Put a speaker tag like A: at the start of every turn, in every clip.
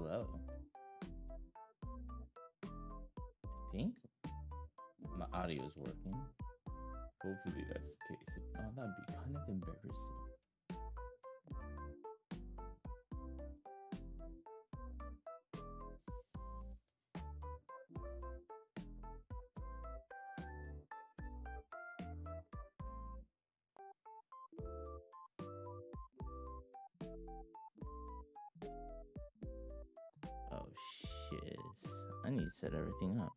A: Hello. I think my audio is working. Hopefully that's the case. If not, that'd be kind of embarrassing. Oh shit. I need to set everything up.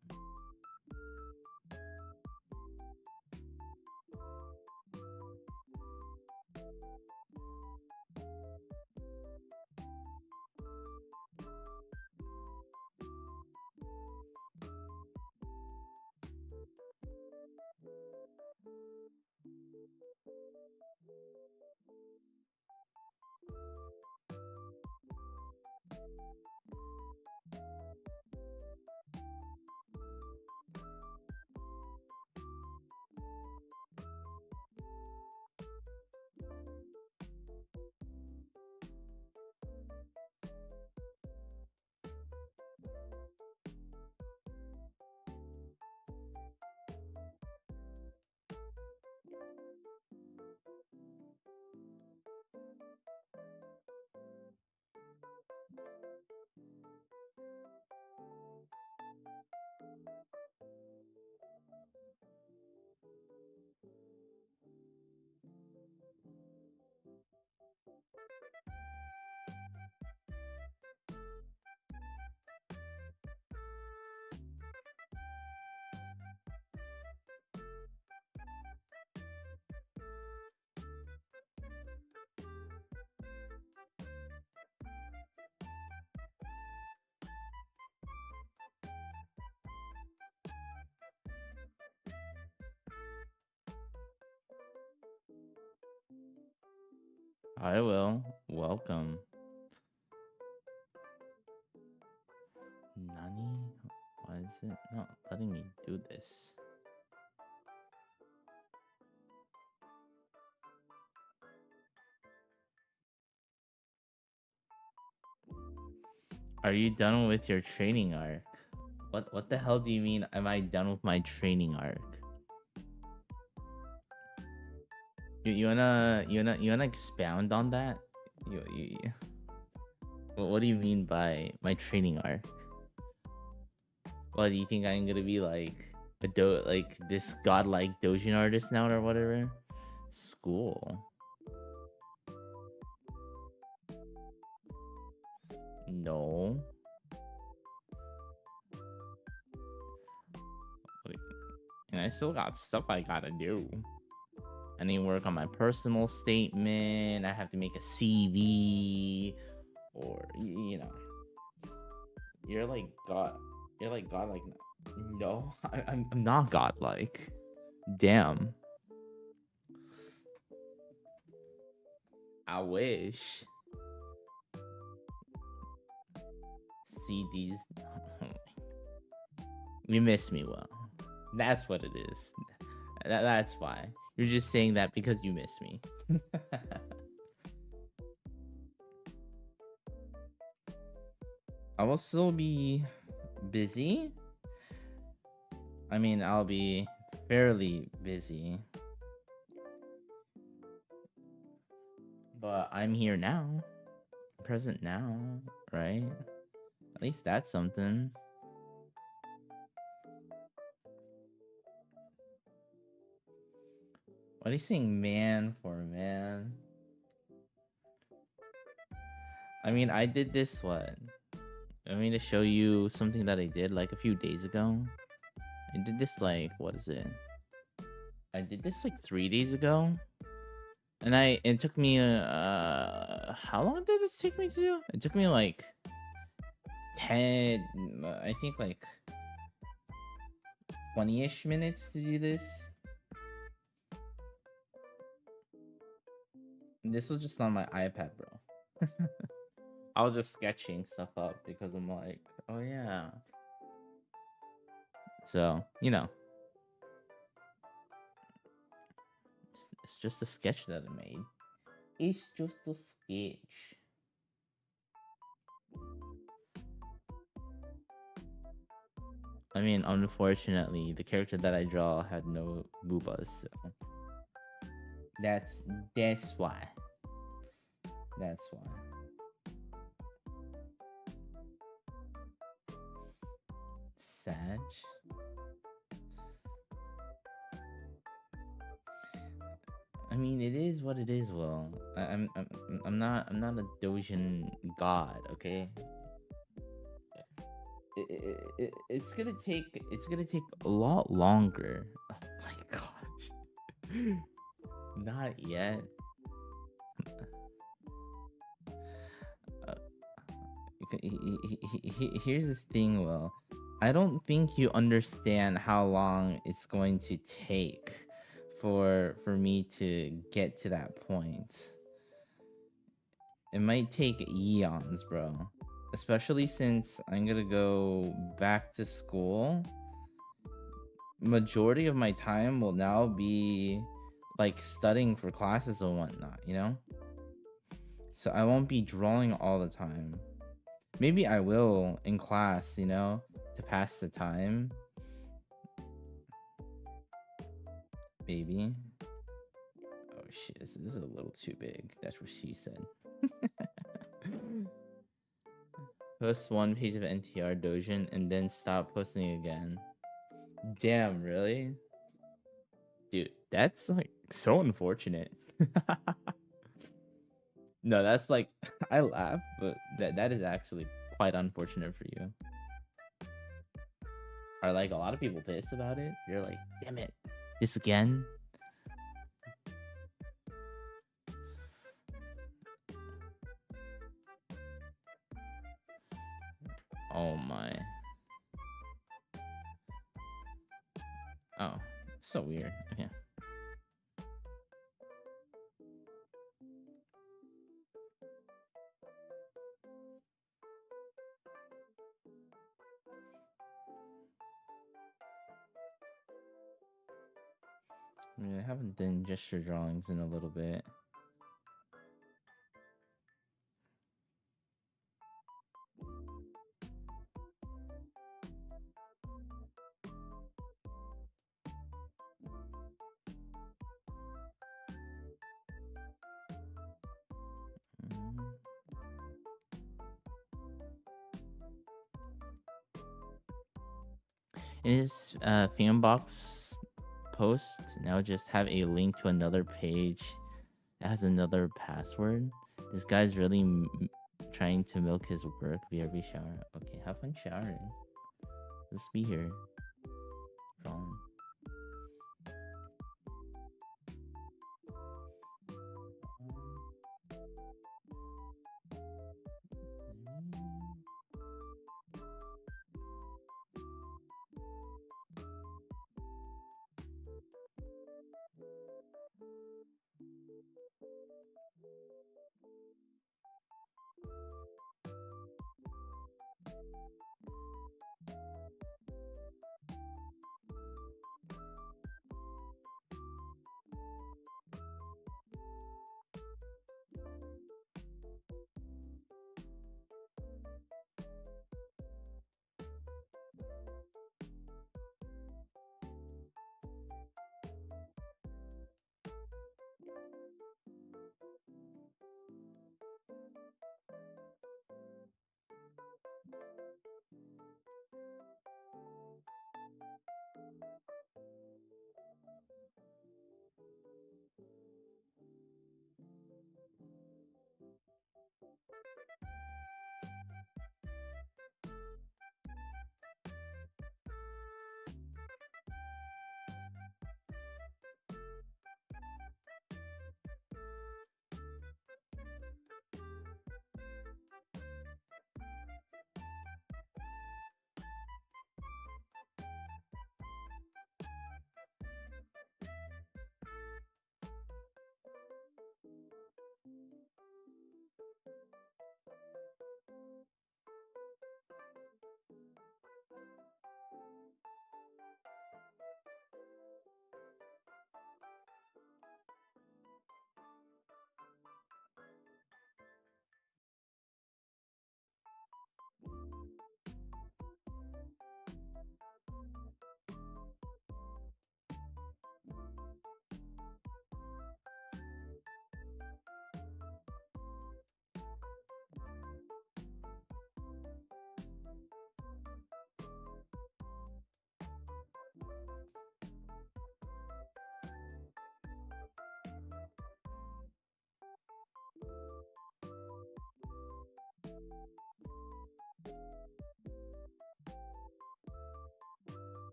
A: I will. Welcome. Nani? Why is it not letting me do this? Are you done with your training arc? What the hell do you mean? Am I done with my training arc? You wanna expound on that? What do you mean by my training arc? What do you think I'm gonna be like like this godlike dojin artist now or whatever? School. No. And I still got stuff I gotta do. I need to work on my personal statement. I have to make a CV, or you know, you're like God. You're like God. Like, no, I'm not godlike. Damn. I wish. See these. You miss me, well. That's what it is. That's why. You're just saying that because you miss me. I will still be busy. I mean, I'll be fairly busy. But I'm here now. Present now, right? At least that's something. What are you saying, man, for man? I mean, I did this, what? I mean, to show you something that I did like a few days ago. I did this like, what is it? I did this like 3 days ago. And it took me, how long did this take me to do? It took me like 10, I think like 20-ish minutes to do this. And this was just on my iPad, bro. I was just sketching stuff up because I'm like, oh yeah. So, you know. It's just a sketch that I made. It's just a sketch. I mean, unfortunately, the character that I draw had no boobas, so that's that's why. That's why. Sag. I mean, it is what it is. Will I'm not a Dojin god. Okay, it's gonna take a lot longer. Oh my gosh, not yet. Uh, here's this thing, Will. I don't think you understand how long it's going to take for me to get to that point. It might take eons, bro. Especially since I'm gonna go back to school. Majority of my time will now be like studying for classes and whatnot, you know? So I won't be drawing all the time. Maybe I will in class, you know, to pass the time. Maybe. Oh shit, this is a little too big. That's what she said. Post one page of NTR Dojin and then stop posting again. Damn, really? Dude, that's like so unfortunate. No, that's like I laugh, but that is actually quite unfortunate for you. Are like a lot of people pissed about it? You're like, damn it, this again? Oh my. Oh, so weird. Okay. I mean, I haven't done gesture drawings in a little bit. Mm. In his fan box post, now just have a link to another page that has another password. This guy's really trying to milk his work via every shower. Okay, have fun showering. Let's be here. Drawing.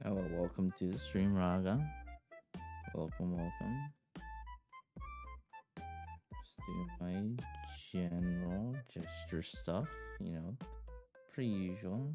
A: Oh, well, welcome to the stream, Raga. Welcome, welcome. Just do my general gesture stuff, you know, per usual.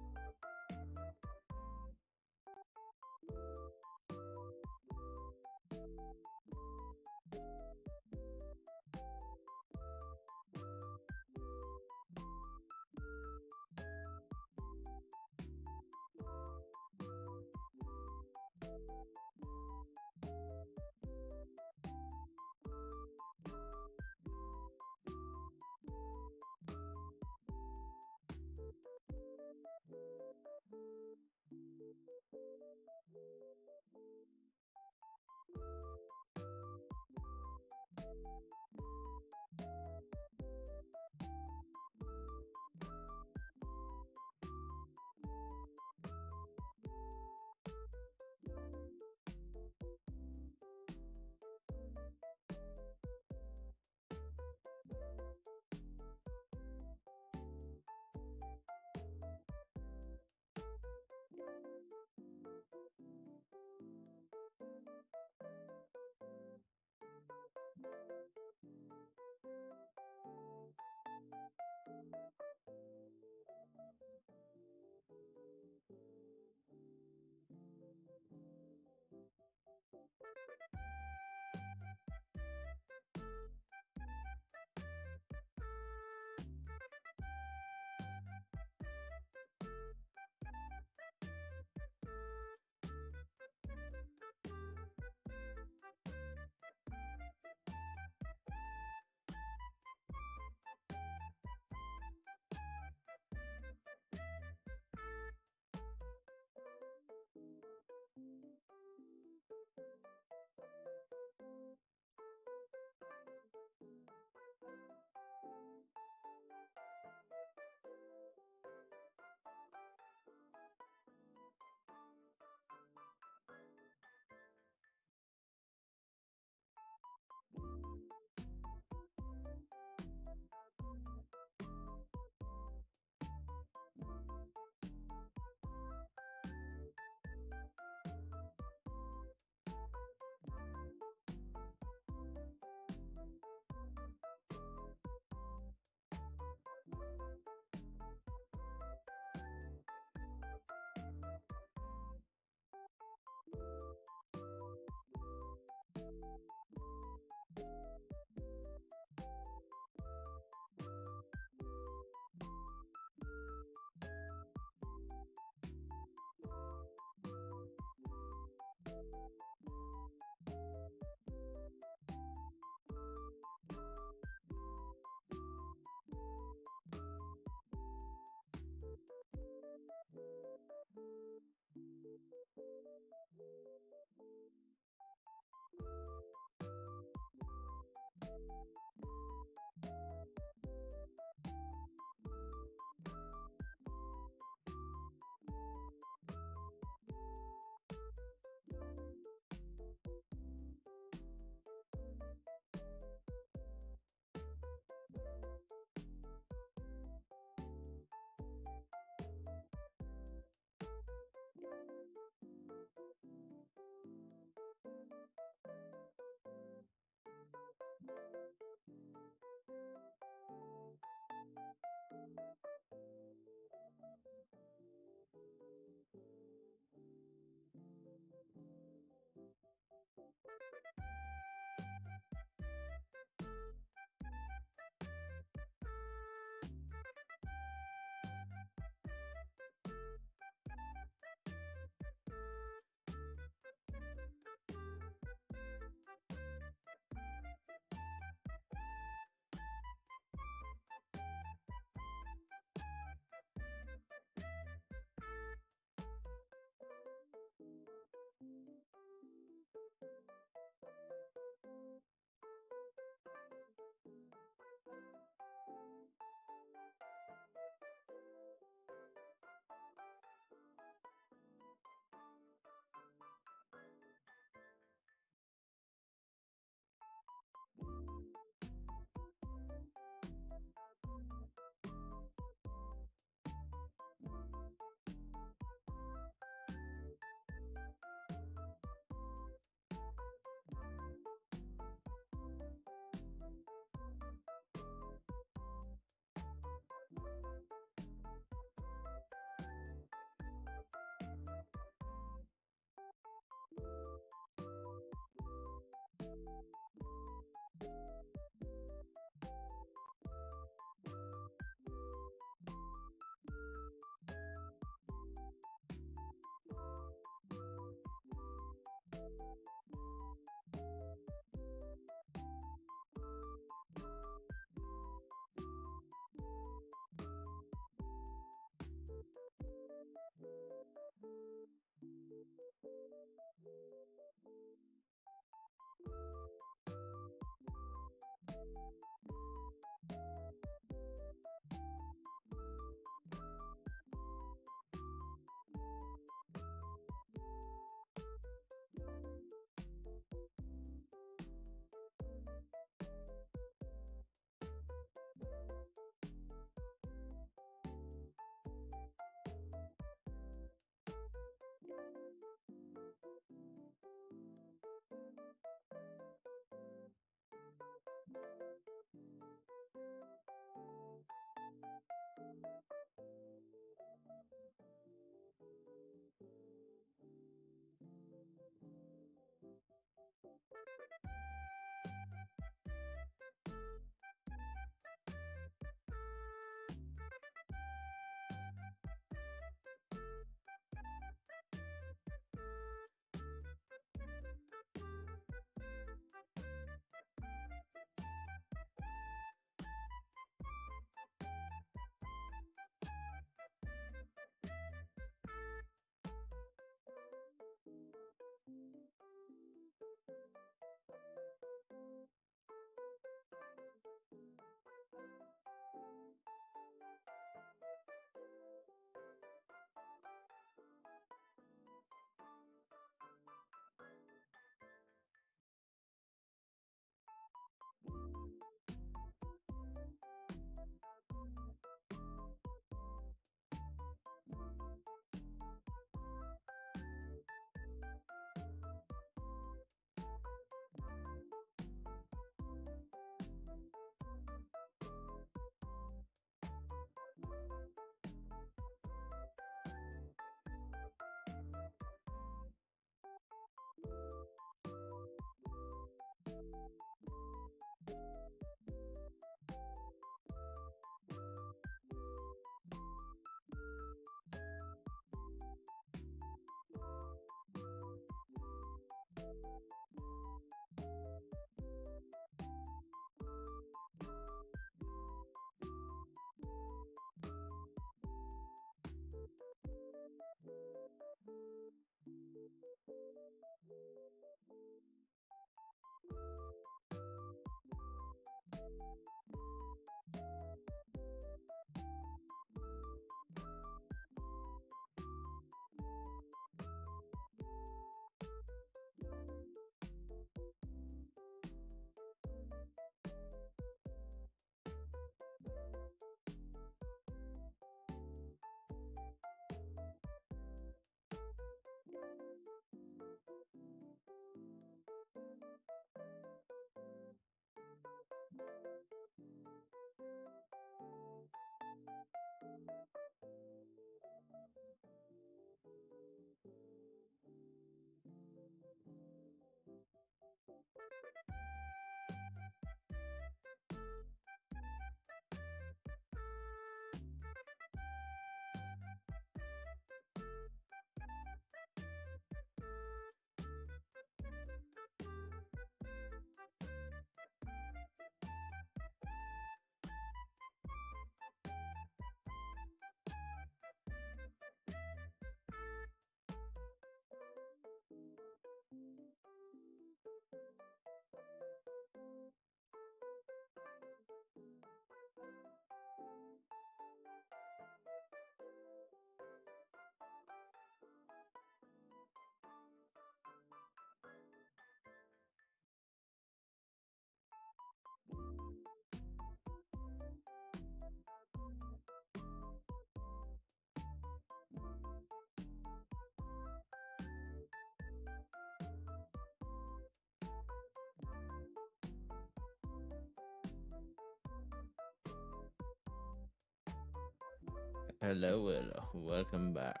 A: Hello, hello, welcome back.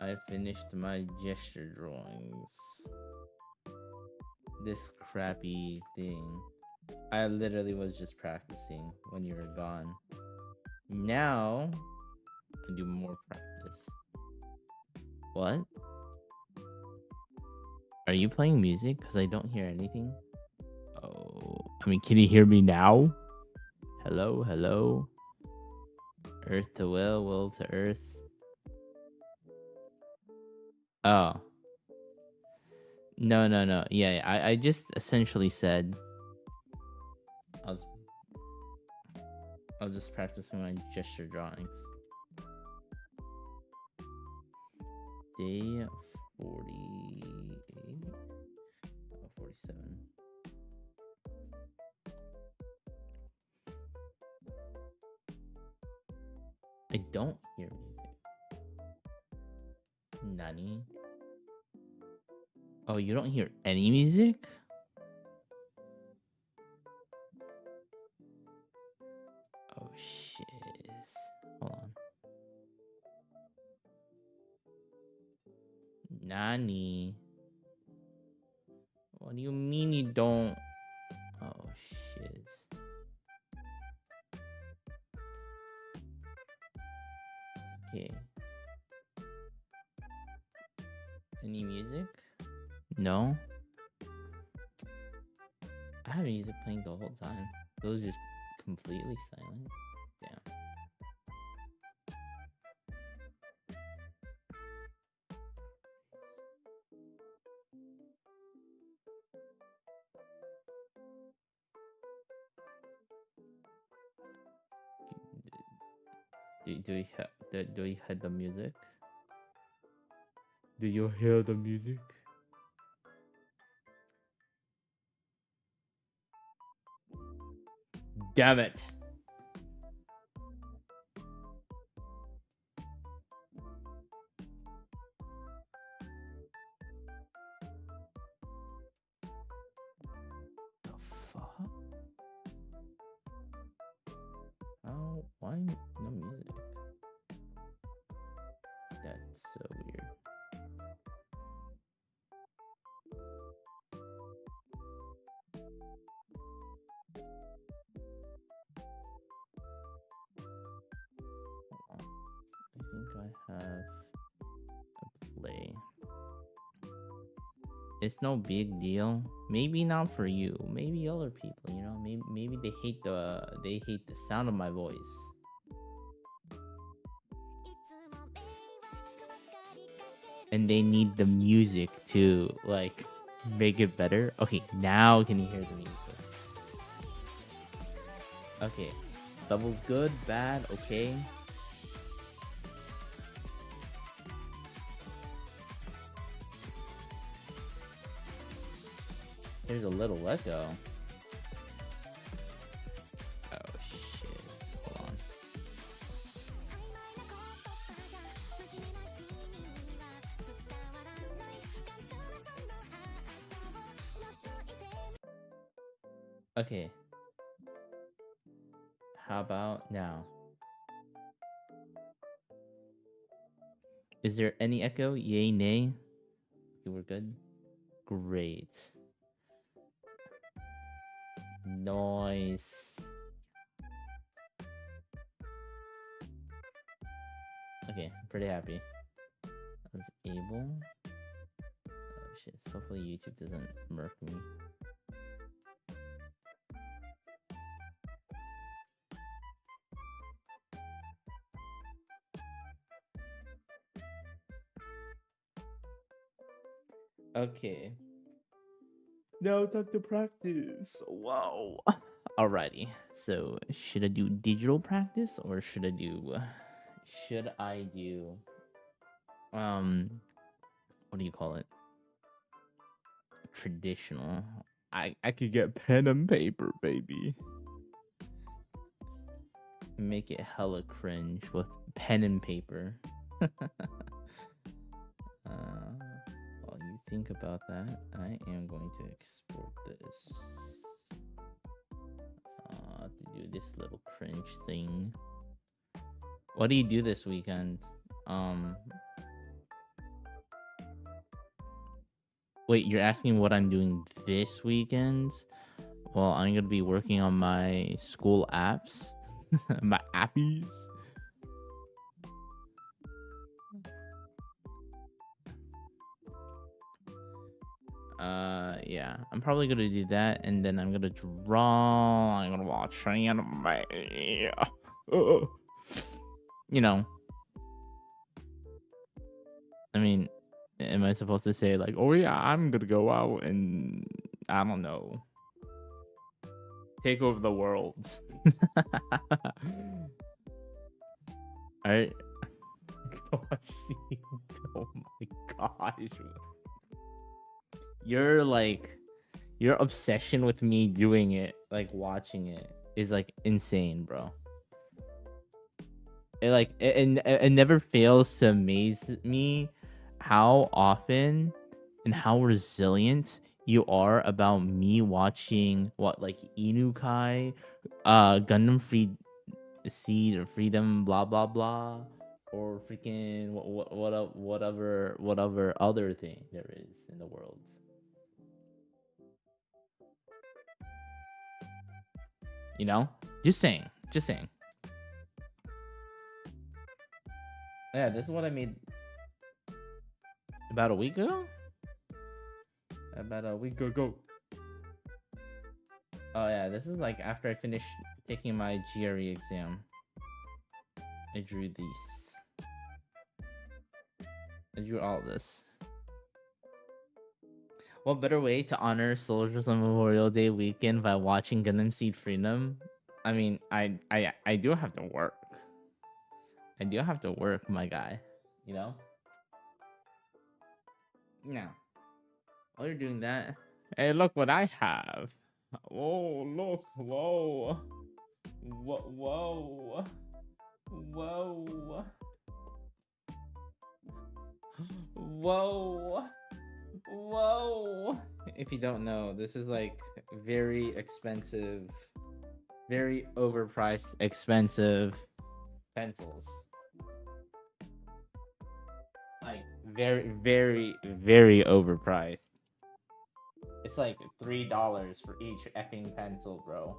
A: I finished my gesture drawings. This crappy thing. I literally was just practicing when you were gone. Now, I do more practice. What? Are you playing music? Because I don't hear anything. Oh, I mean, can you hear me now? Hello, hello. Earth to will, will to earth. Oh. No, no, no. Yeah, I just essentially said I was just practicing my gesture drawings. Day 48, 47. I don't hear music. Nani? Oh, you don't hear any music? Oh, shiz. Hold on. Nani? What do you mean you don't? Oh shit. Okay. Any music? No. I have music playing the whole time. It was just completely silent. Damn. Do we hear the music? Do you hear the music? Damn it. The fuck? Oh, why no music? That's so weird. I think I have a play. It's no big deal. Maybe not for you. Maybe other people, you know. Maybe they hate the sound of my voice. And they need the music to like make it better. Okay, now can you hear the music? Okay. Doubles good, bad, okay. There's a little echo. Oh shit. Hold on. Okay. How about now? Is there any echo? Yay, nay? Okay, we're good. Great. Nice. Okay, I'm pretty happy. I was able. Oh shit. Hopefully YouTube doesn't murk me. Okay. Now time to practice. Wow. Alrighty. So should I do digital practice or should I do what do you call it? Traditional. I could get pen and paper, baby. Make it hella cringe with pen and paper. While you think about that, I am going to export this to do this little cringe thing. What do you do this weekend? Wait, you're asking what I'm doing this weekend? Well, I'm gonna be working on my school apps, my appies. Yeah, I'm probably gonna do that, and then I'm gonna draw. I'm gonna watch anime. You know, I mean, am I supposed to say like, oh yeah, I'm gonna go out and I don't know, take over the world? Alright. Oh my gosh. Your obsession with me doing it, like watching it, is like insane, bro. It never fails to amaze me how often and how resilient you are about me watching what, like, Inukai, Gundam Seed or Freedom, blah blah blah, or freaking whatever other thing there is in the world. You know? Just saying. Just saying. Yeah, this is what I made about a week ago? About a week ago. Oh yeah, this is like after I finished taking my GRE exam. I drew these. I drew all of this. What better way to honor soldiers on Memorial Day weekend by watching Gundam Seed Freedom? I mean, I do have to work. I do have to work, my guy. You know? Yeah. While you're doing that, hey, look what I have. Whoa, look. Whoa. Whoa. Whoa. Whoa. Whoa. If you don't know, this is like very expensive, very overpriced, expensive pencils. Like very overpriced. It's like $3 for each effing pencil, bro.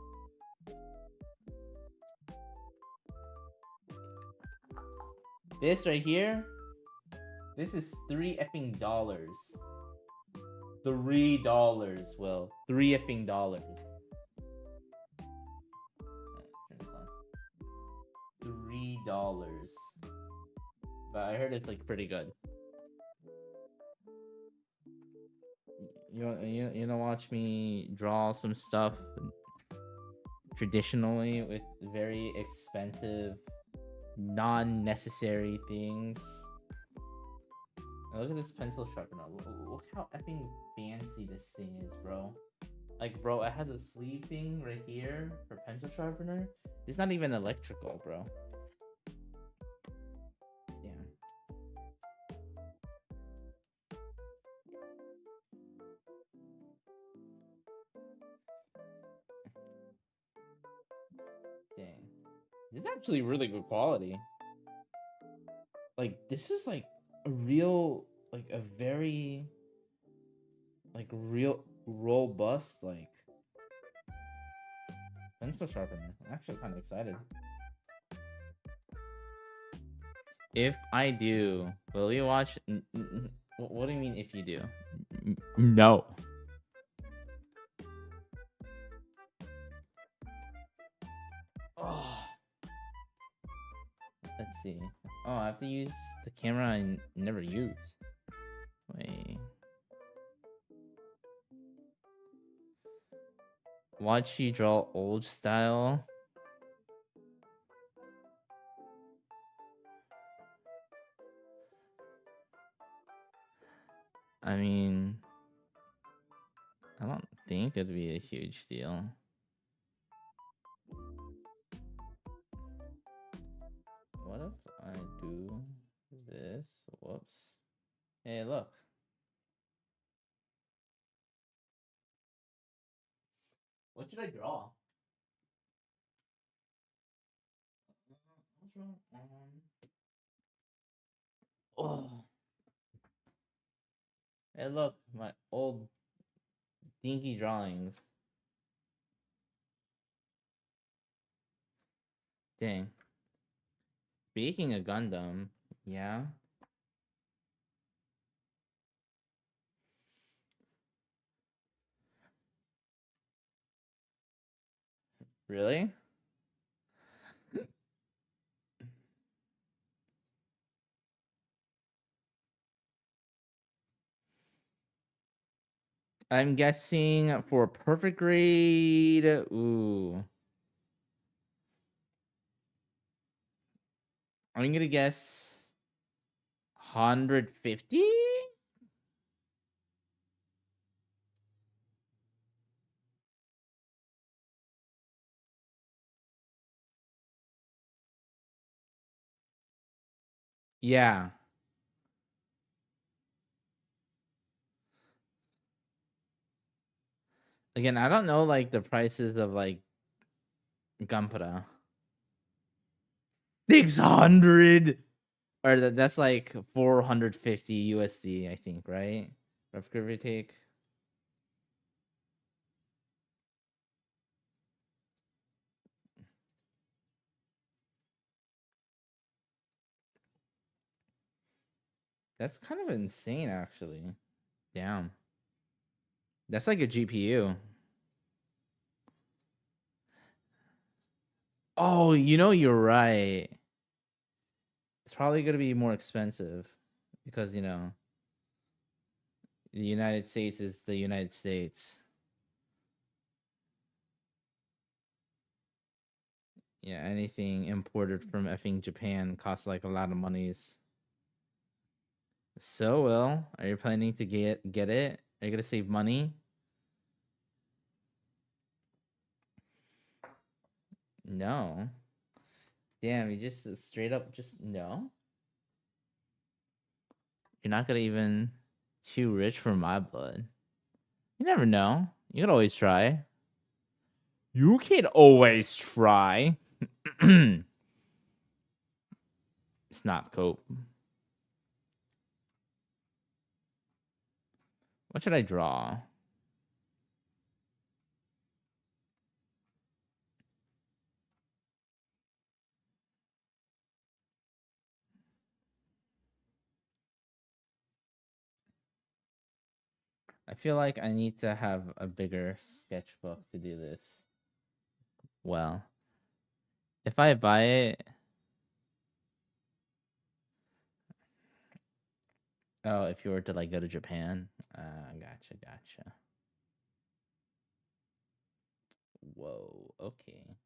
A: This right here, this is $3 effing dollars. $3, Will. $3 effing dollars. Turn this on. $3. But I heard it's like pretty good. You know, watch me draw some stuff traditionally with very expensive, non-necessary things. Now look at this pencil sharpener. Look how effing fancy this thing is, bro. Like, bro, it has a sleeve thing right here for pencil sharpener. It's not even electrical, bro. Damn. Dang. This is actually really good quality. Like, this is like a real, like a very, like real robust, like pencil sharpener. I'm actually kind of excited. If I do, will you watch? What do you mean if you do? No. Oh. Let's see. Oh, I have to use the camera I never used. Wait. Watch you draw old style. I mean, I don't think it'd be a huge deal. What if I do this? Whoops. Hey, look. What should I draw? Oh. Hey, look, my old dinky drawings. Dang. Speaking of Gundam, yeah. Really? I'm guessing for perfect grade. Ooh. I'm gonna guess 150? Yeah. Again, I don't know like the prices of like Gunpla. 600 or that's like 450 USD, I think, right? Rough give or take. That's kind of insane, actually. Damn. That's like a GPU. Oh, you're right. It's probably going to be more expensive because, the United States is the United States. Yeah, anything imported from effing Japan costs like a lot of monies. So, Will, are you planning to get it? Are you going to save money? No. Damn, you just straight up just no? You're not going to even too rich for my blood. You never know. You can always try. You can always try. It's not cope. What should I draw? I feel like I need to have a bigger sketchbook to do this. Well, if I buy it, oh, if you were to like go to Japan, gotcha. Whoa, okay.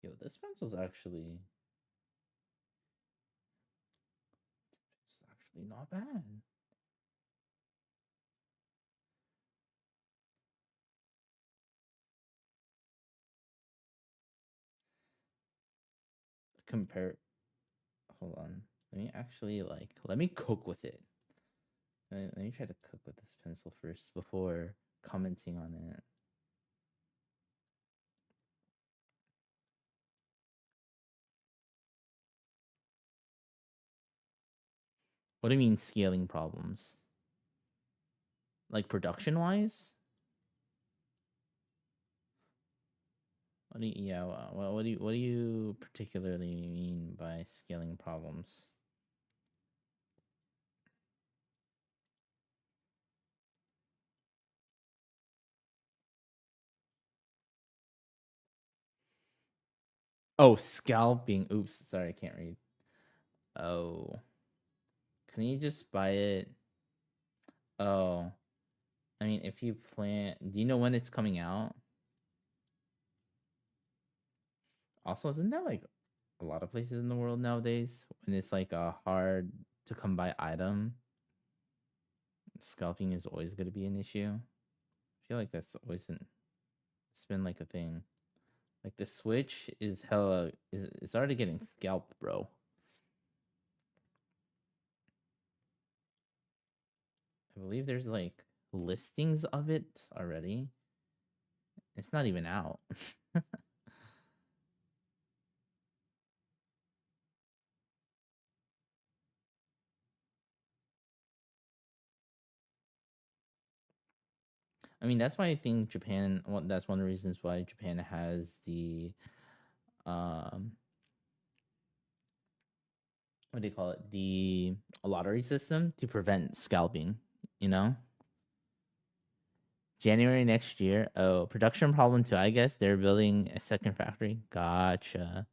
A: Yo, this pencil's actually not bad. Compare. Hold on. Let me cook with it. Let me try to cook with this pencil first before commenting on it. What do you mean scaling problems? Like production wise? What do you particularly mean by scaling problems? Oh, scalping. Oops, sorry, I can't read. Oh, can you just buy it? Oh, I mean, if you plan, do you know when it's coming out? Also, isn't that like a lot of places in the world nowadays when it's like a hard to come by item? Scalping is always going to be an issue. I feel like that's always it's been like a thing. Like the Switch is hella is it's already getting scalped, bro. I believe there's like listings of it already. It's not even out. I mean, that's why I think Japan. Well, that's one of the reasons why Japan has the um, what do you call it? The lottery system to prevent scalping. You know, January next year. Oh, production problem too. I guess they're building a second factory. Gotcha.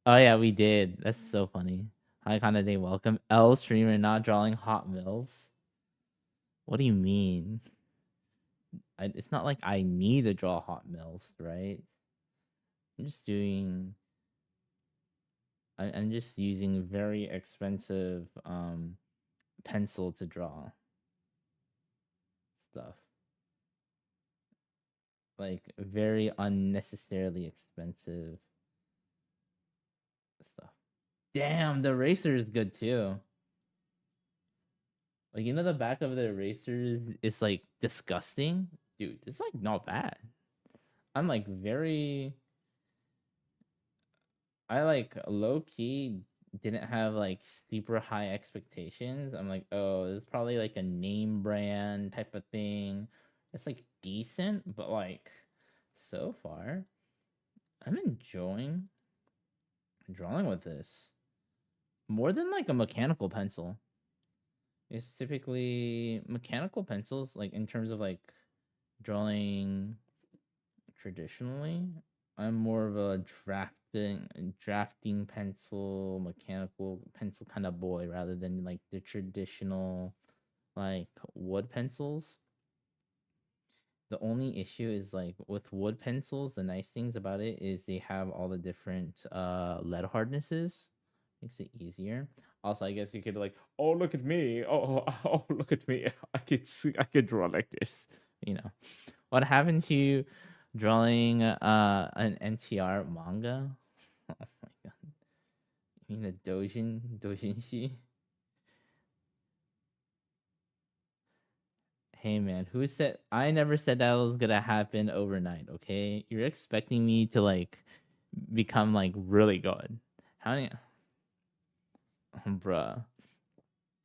A: Oh yeah, we did. That's so funny. Hi, Kanade. Welcome. L streamer not drawing hot mills. What do you mean? It's not like I need to draw hot mills, right? I'm just doing. I'm just using very expensive pencil to draw stuff, like very unnecessarily expensive stuff. Damn, the eraser is good too. Like the back of the eraser is like disgusting, dude. It's like not bad. I'm like very. I like low key. didn't have like super high expectations. I'm like, oh, this is probably like a name brand type of thing. It's like decent, but like so far, I'm enjoying drawing with this more than like a mechanical pencil. It's typically mechanical pencils, like in terms of like drawing traditionally. I'm more of a drafting pencil, mechanical pencil kind of boy rather than like the traditional like wood pencils. The only issue is like with wood pencils, the nice things about it is they have all the different lead hardnesses. Makes it easier. Also, I guess you could like, oh look at me. Oh look at me. I could draw like this. You know. What happened to you drawing an NTR manga? Oh my god. You mean a dojinshi? Hey man, who said I never said that was gonna happen overnight, okay? You're expecting me to like become like really good. How many bruh.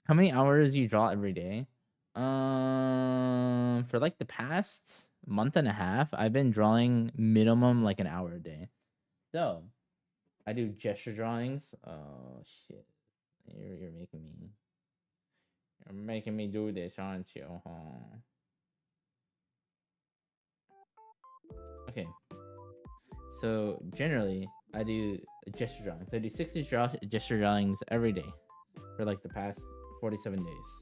A: How many hours you draw every day? For like the past month and a half, I've been drawing minimum like an hour a day. So I do gesture drawings. Oh shit. You're making me do this, aren't you? Huh? Okay. So generally, I do gesture drawings. I do 60 gesture drawings every day for like the past 47 days.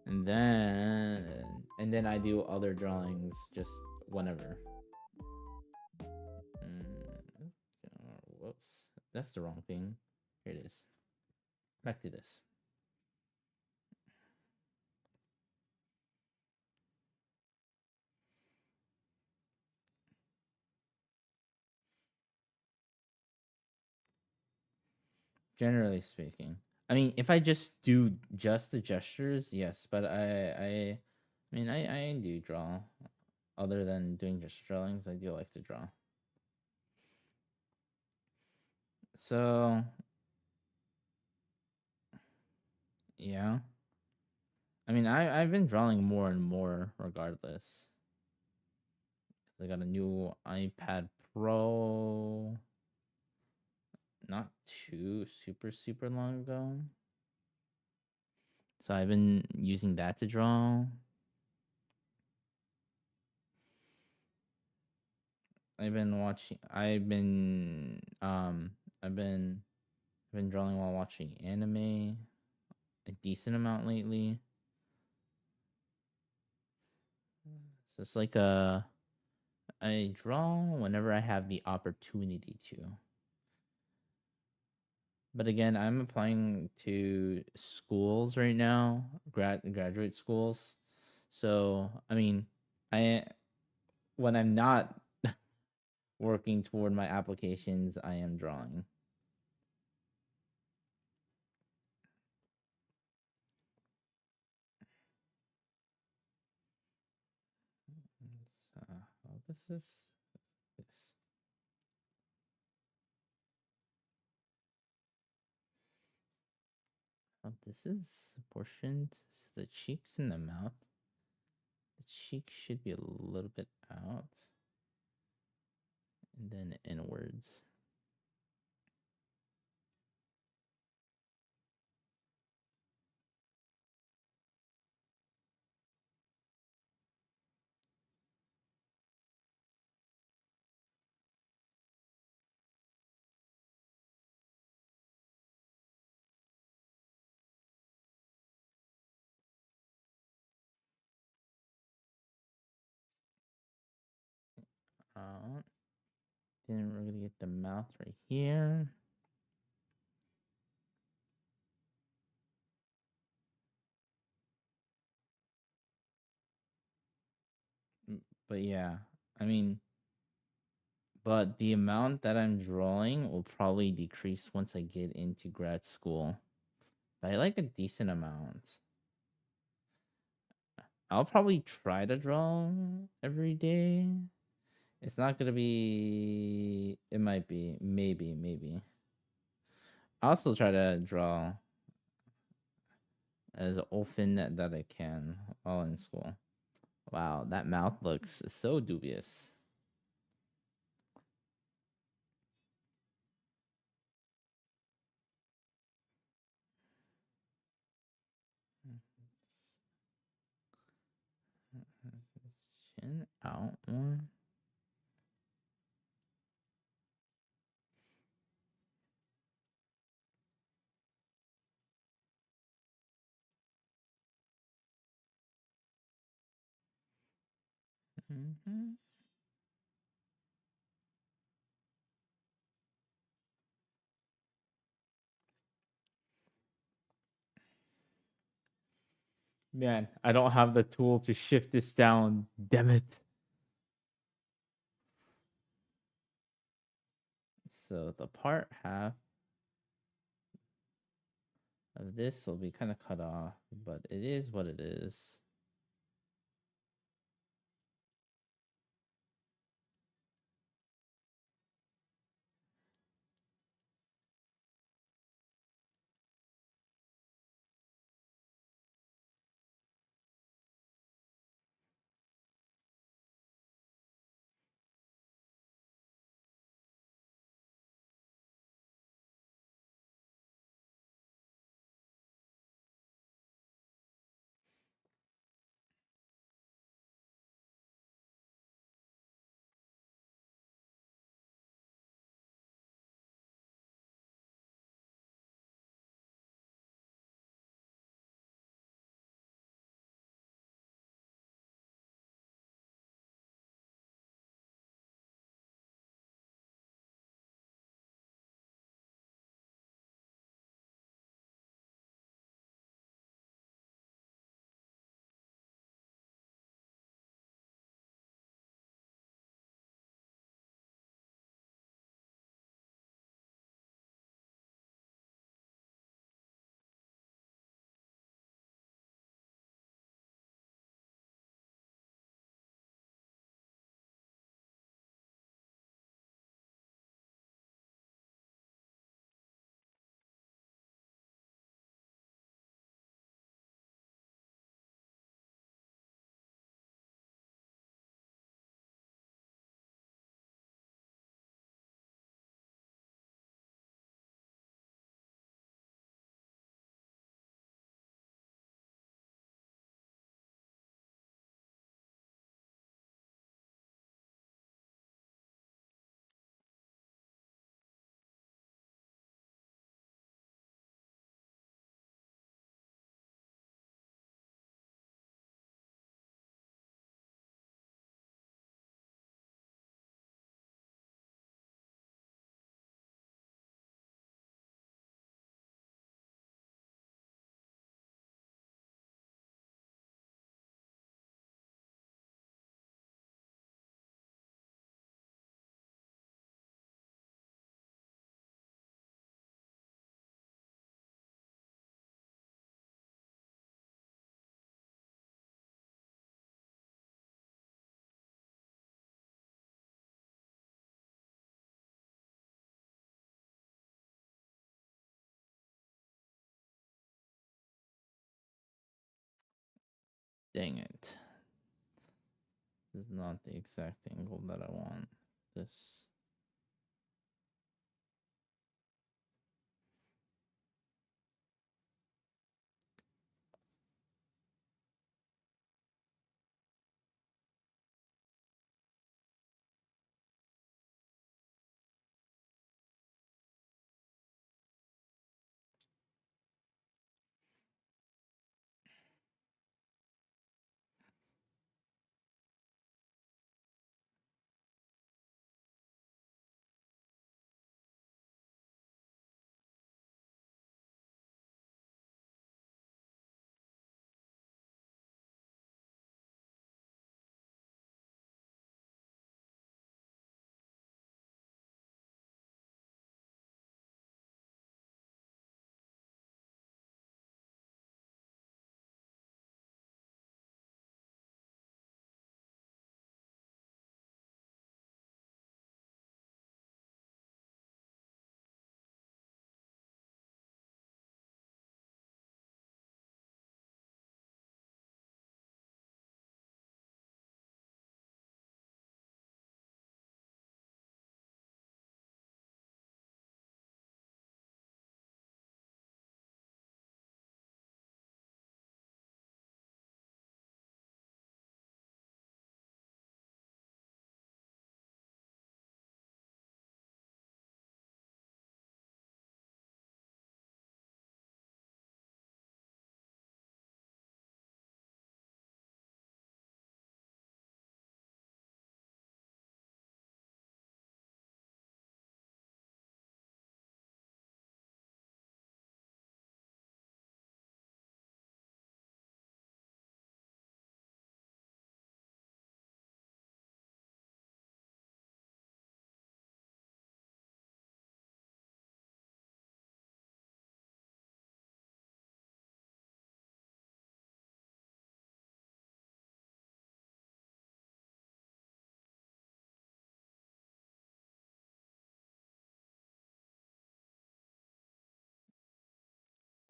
A: And then I do other drawings just whenever. Whoops. That's the wrong thing. Here it is. Back to this. Generally speaking. I mean, if I just do just the gestures, yes, but I do draw. Other than doing gesture drawings, I do like to draw. So yeah. I mean, I've been drawing more and more regardless. I got a new iPad Pro not too super long ago. So I've been using that to draw. I've been drawing while watching anime a decent amount lately. So it's like I draw whenever I have the opportunity to. But again, I'm applying to schools right now, graduate schools. So I mean, I when I'm not working toward my applications, I am drawing. This is this. This is portioned so the cheeks and the mouth. The cheek should be a little bit out, and then inwards. Out. Then we're gonna get the mouth right here. But yeah, I mean, but the amount that I'm drawing will probably decrease once I get into grad school by like a decent amount. I'll probably try to draw every day. It's not gonna be. It might be. Maybe. I also try to draw as often that I can while in school. Wow, that mouth looks so dubious. Chin out one. Mm-hmm. Man, I don't have the tool to shift this down. Damn it. So the part half of this will be kind of cut off, but it is what it is. Dang it. This is not the exact angle that I want. This.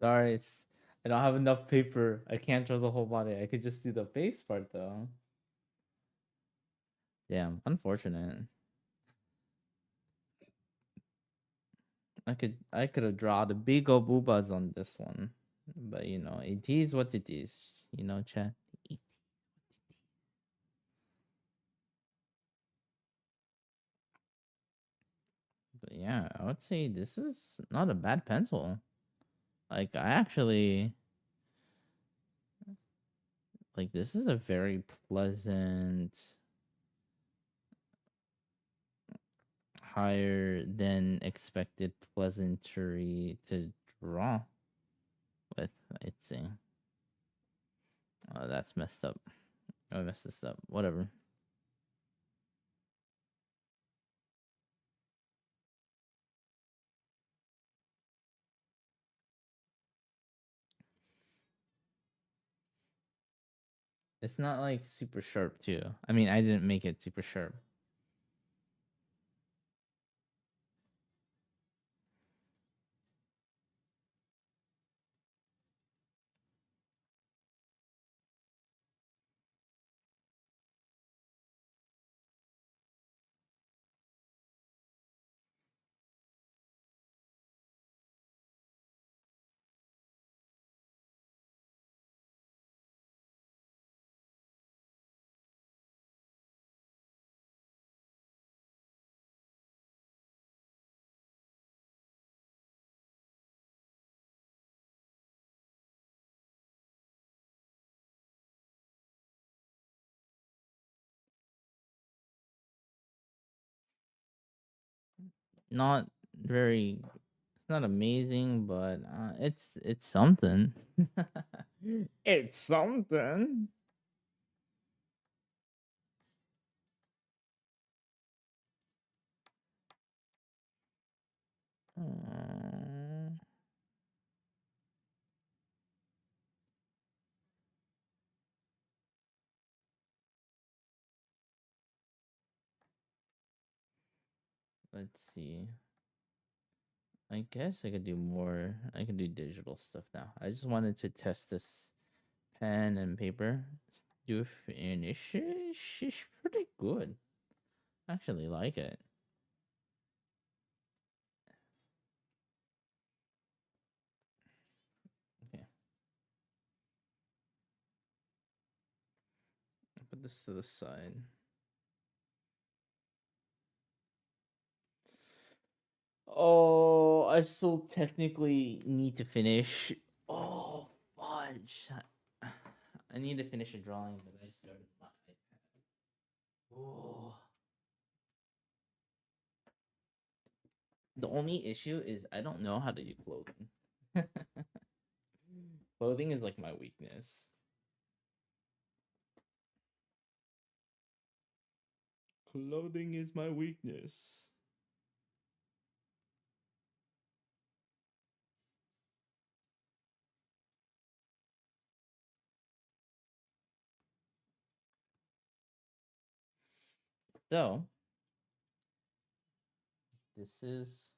A: Sorry, I don't have enough paper. I can't draw the whole body. I could just do the face part though. Damn, unfortunate. I could have drawn the big ol' boobas on this one. But you know, it is what it is. You know, chat. But yeah, I would say this is not a bad pencil. Like I actually like this is a very pleasant, higher than expected pleasantry to draw with, I'd say. Oh, that's messed up. I messed this up. Whatever. It's not like super sharp too. I mean, I didn't make it super sharp. Not very. It's not amazing, but it's something. It's something. Uh, let's see. I guess I could do more. I could do digital stuff now. I just wanted to test this pen and paper. Do finish. It's pretty good. I actually like it. Okay, I'll put this to the side. Oh, I still technically need to finish. Oh, fudge. I need to finish a drawing that I started on my iPad. Oh. The only issue is I don't know how to do clothing. Clothing is like my weakness. Clothing is my weakness. So, this is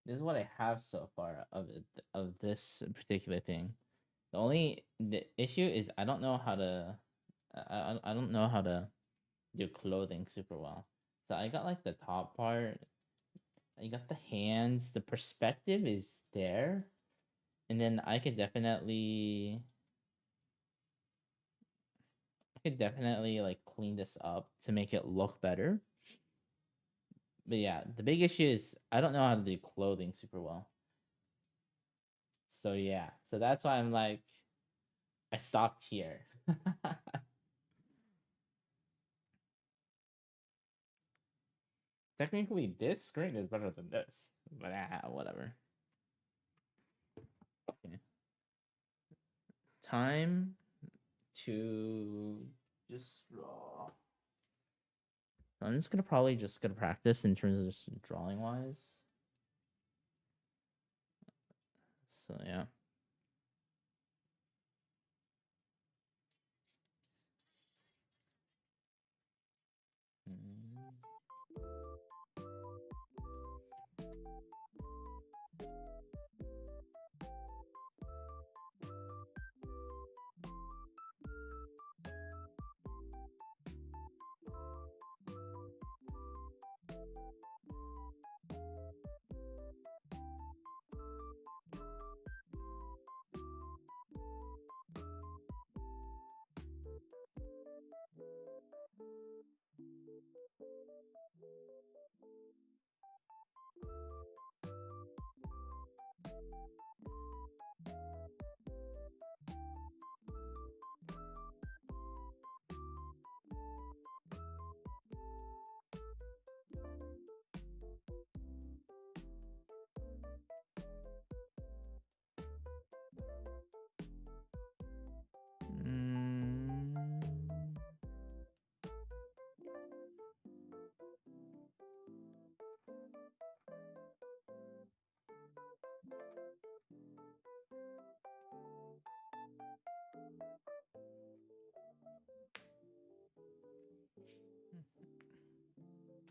A: this is what I have so far of it, of this particular thing. The issue is I don't know how to I don't know how to do clothing super well. So I got like the top part, I got the hands, the perspective is there, and then I could definitely like clean this up to make it look better. But yeah, the big issue is I don't know how to do clothing super well. So yeah, so that's why I'm like I stopped here. Technically, this screen is better than this, but whatever. Okay. Time to just draw. I'm just gonna probably just gonna practice in terms of just drawing wise. So yeah. Mm.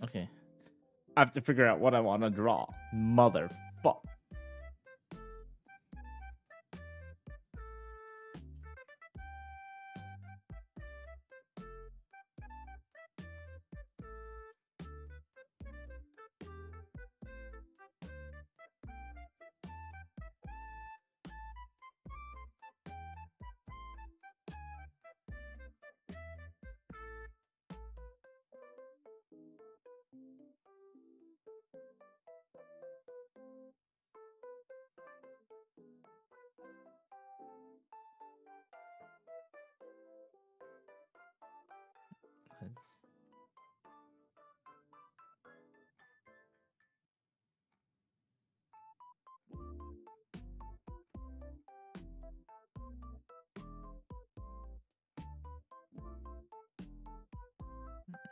A: Okay. I have to figure out what I want to draw. Motherfuck.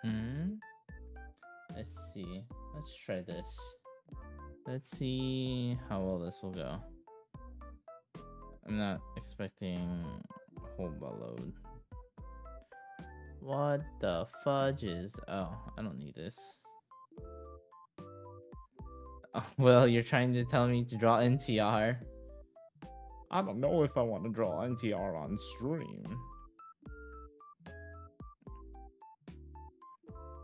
A: Hmm. Let's see. Let's try this. Let's see how well this will go. I'm not expecting a whole buttload. What the fudge is... Oh, I don't need this. Oh, well, you're trying to tell me to draw NTR. I don't know if I want to draw NTR on stream.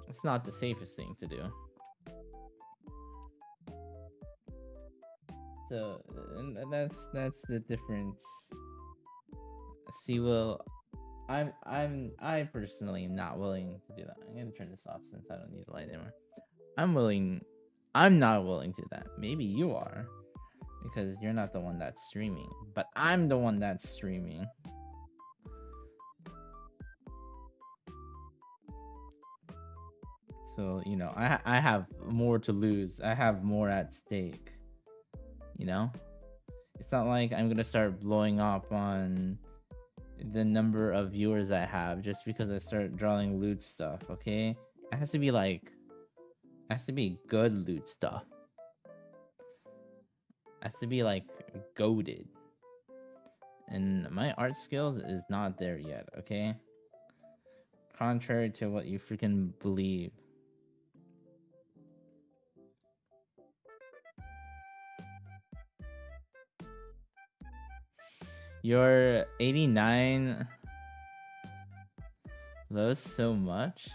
A: It's not the safest thing to do. So that's the difference. See, well, I personally am not willing to do that. I'm gonna turn this off since I don't need the light anymore. I'm not willing to do that. Maybe you are, because you're not the one that's streaming, but I'm the one that's streaming. So, you know, I have more to lose. I have more at stake. You know? It's not like I'm gonna start blowing up on the number of viewers I have just because I start drawing loot stuff, okay? It has to be like... It has to be good loot stuff. It has to be like goated. And my art skills is not there yet, okay? Contrary to what you freaking believe. You're 89 lows so much?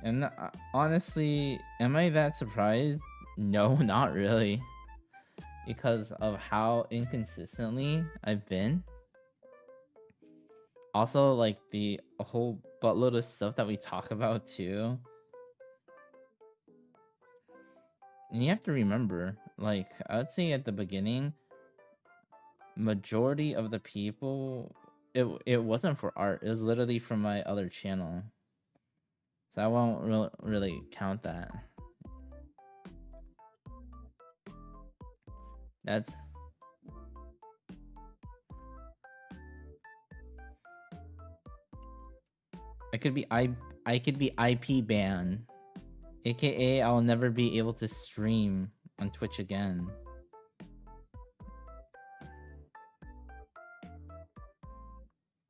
A: And honestly, am I that surprised? No, not really. Because of how inconsistently I've been. Also, like, the whole buttload of stuff that we talk about too. And you have to remember, like, I would say at the beginning, majority of the people, it wasn't for art. It was literally from my other channel. So I won't really count that. That's... I could be IP banned. AKA I'll never be able to stream on Twitch again.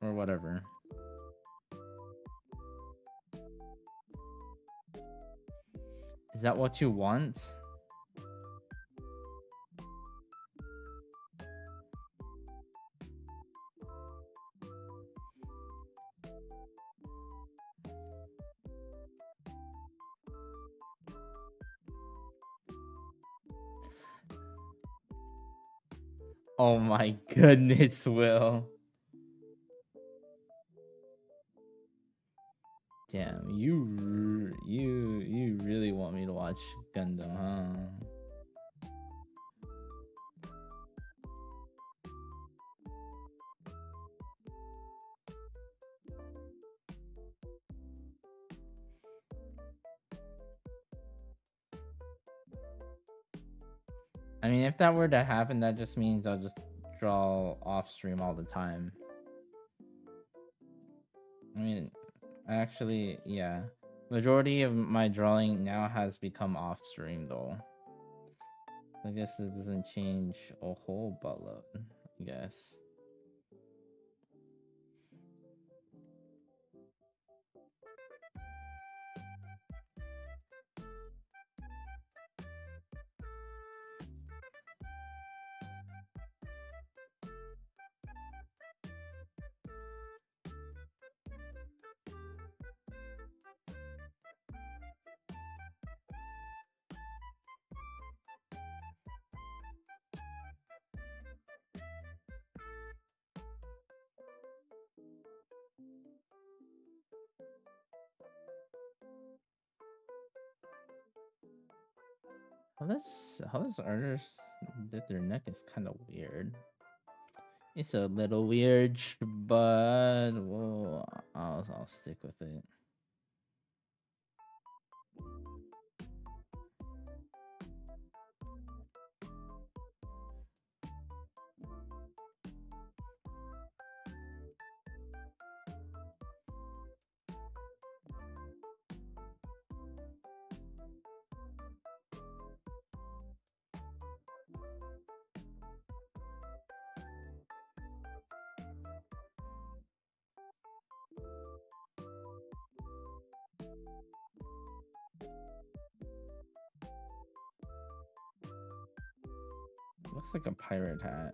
A: Or whatever. Is that what you want? Oh my goodness, Will. Damn, you really want me to watch Gundam, huh? I mean, if that were to happen, that just means I'll just draw off stream all the time. I mean, actually, yeah. Majority of my drawing now has become off stream though. I guess it doesn't change a whole buttload, I guess. How this artist did their neck is kind of weird. It's a little weird, but well, I'll stick with it. Looks like a pirate hat.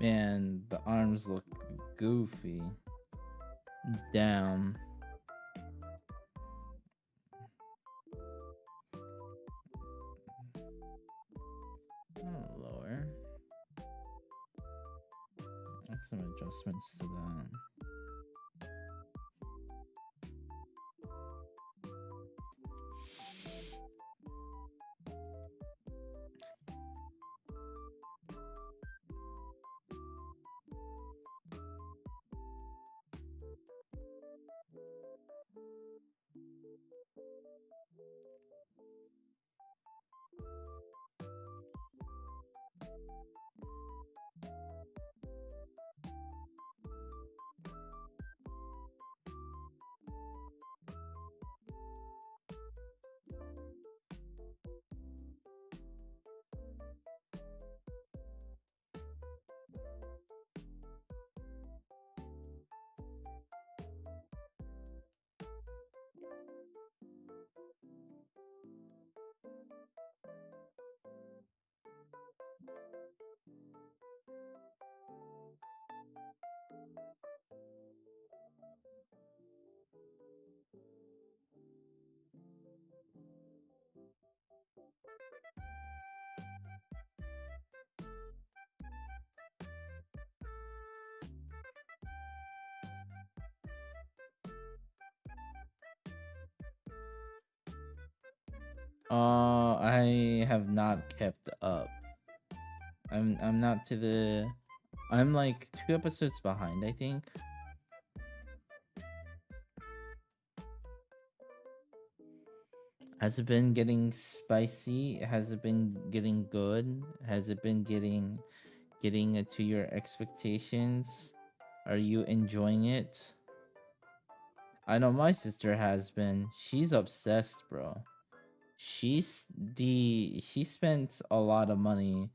A: Man, the arms look goofy. Damn. Lower. Make some adjustments to that. I have not kept up. I'm not to the. I'm like 2 episodes behind, I think. Has it been getting spicy? Has it been getting good? Has it been getting getting to your expectations? Are you enjoying it? I know my sister has been. She's obsessed, bro. She spent a lot of money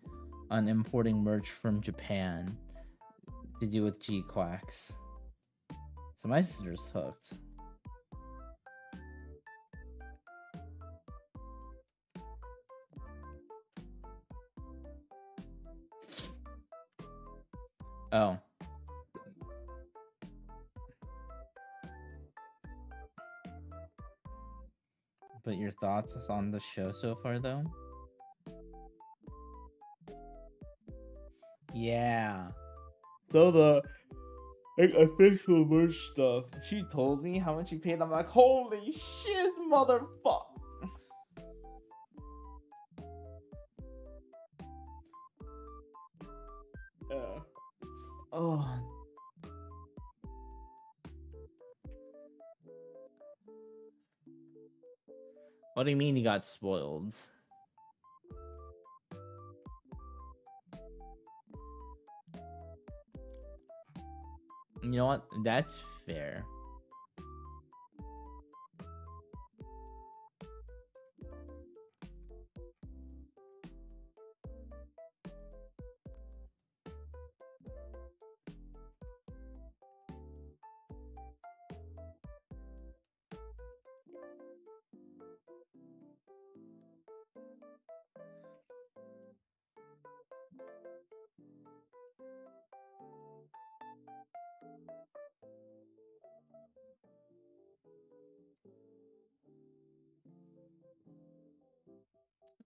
A: on importing merch from Japan to do with G Quacks. So my sister's hooked. Oh. But your thoughts on the show so far, though? Yeah. So the like official merch stuff. She told me how much she paid. I'm like, holy shit, motherfucker. Yeah. Oh. What do you mean you got spoiled? You know what? That's fair.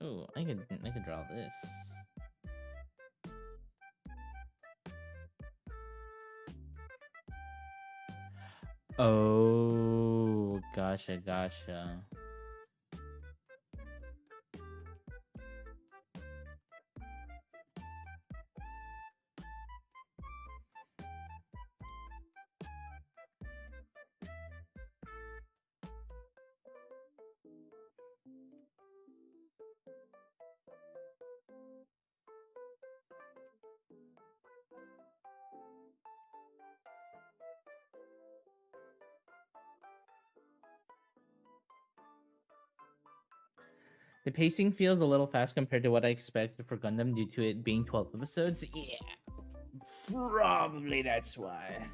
A: Oh, I could draw this. Oh, gotcha. The pacing feels a little fast compared to what I expected for Gundam due to it being 12 episodes. Yeah, probably that's why.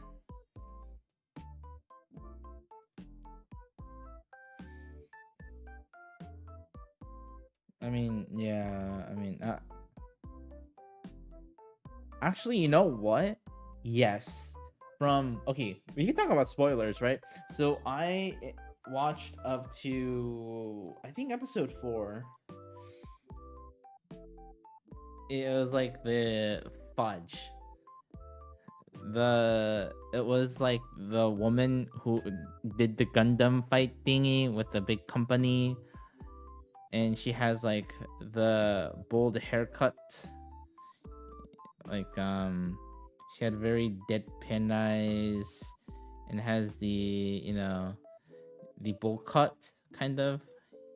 A: I mean, yeah, actually, you know what? Yes. Okay, we can talk about spoilers, right? So I watched up to, I think, episode 4. It was like the fudge. It was like the woman who did the Gundam fight thingy with the big company, and she has like the bold haircut, like she had very deadpan eyes, and has the the bowl cut kind of,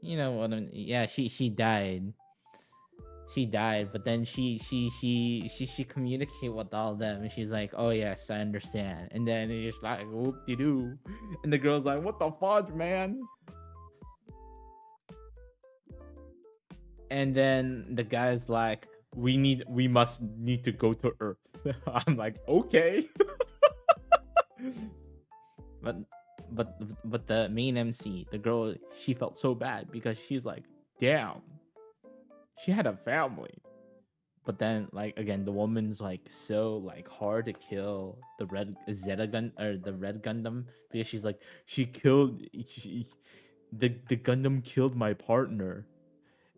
A: what I mean? Yeah, she died. She died, but then she communicated with all of them, and she's like, "Oh yes, I understand." And then it's just like, "Whoop de doo," and the girl's like, "What the fudge, man?" And then the guy's like, we must need to go to Earth." I'm like, okay. but but the main MC, the girl, she felt so bad because she's like, damn, she had a family. But then, like, again, the woman's like so like hard to kill, the red Zeta gun or the red Gundam, because she's like, the Gundam killed my partner,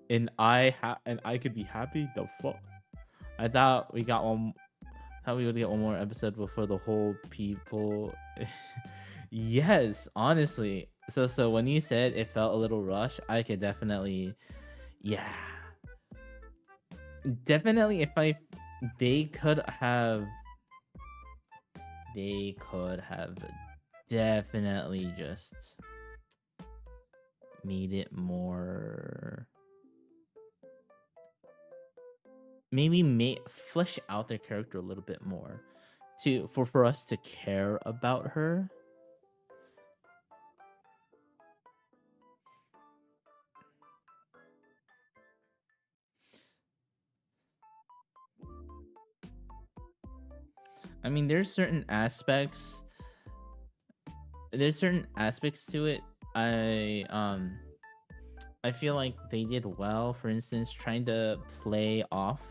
A: and I could be happy. The fuck. I thought we got one. Thought we would get one more episode before the whole people. Yes, honestly. So when you said it felt a little rushed, I could definitely, yeah, definitely. If I, they could have, they could have definitely just made it more. maybe flesh out their character a little bit more for us to care about her. I mean, there's certain aspects to it. I feel like they did well. For instance, trying to play off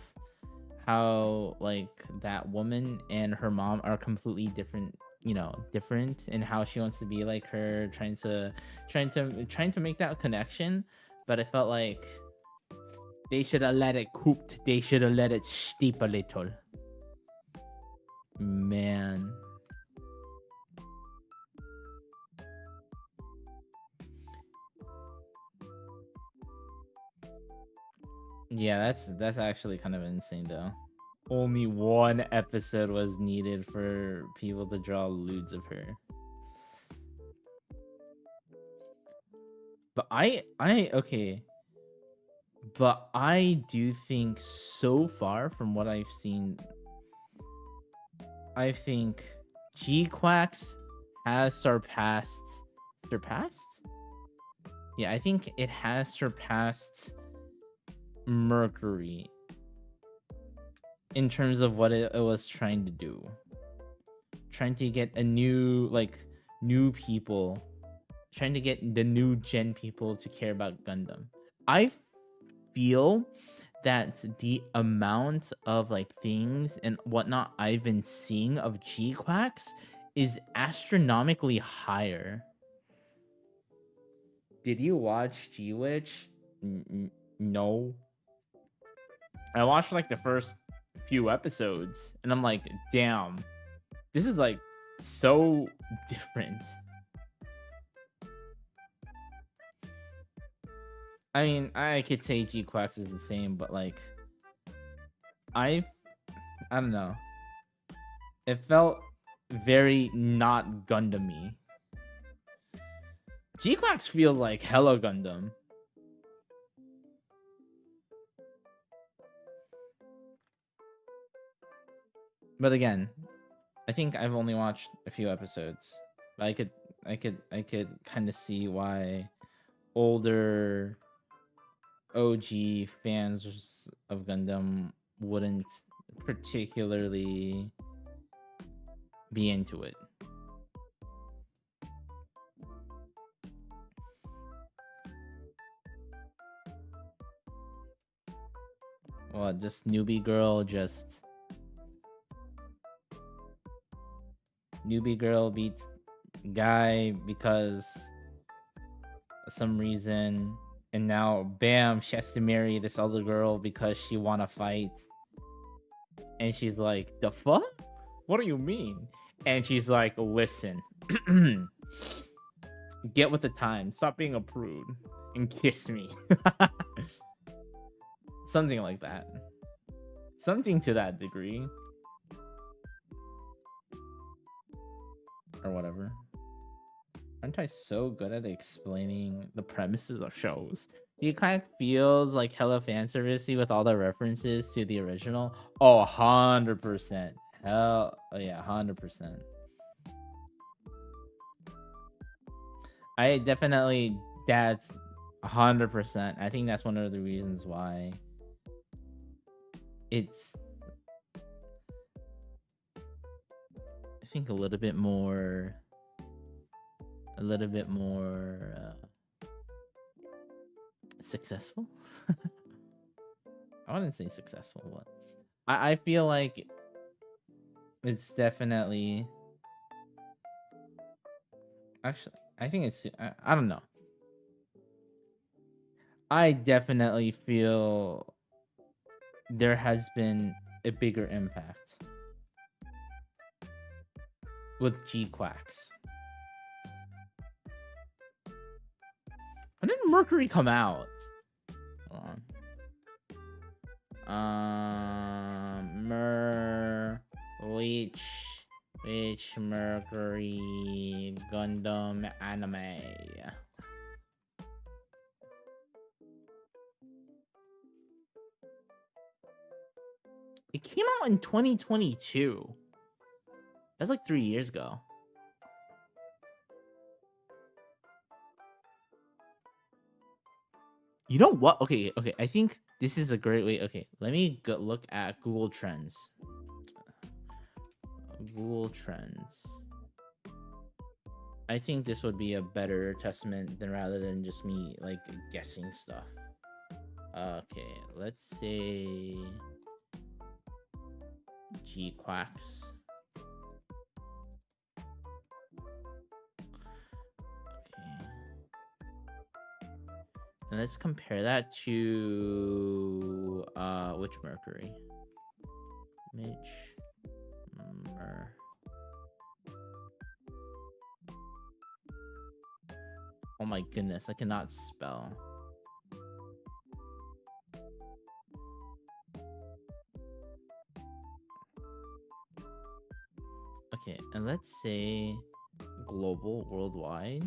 A: how like that woman and her mom are completely different, different, and how she wants to be like her, trying to make that connection. But I felt like they should have let it cooked. They should have let it steep a little. Man. Yeah, that's actually kind of insane though. Only one episode was needed for people to draw lewds of her. But okay. But I do think so far from what I've seen, I think G-Quax has surpassed? Yeah, I think it has surpassed Mercury in terms of what it was trying to do. Trying to get new people, trying to get the new gen people to care about Gundam. I feel that the amount of like things and whatnot I've been seeing of G-Quax is astronomically higher. Did you watch G-Witch? No. I watched like the first few episodes and I'm like, damn, this is like so different. I mean, I could say G-Quax is the same, but like I don't know. It felt very not Gundam-y. G-Quax feels like hella Gundam. But again, I think I've only watched a few episodes. But I could kind of see why older OG fans of Gundam wouldn't particularly be into it. Well, just newbie girl beats guy because of some reason, and now bam, she has to marry this other girl because she wanna fight. And she's like, the fuck? What do you mean? And she's like, listen, get with the time, stop being a prude, and kiss me. Something like that. Something to that degree. Or whatever. Aren't I so good at explaining the premises of shows? It kind of feels like hella fan servicey with all the references to the original. Oh, 100%. Hell, oh yeah, 100%. I definitely, that's 100%. I think that's one of the reasons why it's, I think a little bit more successful. I wouldn't say successful, but I feel like it's definitely, actually, I think it's, I don't know. I definitely feel there has been a bigger impact with G-Quax. When did Mercury come out? Hold on. Which Mercury Gundam anime? It came out in 2022. That's like 3 years ago. You know what? Okay. I think this is a great way. Okay, let me go look at Google Trends. Google Trends. I think this would be a better testament than rather than just me like guessing stuff. Okay, let's say G Quacks. Okay. And let's compare that to which Mercury? Mitch Oh my goodness, I cannot spell. Okay, and let's say global, worldwide.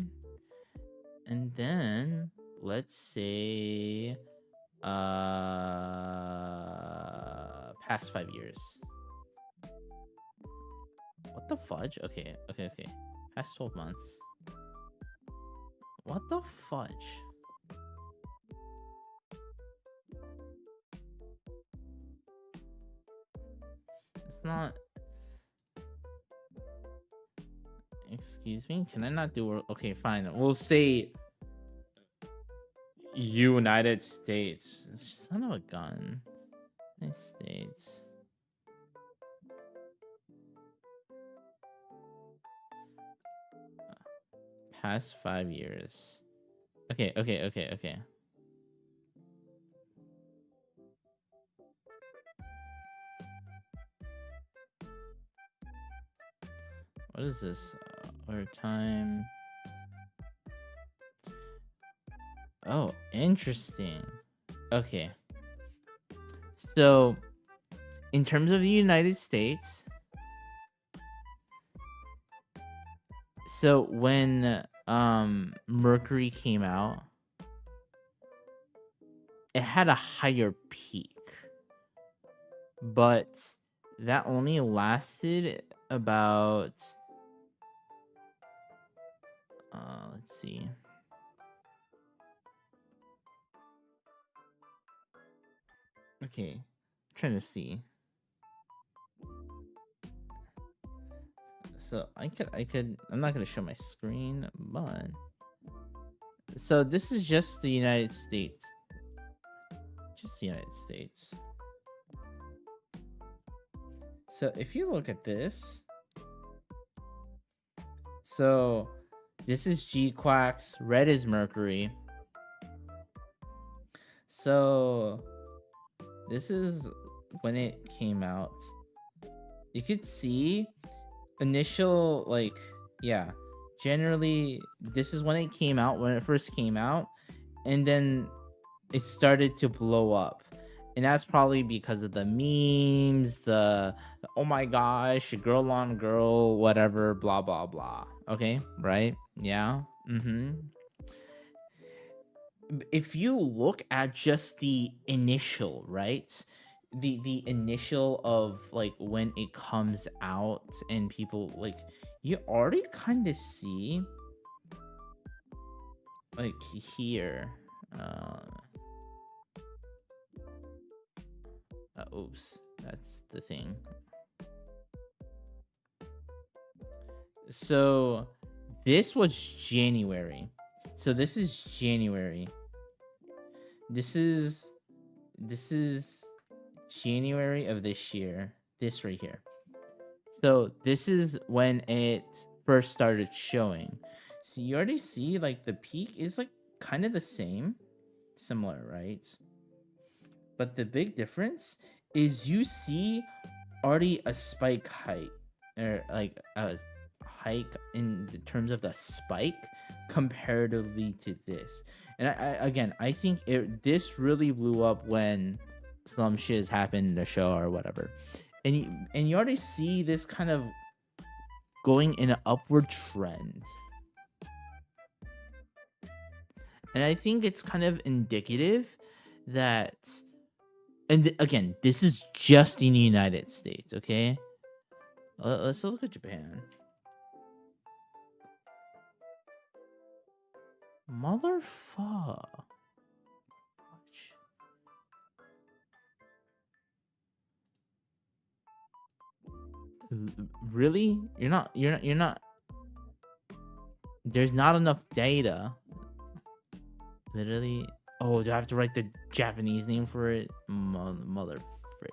A: And then let's say past 5 years. What the fudge? Okay. Past 12 months. What the fudge? It's not. Excuse me? Can I not do? Okay, fine. We'll say United States. Son of a gun. United States. Past 5 years. Okay. What is this? Over time. Oh, interesting. Okay. So, in terms of the United States, so when Mercury came out, it had a higher peak, but that only lasted about let's see. Okay, I'm trying to see. So I could I'm not gonna show my screen, but so this is just the United States. Just the United States. So if you look at this, so this is G Quacks, red is Mercury. So this is when it came out. You could see initial, like, yeah, generally this is when it came out, when it first came out, and then it started to blow up. And that's probably because of the memes, the oh my gosh, girl on girl, whatever, blah blah blah. Okay, right? Yeah. If you look at just the initial, right? The initial of like when it comes out and people like, you already kind of see like here oops, that's the thing. So this was January. So this is January. This is January of this year. This right here. So this is when it first started showing. So you already see like the peak is like kind of the same, similar, right? But the big difference is you see already a spike height, or like a hike in the terms of the spike comparatively to this. And I think this really blew up when some shit happened in the show or whatever. And you already see this kind of going in an upward trend. And I think it's kind of indicative that And again, this is just in the United States, okay? Let's look at Japan. Motherfucker. Really? You're not. There's not enough data. Literally. Oh, do I have to write the Japanese name for it? Mother frick.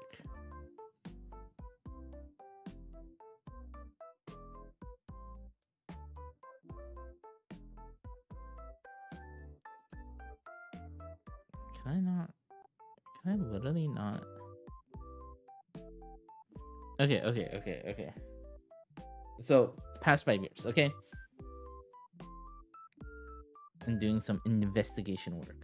A: Can I not? Can I literally not? Okay. So, past 5 years, okay? I'm doing some investigation work.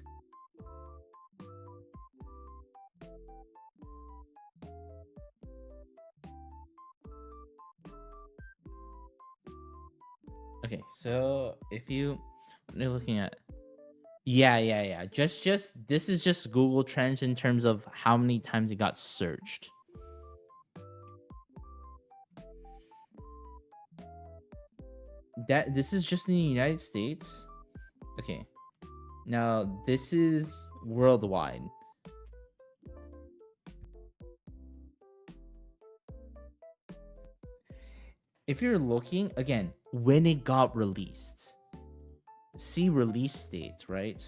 A: Okay, so if you what are you looking at? Yeah. Just this is just Google Trends in terms of how many times it got searched. That this is just in the United States. Okay. Now this is worldwide. If you're looking again, when it got released, see release date, right?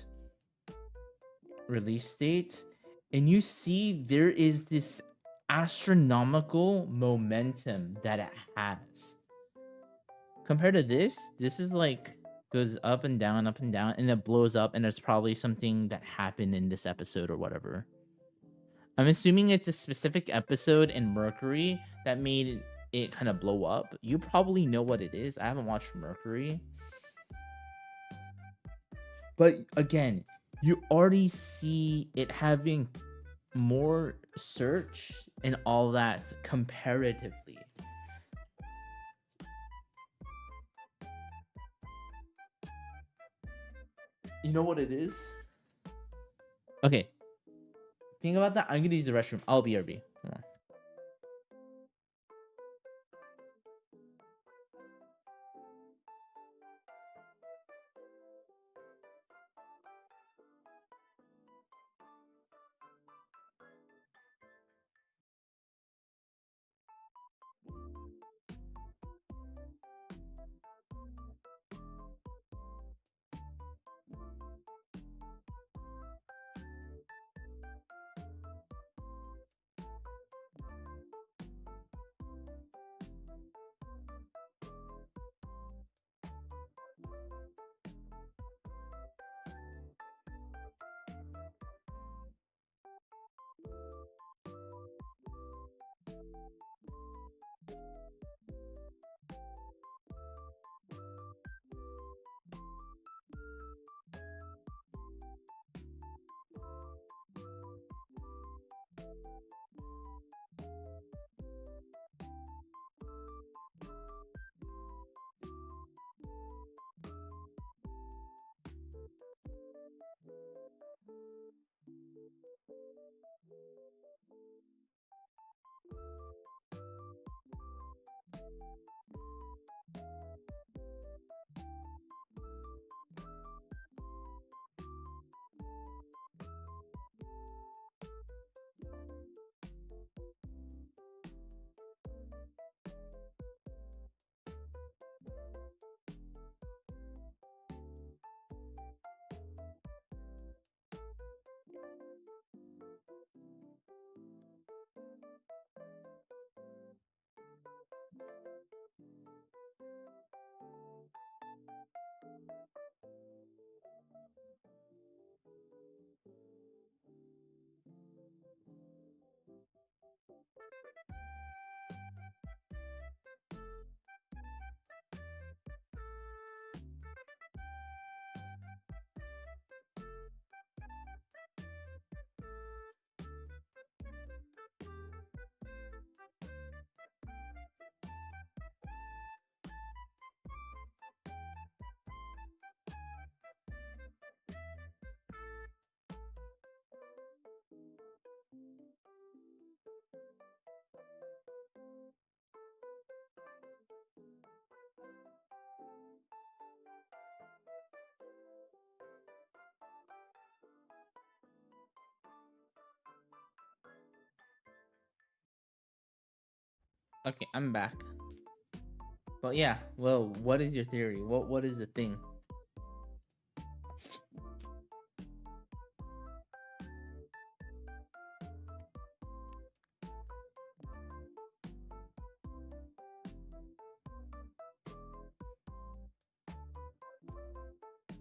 A: Release date, and you see there is this astronomical momentum that it has. Compared to this is like goes up and down, and it blows up, and there's probably something that happened in this episode or whatever. I'm assuming it's a specific episode in Mercury that made it kind of blow up. You probably know what it is. I haven't watched Mercury. But again, you already see it having more search and all that comparatively. You know what it is? Okay. Think about that. I'm gonna use the restroom. I'll be RB. Hold on. Okay, I'm back. But yeah, well, what is your theory? What is the thing?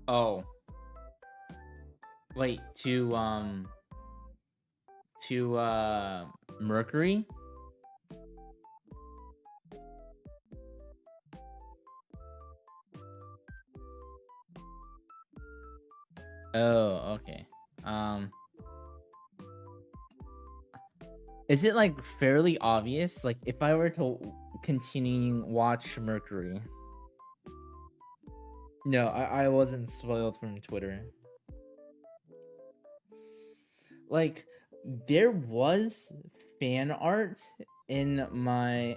A: Oh, wait, to Mercury? Oh, okay. Um is it like fairly obvious? Like if I were to continue watch Mercury. No, I wasn't spoiled from Twitter. Like there was fan art in my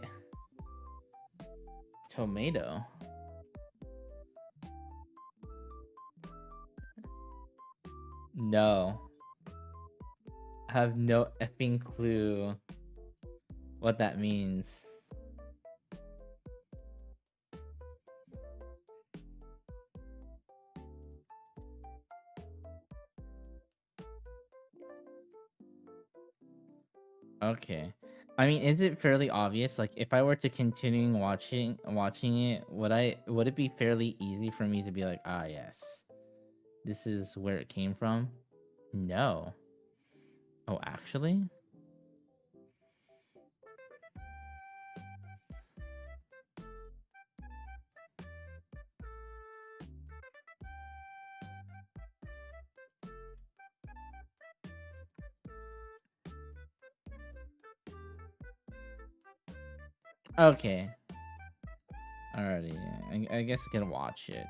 A: tomato. No. I have no effing clue what that means. Okay. I mean, is it fairly obvious? Like, if I were to continue watching it, would it be fairly easy for me to be like, ah, yes, this is where it came from? No. Oh, actually? Okay. Alrighty. I guess I can watch it.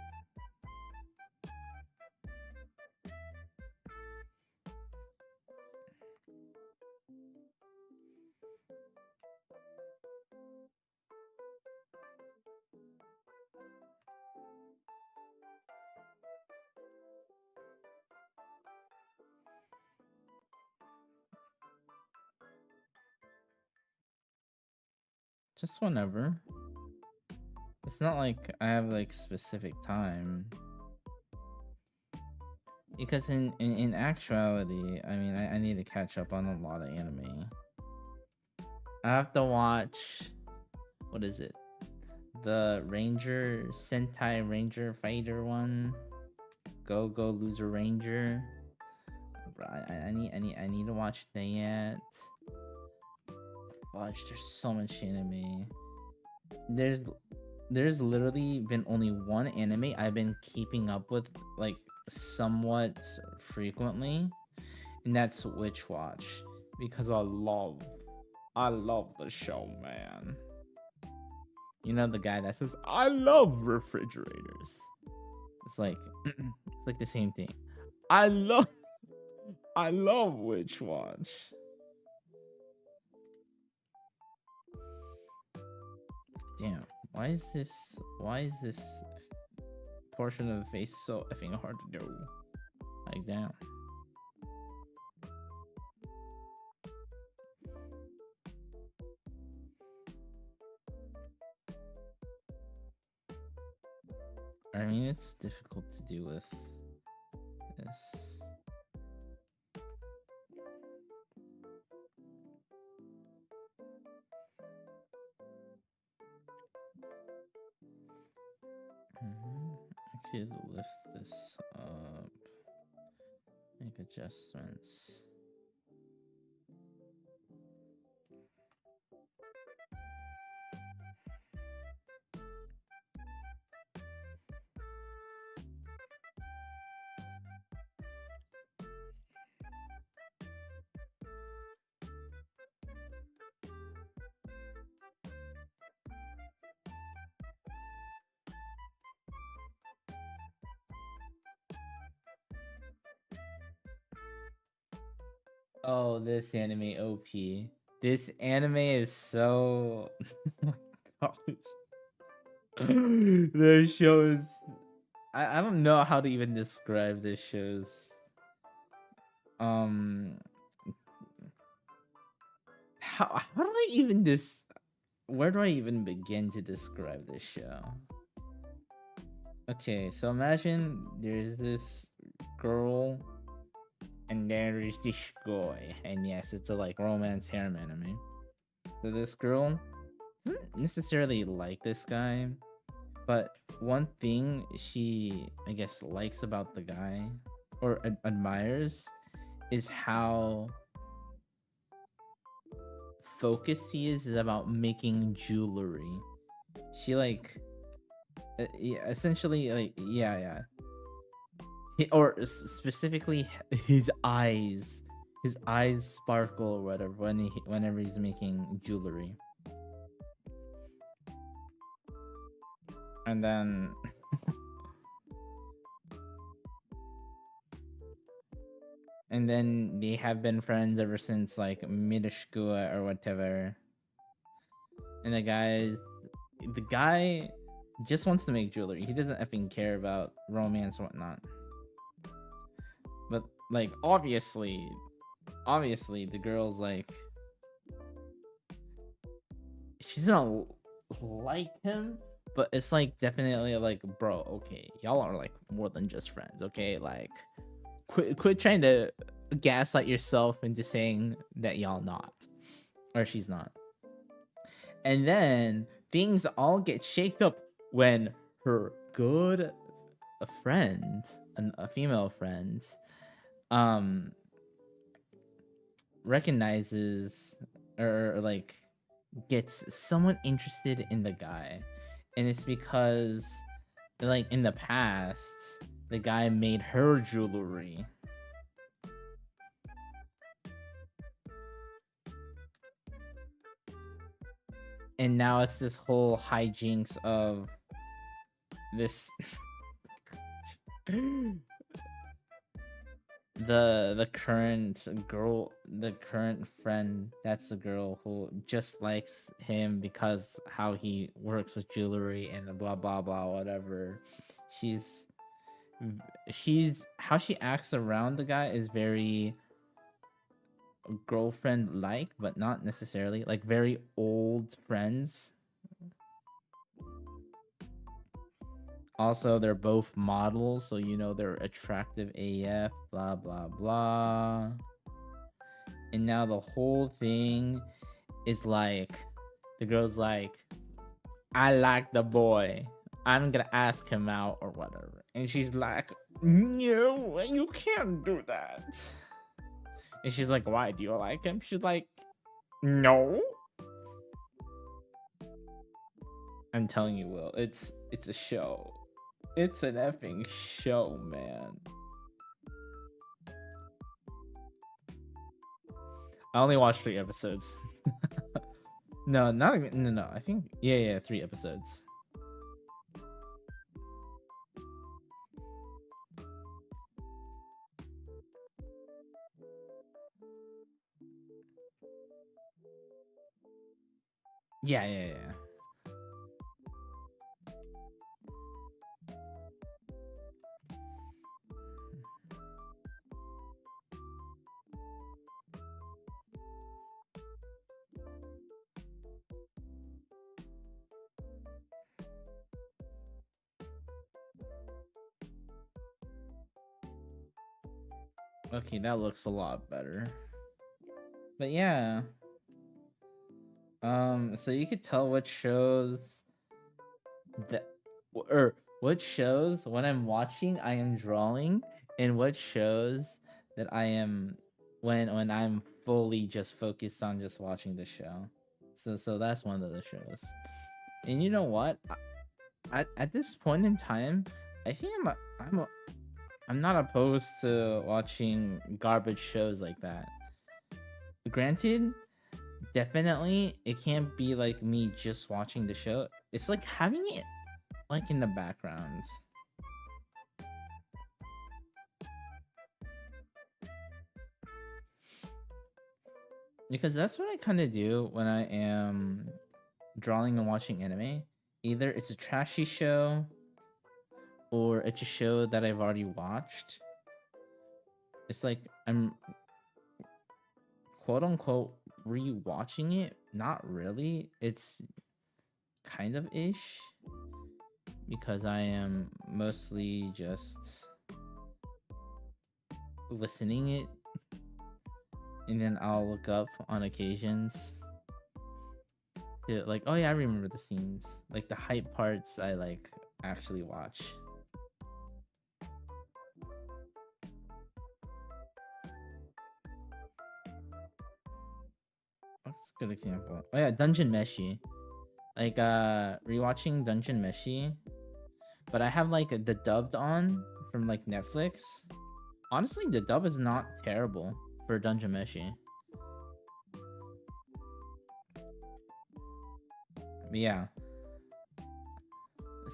A: Just whenever. It's not like I have like specific time. Because in actuality, I mean, I need to catch up on a lot of anime. I have to watch, what is it? The Ranger Sentai Ranger Fighter one. Go Loser Ranger. Bro, I need to watch that. Watch, there's so much anime. There's there's literally been only one anime I've been keeping up with like somewhat frequently, and that's Witch Watch, because I love the show, man. You know the guy that says I love refrigerators. It's like it's like the same thing. I love I love Witch Watch. Damn, why is this portion of the face so effing hard to do? Like damn. I mean, it's difficult to do with this. I could lift this up, make adjustments. Oh, this anime OP. This anime is so. Oh my gosh. This show is. I don't know how to even describe this show's. Um. How do I even this? where do I even begin to describe this show? Okay, so imagine there's this girl and there's this guy, and yes, it's a like romance harem anime. So this girl doesn't necessarily like this guy, but one thing she, I guess, likes about the guy or admires is how focused he is about making jewelry. She like yeah, essentially like yeah. Or specifically his eyes sparkle or whatever whenever he's making jewelry. And then and then they have been friends ever since like middle school or whatever. And the guy just wants to make jewelry. He doesn't effing care about romance or whatnot. But like obviously the girl's like, she's not like him, but it's like definitely like, bro, okay, y'all are like more than just friends, okay? Like quit trying to gaslight yourself into saying that y'all not, or she's not. And then things all get shaked up when her good friend, a female friend, recognizes or like gets someone interested in the guy. And it's because like in the past the guy made her jewelry. And now it's this whole hijinks of this the current girl, the current friend, that's the girl who just likes him because how he works with jewelry and blah blah blah whatever. She's how she acts around the guy is very girlfriend like, but not necessarily, like very old friends. Also, they're both models, so you know they're attractive AF, blah blah blah. And now the whole thing is like, the girl's like, I like the boy, I'm gonna ask him out or whatever. And she's like, no, you can't do that. And she's like, why, do you like him? She's like, no. I'm telling you, Will, it's a show. It's an effing show, man. I only watched 3 episodes. No, not even, no. I think, yeah, 3 episodes. Yeah. Okay, that looks a lot better. But yeah. So you could tell what shows that, or what shows when I'm watching I am drawing, and what shows that I am when I'm fully just focused on just watching the show. So that's one of the shows. And you know what? At this point in time, I think I'm not opposed to watching garbage shows like that. Granted, definitely it can't be like me just watching the show. It's like having it like in the background. Because that's what I kind of do when I am drawing and watching anime. Either it's a trashy show or it's a show that I've already watched. It's like I'm quote unquote rewatching it. Not really. It's kind of ish because I am mostly just listening it, and then I'll look up on occasions to like, oh yeah, I remember the scenes. Like the hype parts I like actually watch. What's a good example? Oh yeah, Dungeon Meshi. Like rewatching Dungeon Meshi, but I have like the dubbed on from like Netflix. Honestly, the dub is not terrible for Dungeon Meshi. But yeah.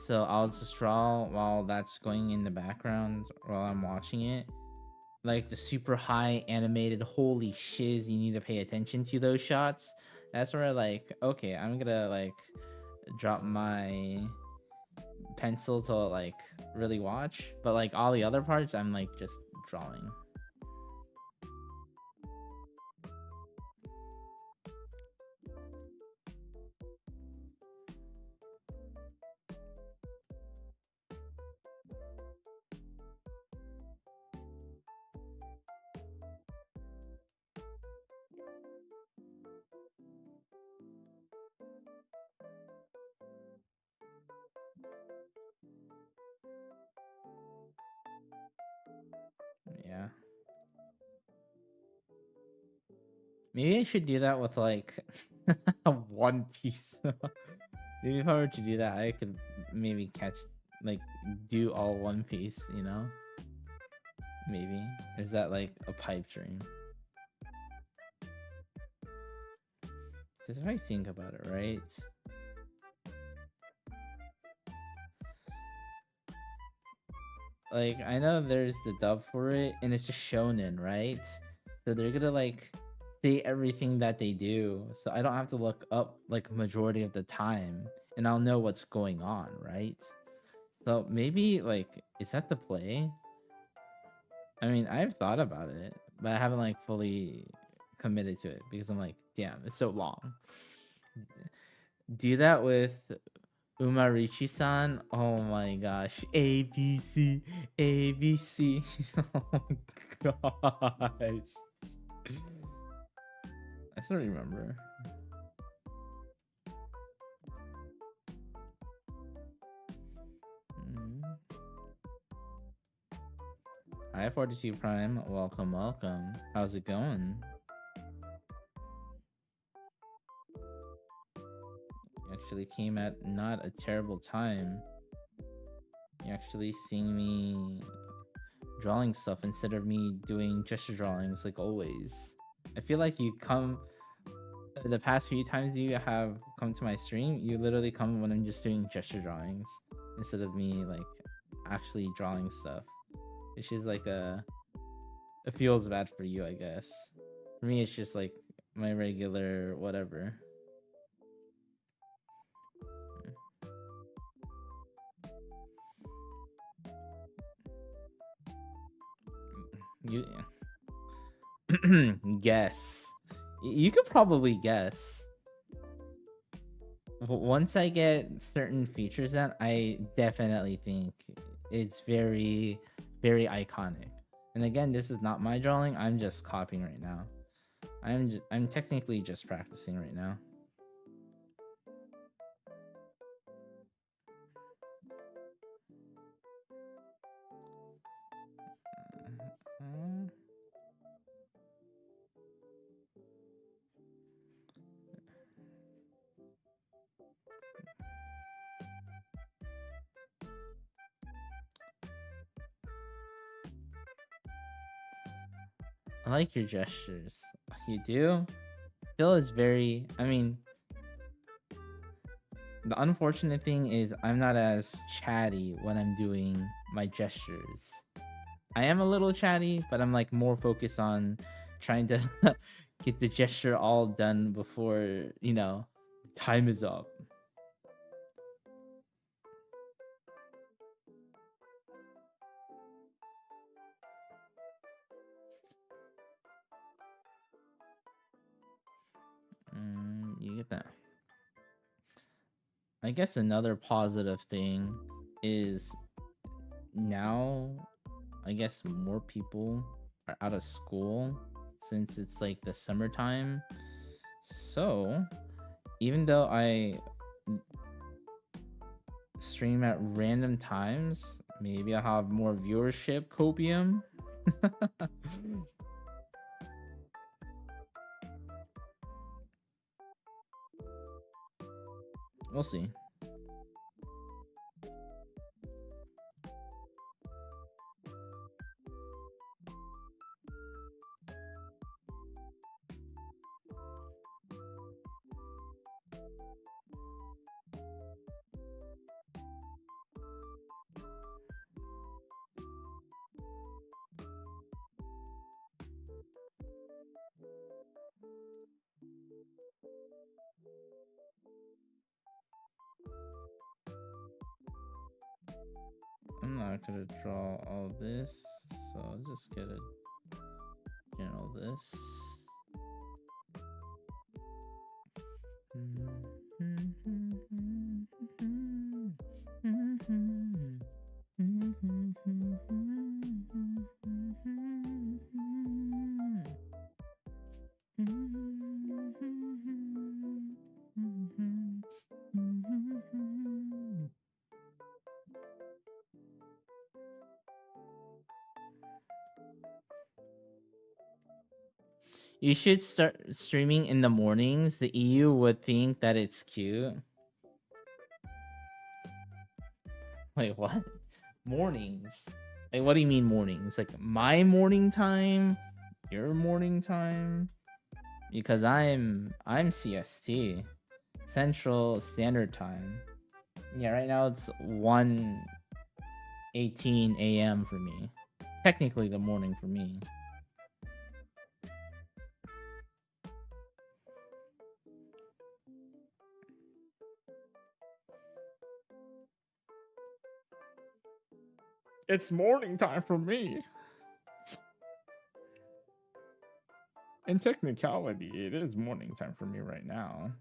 A: So I'll just draw while that's going in the background while I'm watching it. Like the super high animated, holy shiz, you need to pay attention to those shots. That's where like, okay, I'm gonna like drop my pencil to like really watch. But like all the other parts, I'm like just drawing. Yeah. Maybe I should do that with like One Piece. Maybe if I were to do that, I could maybe catch like do all One Piece, you know? Maybe. Or is that like a pipe dream? Because if I think about it, right? Like I know there's the dub for it and it's just shonen, right? So they're gonna like say everything that they do. So I don't have to look up like majority of the time and I'll know what's going on, right? So maybe like is that the play? I mean, I've thought about it, but I haven't like fully committed to it because I'm like, damn, it's so long. Do that with Umarichi-san. Oh my gosh. ABC. ABC. Oh my gosh. I still remember. Hi, 42 Prime. Welcome, welcome. How's it going? Actually came at not a terrible time. You actually seeing me drawing stuff instead of me doing gesture drawings like always. I feel like you come the past few times you have come to my stream, you literally come when I'm just doing gesture drawings instead of me like actually drawing stuff. It's just like it feels bad for you, I guess. For me, it's just like my regular whatever. You guess. You could probably guess. Once I get certain features in, I definitely think it's very, very iconic. And again, this is not my drawing. I'm just copying right now. I'm technically just practicing right now. I like your gestures. You do? Phil is very. I mean, the unfortunate thing is I'm not as chatty when I'm doing my gestures. I am a little chatty, but I'm like more focused on trying to get the gesture all done before, you know, time is up. You get that. I guess another positive thing is now, I guess more people are out of school since it's like the summertime. So, even though I stream at random times, maybe I'll have more viewership, copium. We'll see. I'm not gonna draw all this, so I'll just get a general this. You should start streaming in the mornings. The EU would think that it's cute. Wait, what? Mornings? Like, what do you mean mornings? Like my morning time? Your morning time? Because I'm CST, Central Standard Time. Yeah, right now it's 1:18 a.m. for me. Technically the morning for me. It's morning time for me. In technicality, it is morning time for me right now.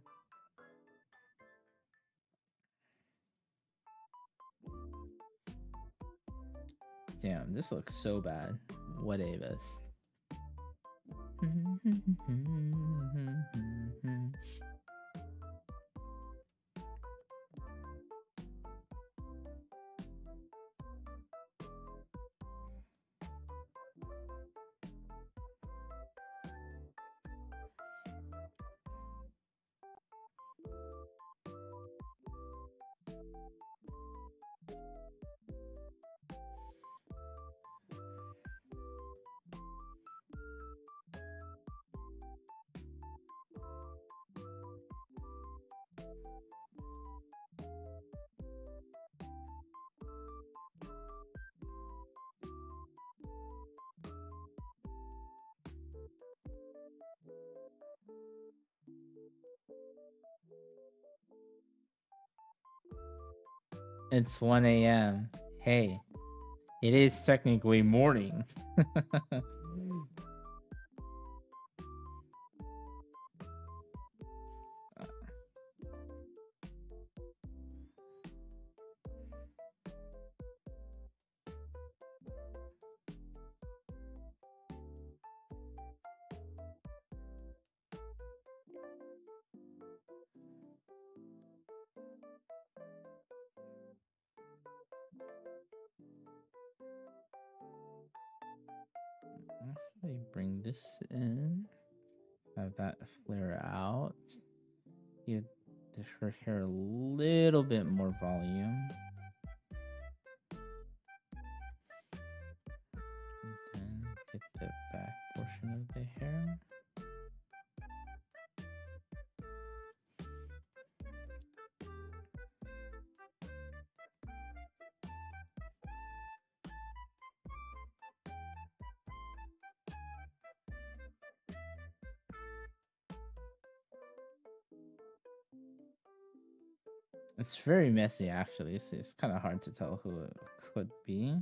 A: Damn, this looks so bad. What Avis? It's 1 a.m. Hey, it is technically morning. Actually, bring this in. Have that flare out. Give her hair a little bit more volume. And then get the back portion of the hair. It's very messy, actually. It's kind of hard to tell who it could be.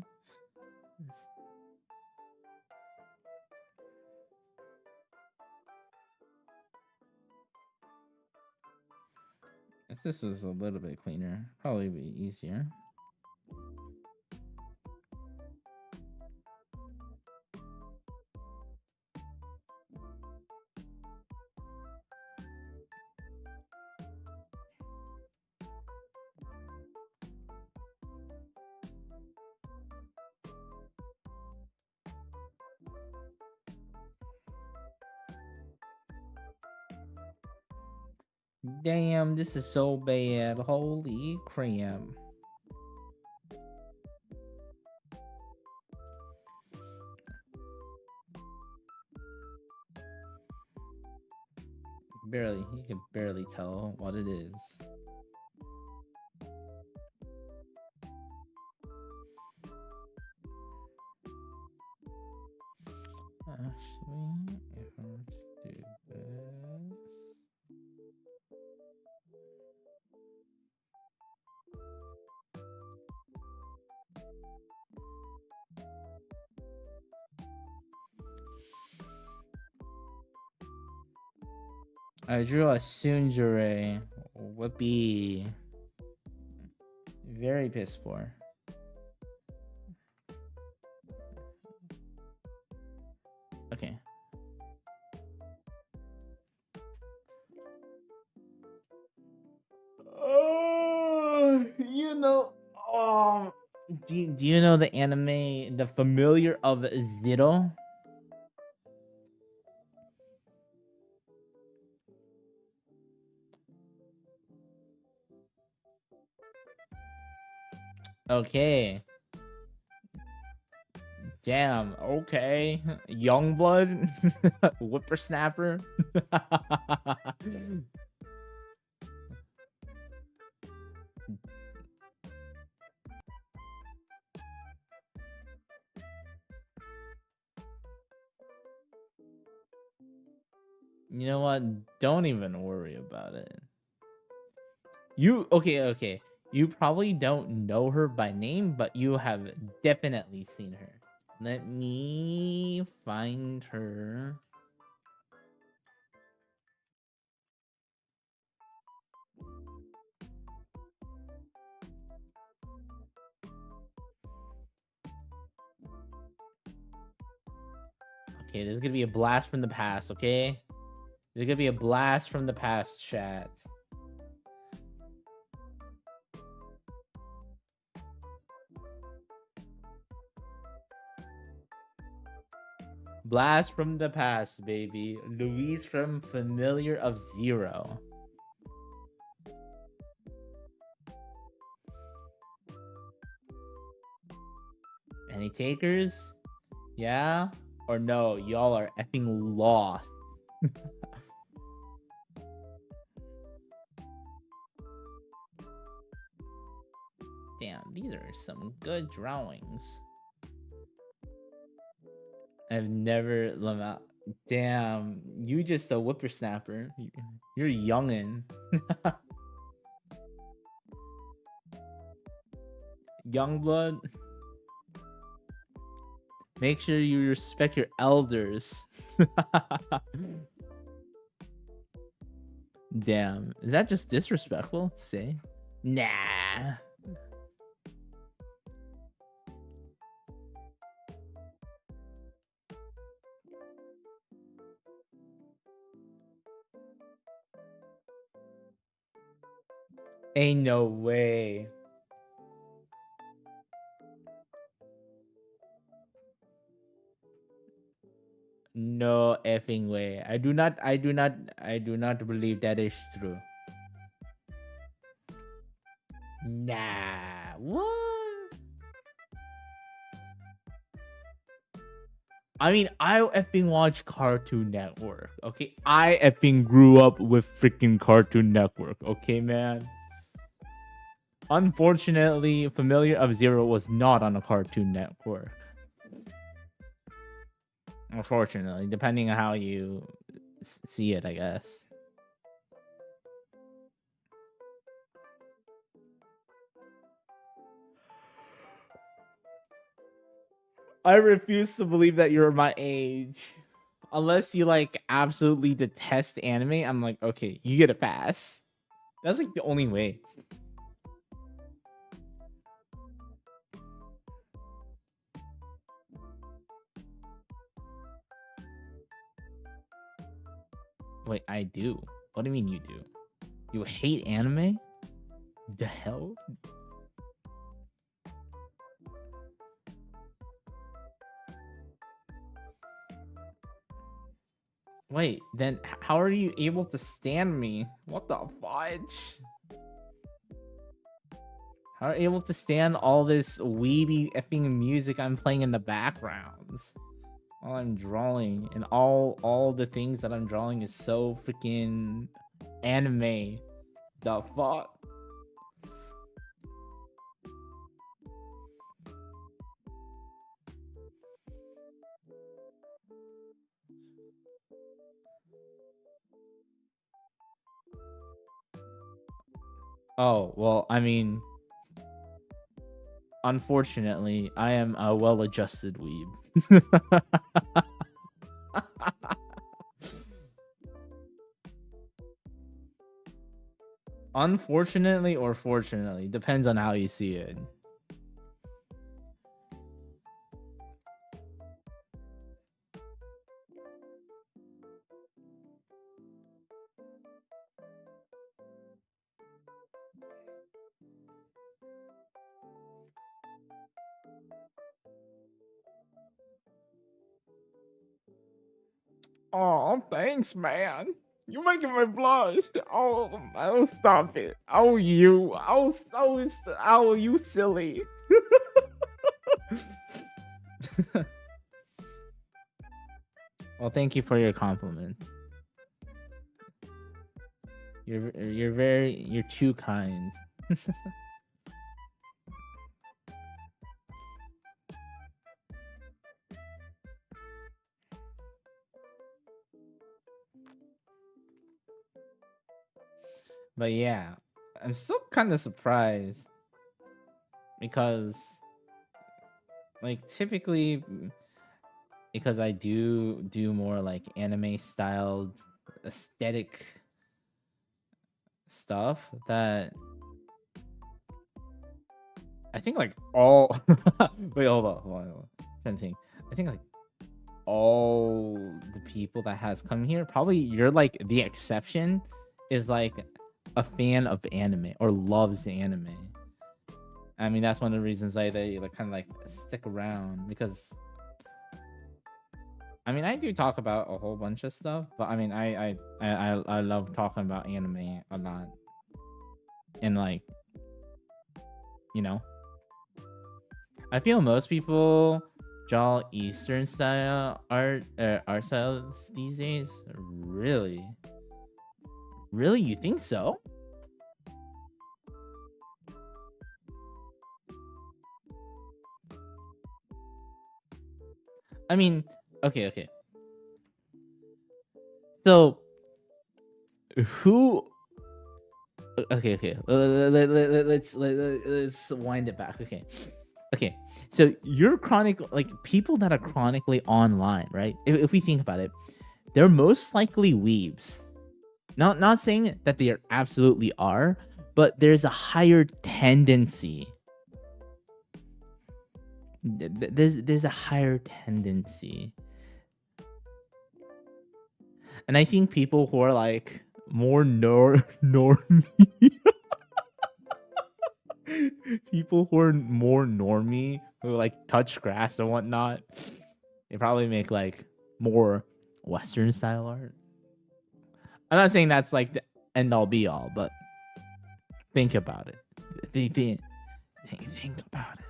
A: If this was a little bit cleaner, probably be easier. Damn, this is so bad. Holy crap. Barely, you can barely tell what it is. Actually, if I were to do this. I drew a Sunjure. Would be very piss poor. Okay. You know, do you know the anime, The Familiar of Zero? Okay. Damn. Okay. Youngblood, whippersnapper. You know what? Don't even worry about it. You okay. You probably don't know her by name, but you have definitely seen her. Let me find her. Okay, this is gonna be a blast from the past, okay? There's gonna be a blast from the past, chat. Blast from the past, baby. Louise from Familiar of Zero. Any takers? Yeah? Or no, y'all are effing lost. Damn, these are some good drawings. I've never damn, you just a whippersnapper. You're youngin'. Youngblood. Make sure you respect your elders. Damn, is that just disrespectful to say? Nah. Ain't no way. No effing way. I do not believe that is true. Nah. What? I mean, I effing watch Cartoon Network, okay? I effing grew up with freaking Cartoon Network, okay, man? Unfortunately, Familiar of Zero was not on a Cartoon Network. Unfortunately, depending on how you see it, I guess. I refuse to believe that you're my age. Unless you like absolutely detest anime, I'm like, okay, you get a pass. That's like the only way. Wait, I do. What do you mean you do? You hate anime? The hell? Wait, then how are you able to stand me? What the fudge? How are you able to stand all this weeby effing music I'm playing in the backgrounds? All I'm drawing and all the things that I'm drawing is so freaking anime. The fuck? Oh, well, I mean, unfortunately, I am a well-adjusted weeb. Unfortunately or fortunately, depends on how you see it. Oh, thanks, man. You're making me blush. Oh, stop it. Oh, you. Oh, you silly. Well, thank you for your compliment. You're too kind. But yeah, I'm still kind of surprised because, like, typically, because I do more like anime styled aesthetic stuff, that I think like all wait, hold on. I'm trying to think. I think like all the people that has come here, probably you're like the exception, is like a fan of anime or loves anime. I mean, that's one of the reasons they like kind of like stick around, because I mean, I do talk about a whole bunch of stuff, but I mean, I love talking about anime a lot, and like, you know, I feel most people draw Eastern style art styles these days. Really, really, you think so? I mean, okay. So who? Okay. Let's wind it back. Okay. So you're chronic, like people that are chronically online, right? If we think about it, they're most likely weebs. Not saying that they absolutely are, but there's a higher tendency. There's a higher tendency, and I think people who are like more normie, people who are more normie, who like touch grass and whatnot, they probably make like more Western style art. I'm not saying that's like the end all be all, but think about it. Think about it.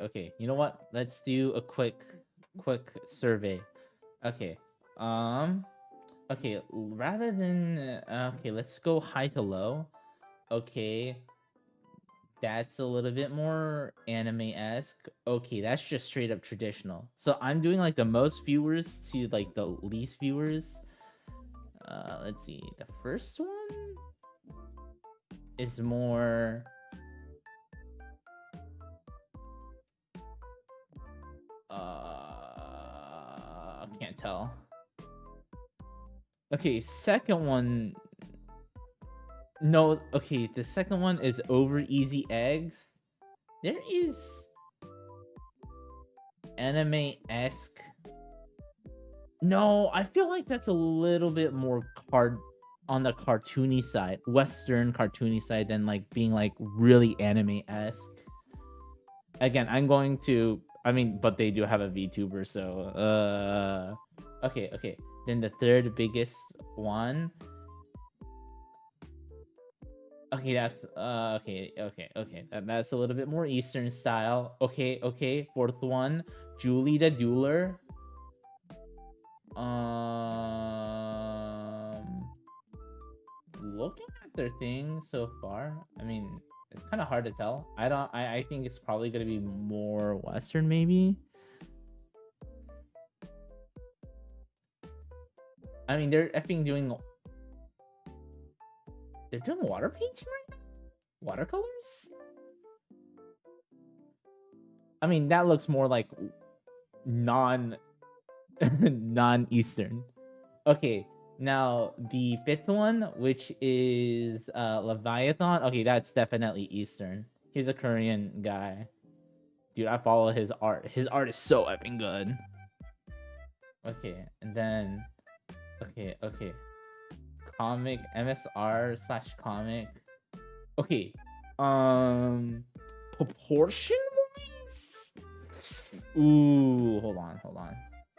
A: Okay. You know what? Let's do a quick survey. Okay. Okay, rather than okay, let's go high to low. Okay. That's a little bit more anime-esque. Okay, that's just straight up traditional. So I'm doing like the most viewers to like the least viewers. Let's see. The first one is more I can't tell. Okay, second one. No, okay, the second one is over easy eggs. There is anime-esque. No, I feel like that's a little bit more on the cartoony side, Western cartoony side, than like being like really anime-esque. Again, I'm going to. I mean, but they do have a VTuber, so okay. Then the third biggest one. Okay, that's okay. That's a little bit more Eastern style. Okay. Fourth one, Julie the Dueler. Looking at their thing so far, I mean, it's kind of hard to tell. I think it's probably gonna be more Western, maybe. I mean, they're doing water painting right now, watercolors. I mean, that looks more like non-Eastern. Okay, now the fifth one, which is Leviathan. Okay, that's definitely Eastern. He's a Korean guy. Dude, I follow his art. His art is so effing good. Okay, and then okay. Comic MSR/comic. Okay. Proportion movies? Ooh, hold on.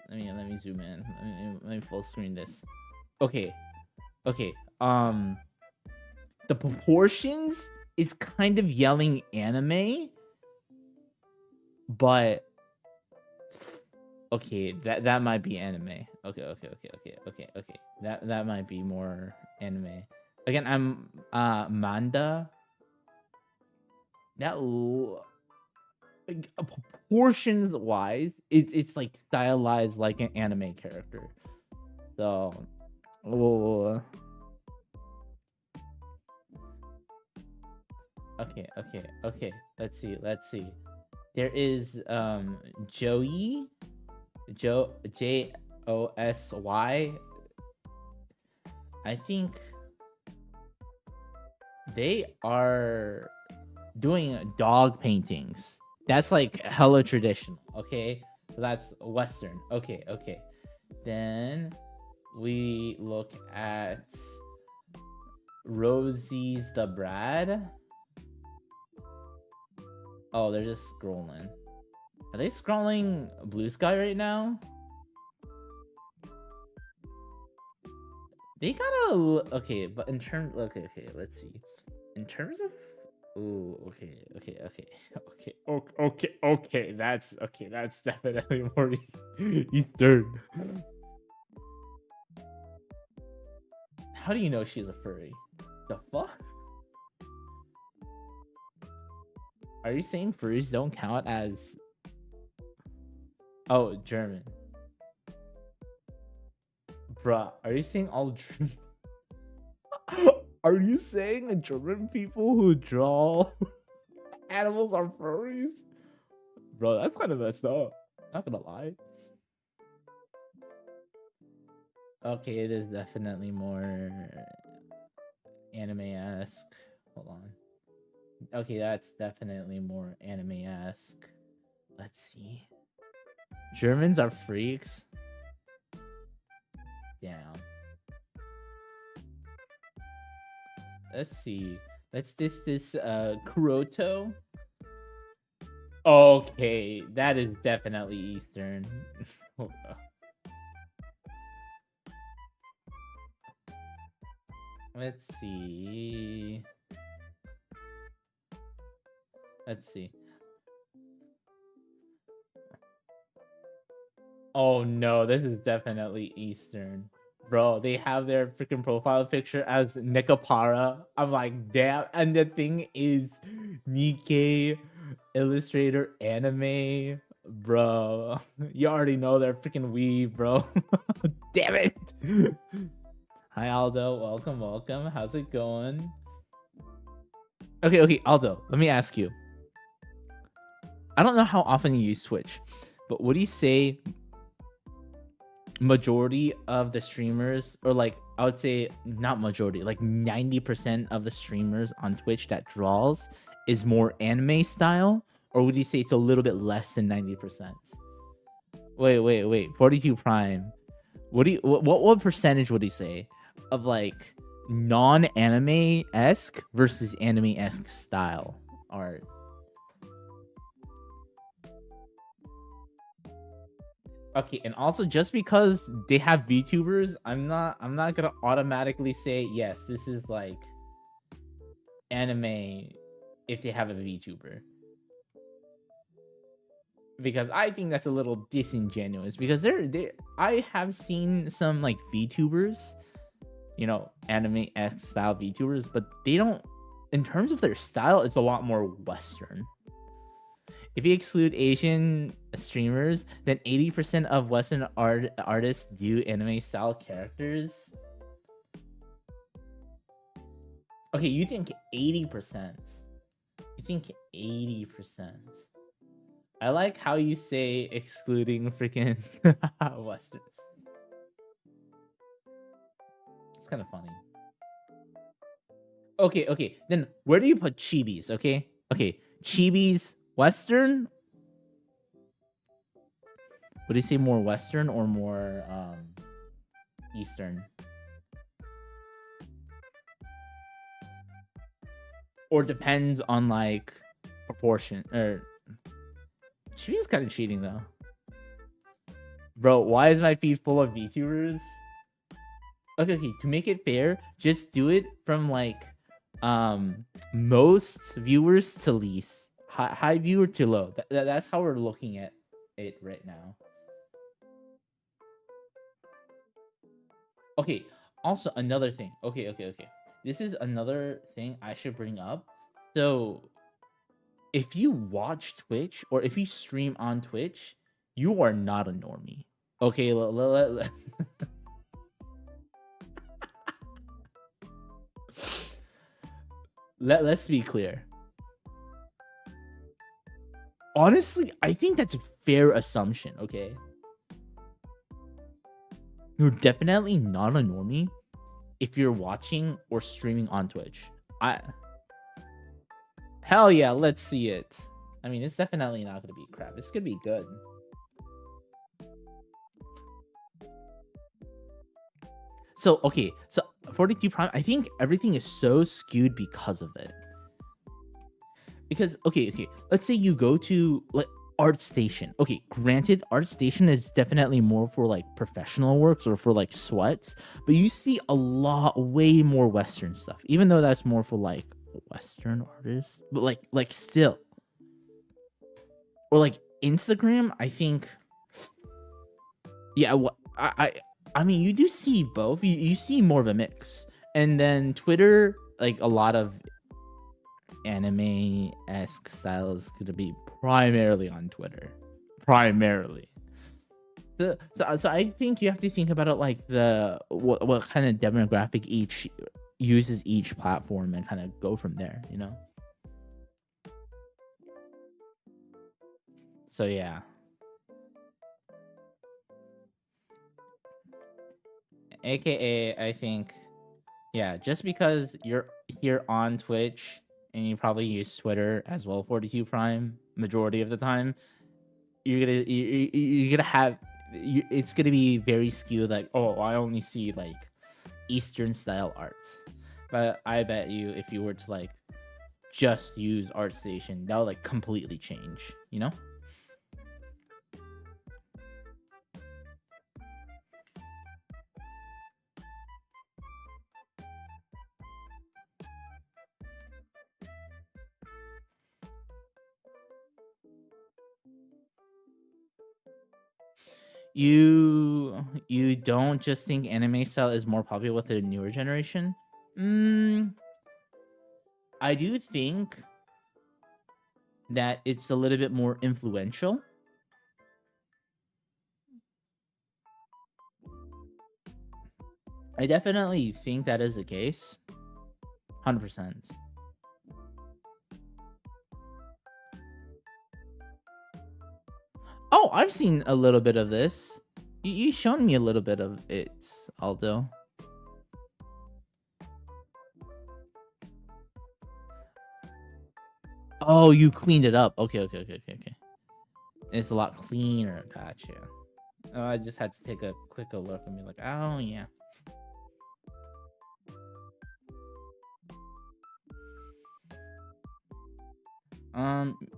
A: Let me zoom in. Let me full screen this. Okay. The proportions is kind of yelling anime, but okay, that might be anime. Okay. That might be more anime. Again, I'm Manda. That proportions wise, it's like stylized like an anime character. So, okay. Let's see. There is Joey, Josy. I think they are doing dog paintings. That's like hella traditional. Okay, so that's Western. Okay. Then we look at Rosie's the Brad. Oh, they're just scrolling. Are they scrolling Blue Sky right now? They gotta okay, but in terms okay, let's see. In terms of okay. That's definitely more Eastern. How do you know she's a furry? The fuck? Are you saying furries don't count as German? Bruh, are you saying all German? Are you saying German people who draw animals are furries? Bro, that's kind of messed up. Not gonna lie. Okay, it is definitely more anime-esque. Hold on. Okay, that's definitely more anime-esque. Let's see. Germans are freaks. Damn. Let's see. Let's this Kuroto. Okay, that is definitely Eastern. Let's see. Oh no, this is definitely Eastern. Bro, they have their freaking profile picture as Nikapara. I'm like, damn. And the thing is, Nikkei, Illustrator, Anime, bro. You already know they're freaking weeb, bro. Damn it. Hi Aldo, welcome. How's it going? Okay, Aldo, let me ask you. I don't know how often you use Twitch, but what do you say majority of the streamers, or like I would say not majority, like 90% of the streamers on Twitch that draws is more anime style, or would you say it's a little bit less than 90%? Wait. 42 Prime. What percentage would you say of like non-anime esque versus anime esque style art? Okay, and also just because they have VTubers, I'm not gonna automatically say yes, this is like anime if they have a VTuber. Because I think that's a little disingenuous, because I have seen some like VTubers, you know, anime-esque style VTubers, but they don't, in terms of their style, it's a lot more Western. If you exclude Asian streamers, then 80% of Western artists do anime style characters. Okay, you think 80%. You think 80%. I like how you say excluding freaking Western. It's kind of funny. Okay. Then where do you put chibis? Okay, chibis Western. Would you say more Western or more Eastern? Or depends on like proportion, or chibi's kind of cheating though. Bro, why is my feed full of VTubers? Okay, to make it fair, just do it from like most viewers to least, high viewer to low. That's how we're looking at it right now. Okay, also another thing. Okay. This is another thing I should bring up. So if you watch Twitch or if you stream on Twitch, you are not a normie. Okay, let's be clear. Honestly, I think that's a fair assumption, okay? You're definitely not a normie if you're watching or streaming on Twitch. Hell yeah, let's see it. I mean, it's definitely not gonna be crap. It's gonna be good. So, okay, so 42 Prime, I think everything is so skewed because of it. Because, okay, let's say you go to like ArtStation. Okay, granted, ArtStation is definitely more for like professional works or for like sweats, but you see a lot, way more Western stuff, even though that's more for like Western artists, but like still. Or like Instagram, I think. Yeah, I mean, you do see both. You see more of a mix. And then Twitter, like a lot of anime-esque style is going to be primarily on Twitter. Primarily. So I think you have to think about it like what kind of demographic each uses each platform and kind of go from there, you know? So yeah. AKA, I think, yeah, just because you're here on Twitch and you probably use Twitter as well, 42 Prime, majority of the time, you're gonna have, it's gonna be very skewed, like, oh, I only see like Eastern style art. But I bet you if you were to like just use ArtStation, that'll like completely change, you know? You don't just think anime style is more popular with the newer generation? I do think that it's a little bit more influential. I definitely think that is the case. 100%. Oh, I've seen a little bit of this. You shown me a little bit of it, Aldo. Oh, you cleaned it up. Okay. It's a lot cleaner. Gotcha. Oh, I just had to take a quick look and be like, oh yeah.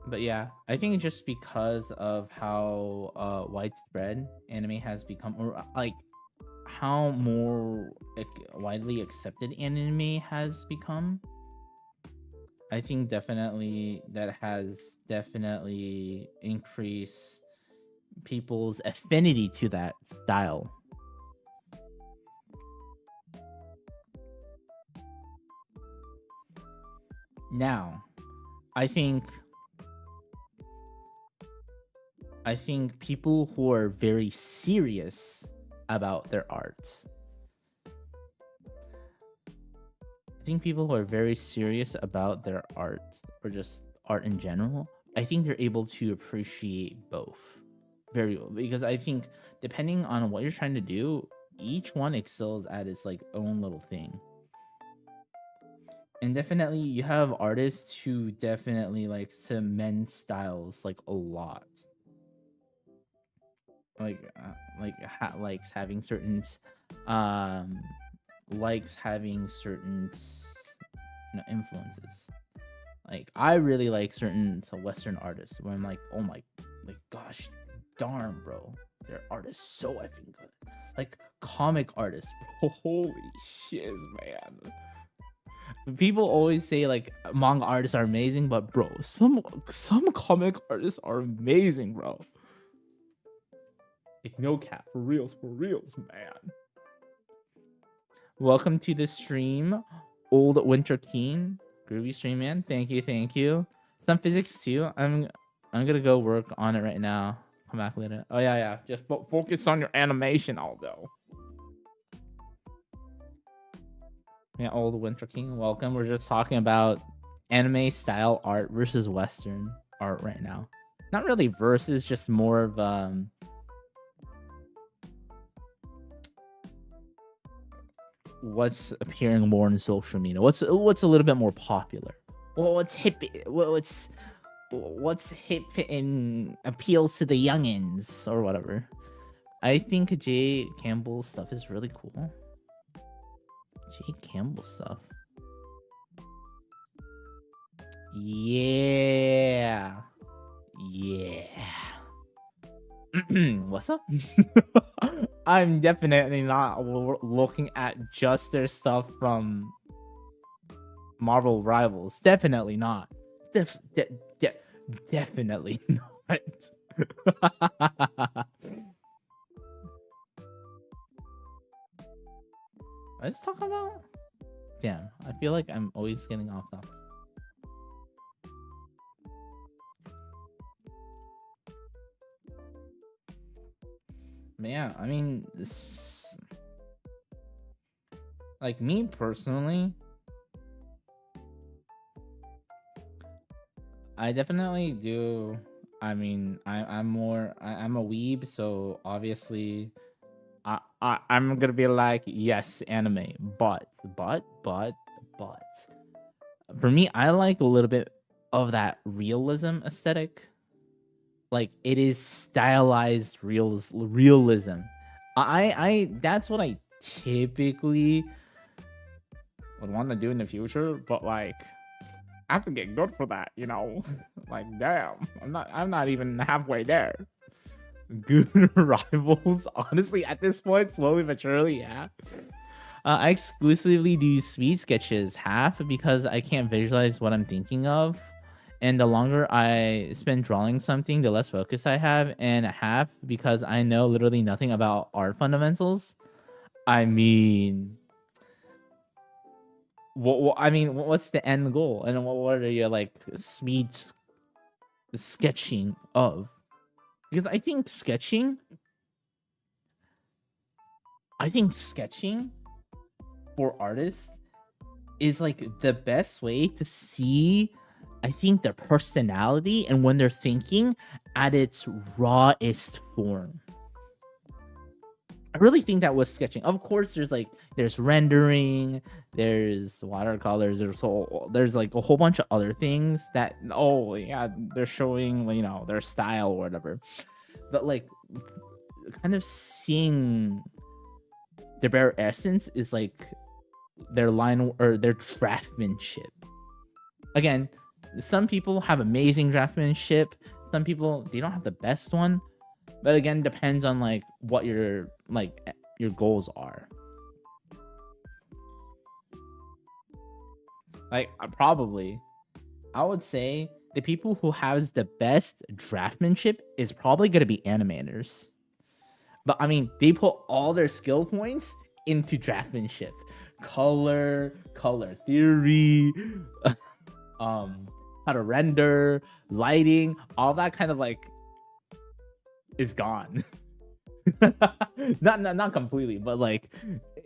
A: But yeah, I think just because of how widespread anime has become, or like how more widely accepted anime has become, I think definitely that has definitely increased people's affinity to that style. Now, I think people who are very serious about their art, people who are very serious about their art or just art in general, I think they're able to appreciate both very well, because I think depending on what you're trying to do, each one excels at its like own little thing. And definitely you have artists who definitely like cement styles like a lot, likes having certain influences. Like I really like certain Western artists where I'm like, oh my, like gosh darn, bro, their art is so effing good. Like comic artists, bro, holy shiz, man. People always say like manga artists are amazing, but bro, some comic artists are amazing, bro. Like no cap, for reals, man. Welcome to the stream, Old Winter Keen. Groovy stream, man. Thank you. Some physics too. I'm gonna go work on it right now. Come back later. Oh yeah. Just focus on your animation, Aldo. Yeah, Old Winter King. Welcome. We're just talking about anime style art versus Western art right now. Not really versus, just more of what's appearing more in social media. What's a little bit more popular. Well, what's hip? What's hip and appeals to the youngins or whatever. I think Jay Campbell's stuff is really cool. Jay Campbell stuff. Yeah. What's up? I'm definitely not looking at just their stuff from Marvel Rivals. Definitely not. Definitely not. Let's talk about. Damn, I feel like I'm always getting off topic. Yeah, I mean, like me personally, I definitely do. I mean, I'm a weeb, so obviously, I'm gonna be like, yes, anime, but for me, I like a little bit of that realism aesthetic. Like it is stylized realism. I that's what I typically would want to do in the future, but like I have to get good for that, you know. Like damn, I'm not even halfway there. Good rivals, honestly, at this point, slowly but surely, yeah. I exclusively do speed sketches, half because I can't visualize what I'm thinking of, and the longer I spend drawing something, the less focus I have, and half because I know literally nothing about art fundamentals. I mean, what's the end goal, and what are your like speeds? sketching of, because I think sketching for artists is like the best way to see, I think, their personality and when they're thinking at its rawest form. I really think that was sketching. Of course, there's rendering, there's watercolors, there's like a whole bunch of other things that, oh yeah, they're showing, you know, their style or whatever. But like kind of seeing their bare essence is like their line or their draftsmanship. Again, some people have amazing draftsmanship. Some people, they don't have the best one. But again, depends on like what your goals are. Like I would say the people who has the best draftsmanship is probably gonna be animators. But I mean, they put all their skill points into draftsmanship, color theory, how to render, lighting, all that kind of like is gone. not completely, but like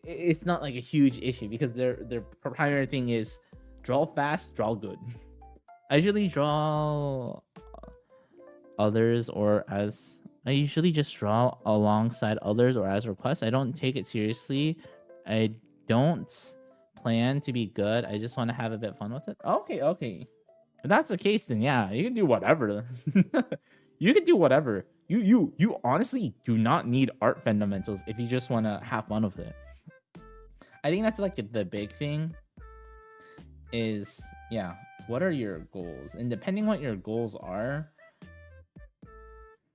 A: it's not like a huge issue because their primary thing is draw fast, draw good. I usually draw others or as I usually just draw alongside others or as requests. I don't take it seriously. I don't plan to be good. I just want to have a bit fun with it. Okay. If that's the case, then yeah, you can do whatever. You can do whatever. You honestly do not need art fundamentals if you just want to have fun with it. I think that's like the big thing is, yeah, what are your goals? And depending what your goals are,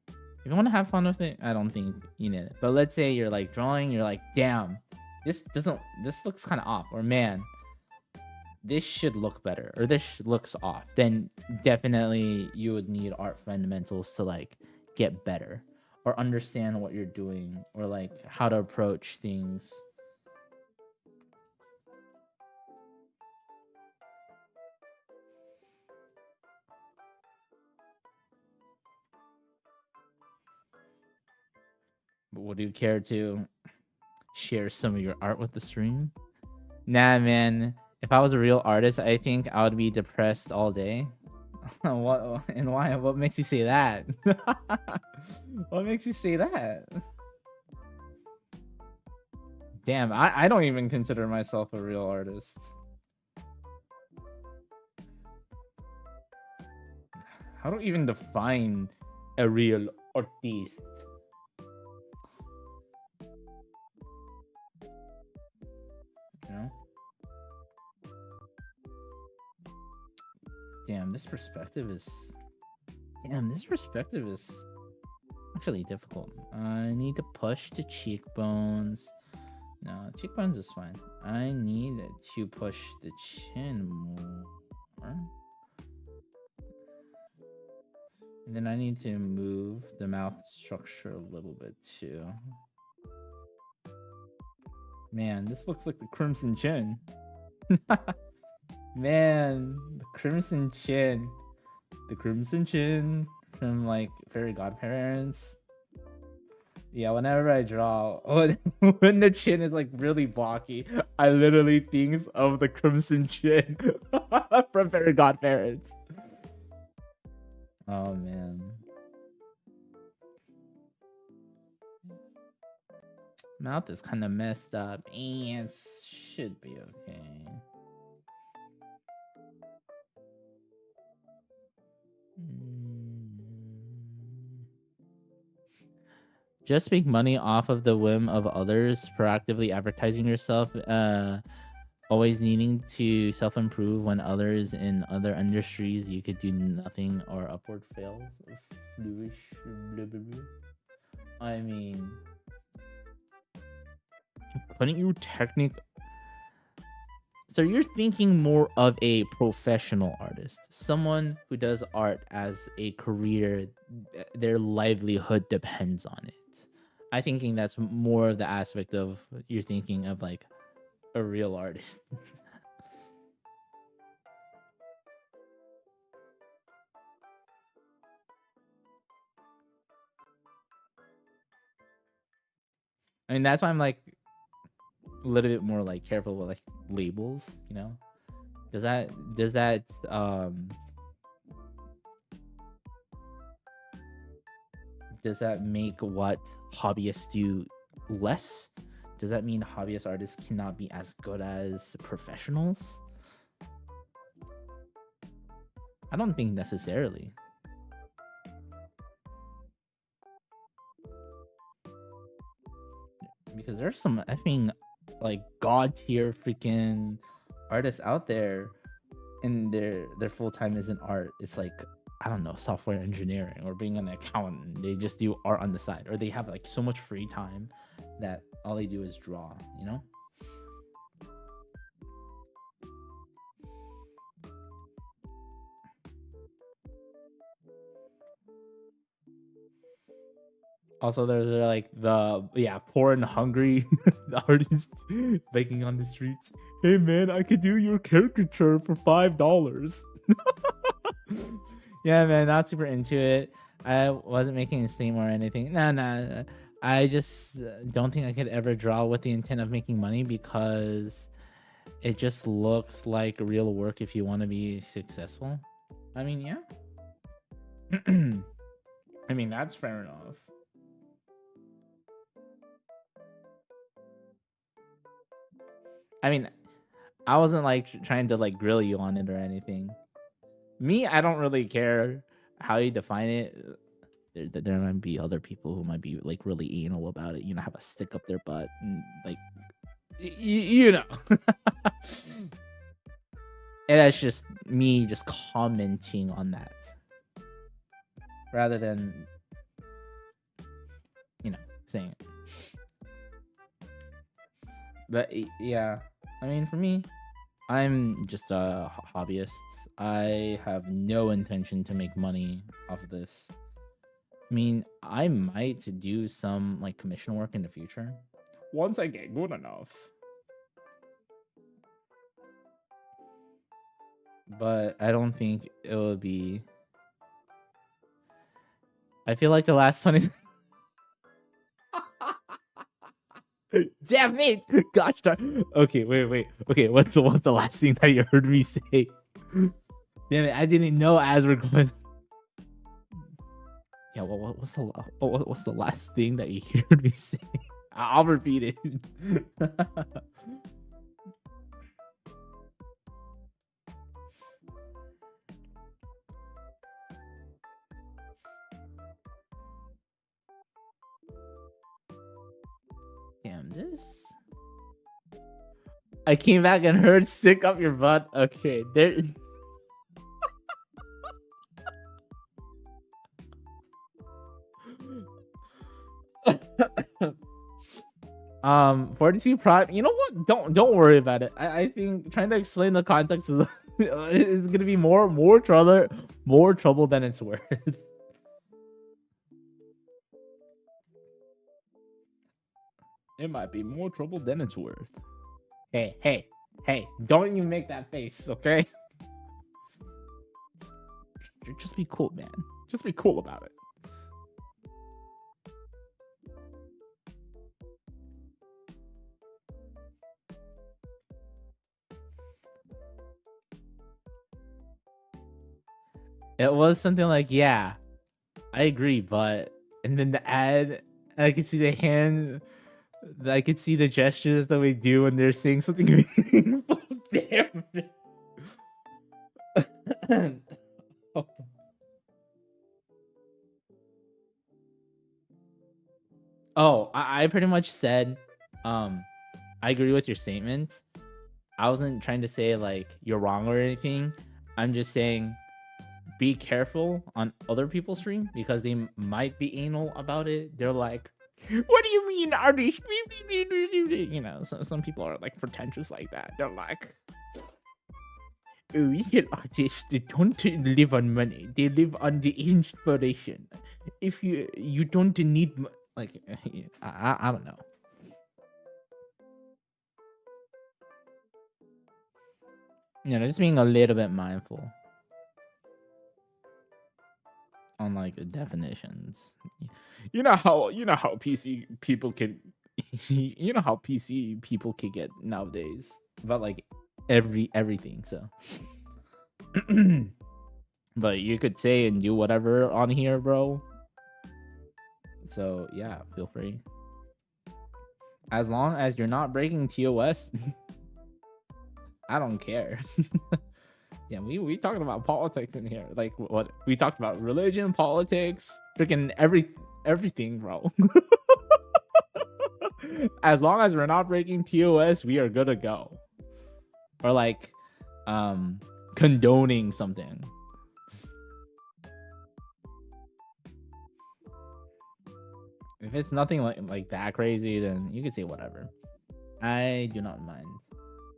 A: if you want to have fun with it, I don't think you need it. But let's say you're like drawing, you're like, damn, this looks kind of off, or man, this should look better, or this looks off, then definitely you would need art fundamentals to like get better or understand what you're doing or like how to approach things. But would you care to share some of your art with the stream? Nah, man. If I was a real artist, I think I would be depressed all day. What and why? What makes you say that? What makes you say that? Damn, I don't even consider myself a real artist. How do you even define a real artist? You know? Damn, this perspective is actually difficult. I need to push the cheekbones. No, cheekbones is fine. I need to push the chin more. And then I need to move the mouth structure a little bit too. Man, this looks like the Crimson Chin. Man, the Crimson Chin. The Crimson Chin from like Fairy Godparents. Yeah, whenever I draw, when the chin is like really blocky, I literally think of the Crimson Chin from Fairy Godparents. Oh man. Mouth is kind of messed up. And it should be okay. Just make money off of the whim of others, proactively advertising yourself, always needing to self-improve when others in other industries you could do nothing or upward fails. I mean, couldn't you technically... So you're thinking more of a professional artist, someone who does art as a career, their livelihood depends on it. I'm thinking that's more of the aspect of you're thinking of like a real artist. I mean, that's why I'm like a little bit more like careful with like labels, you know? Does that does that make what hobbyists do less? Does that mean hobbyist artists cannot be as good as professionals? I don't think necessarily. Because there's some effing like god tier freaking artists out there, and their full time isn't art. It's like, I don't know, software engineering or being an accountant. They just do art on the side, or they have like so much free time that all they do is draw, you know? Also, there's like the poor and hungry artists begging on the streets. Hey man, I could do your caricature for $5. Yeah, man, not super into it. I wasn't making a stream or anything. Nah. I just don't think I could ever draw with the intent of making money, because it just looks like real work if you want to be successful. I mean, yeah. I mean, that's fair enough. I mean, I wasn't like trying to like grill you on it or anything. Me, I don't really care how you define it. There might be other people who might be like really anal about it, you know, have a stick up their butt and like, you know. And that's just me just commenting on that, rather than, you know, saying it. But yeah, I mean, for me, I'm just a hobbyist. I have no intention to make money off of this. I mean, I might do some like commission work in the future once I get good enough. But I don't think it will be. I feel like the last 20. Damn it! Gosh darn. Okay, wait. Okay, what's the last thing that you heard me say? Damn it! I didn't know as we're going. Yeah, what's the last thing that you heard me say? I'll repeat it. Damn this. I came back and heard "stick up your butt." Okay, there. Fortitude Prime. You know what? Don't worry about it. I think trying to explain the context of is gonna be more trouble than it's worth. It might be more trouble than it's worth. Hey! Don't you make that face, okay? Just be cool, man. Just be cool about it. It was something like, yeah, I agree, but, and then the ad, I could see the hand, I could see the gestures that we do when they're saying something meaningful. Damn it. Oh, I pretty much said, I agree with your statement. I wasn't trying to say like you're wrong or anything. I'm just saying be careful on other people's stream, because they might be anal about it. They're like, what do you mean, artist? You know, some people are like pretentious like that. They're like, real artists, they don't live on money. They live on the inspiration. If you don't need like, I don't know. You know, just being a little bit mindful on like definitions. You know how PC people can you know how PC people can get nowadays about like everything. So, but you could say and do whatever on here, bro. So yeah, feel free. As long as you're not breaking TOS, I don't care. Yeah, we talking about politics in here. Like what we talked about, religion, politics, freaking everything, bro. As long as we're not breaking TOS, we are good to go. Or like condoning something. If it's nothing like that crazy, then you can say whatever. I do not mind.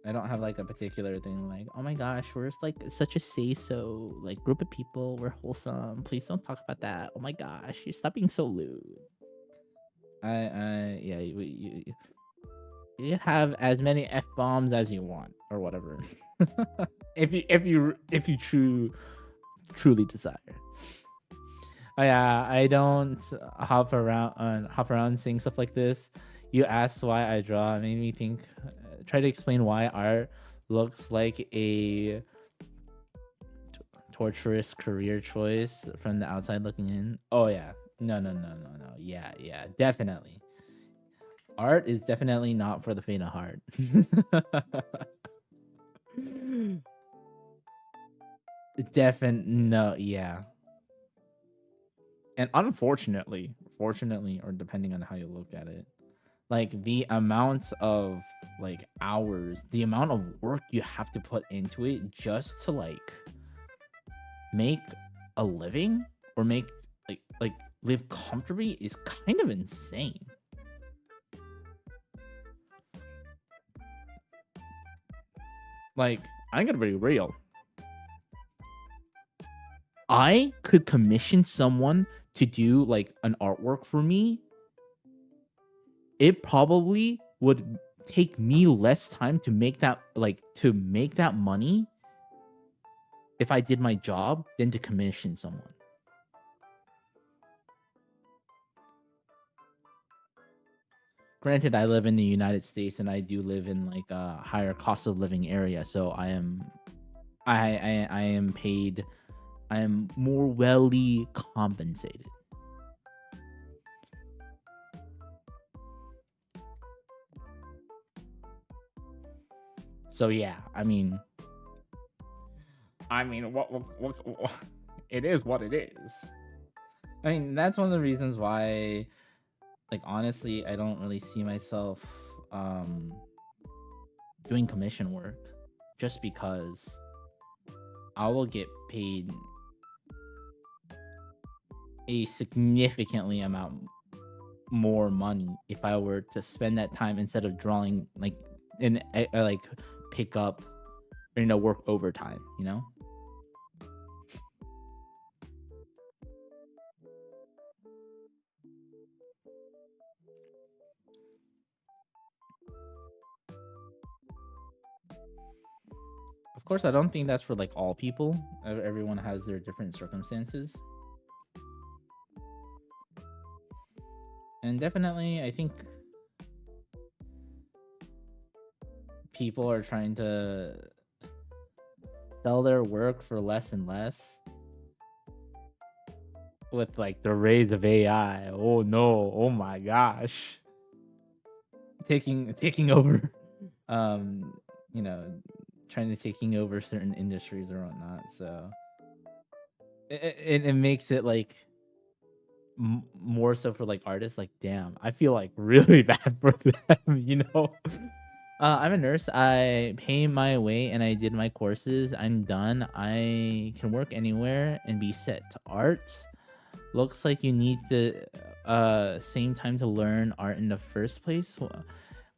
A: I don't have like a particular thing like, oh my gosh, we're just like such a say so like group of people. We're wholesome. Please don't talk about that. Oh my gosh, you stop being so lewd. Yeah, you have as many f bombs as you want or whatever. if you truly desire. Oh, yeah, I don't hop around saying stuff like this. You asked why I draw. It made me think. Try to explain why art looks like a torturous career choice from the outside looking in. Oh yeah, no. Yeah, definitely. Art is definitely not for the faint of heart. No, yeah. And unfortunately, fortunately, or depending on how you look at it, like the amount of like hours, the amount of work you have to put into it just to like make a living or make like live comfortably is kind of insane. Like, I'm gonna be real. I could commission someone to do like an artwork for me. It probably would take me less time to make that money if I did my job than to commission someone. Granted, I live in the United States and I do live in like a higher cost of living area, so I am paid. I am more welly compensated. So yeah, I mean, what it is what it is. I mean, that's one of the reasons why, like, honestly, I don't really see myself doing commission work, just because I will get paid a significantly amount more money if I were to spend that time instead of drawing like like pick up or work overtime, you know. Of course, I don't think that's for like all people. Everyone has their different circumstances. And definitely, I think people are trying to sell their work for less and less with like the rise of AI. Oh no! Oh my gosh! Taking over, you know, trying to taking over certain industries or whatnot. So it makes it like more so for like artists. Like, damn, I feel like really bad for them. I'm a nurse. I pay my way and I did my courses. I'm done. I can work anywhere and be set. Art looks like you need the same time to learn art in the first place.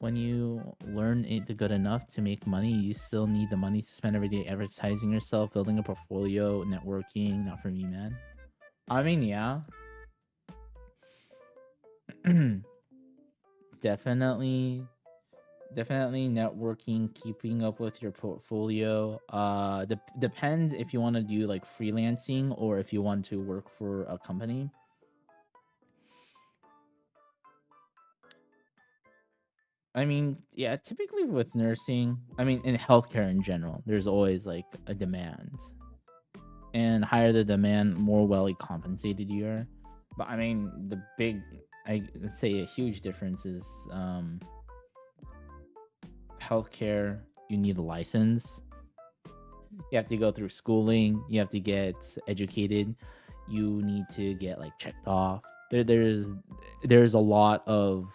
A: When you learn it good enough to make money, you still need the money to spend every day advertising yourself, building a portfolio, networking. Not for me, man. I mean, yeah. Definitely networking, keeping up with your portfolio. Depends if you want to do like freelancing or if you want to work for a company. I mean, yeah, typically with nursing, I mean, in healthcare in general, there's always like a demand. And higher the demand, more well compensated you are. But I mean, the big, let's say a huge difference is healthcare, you need a license. You have to go through schooling. You have to get educated. You need to get like checked off. There's a lot of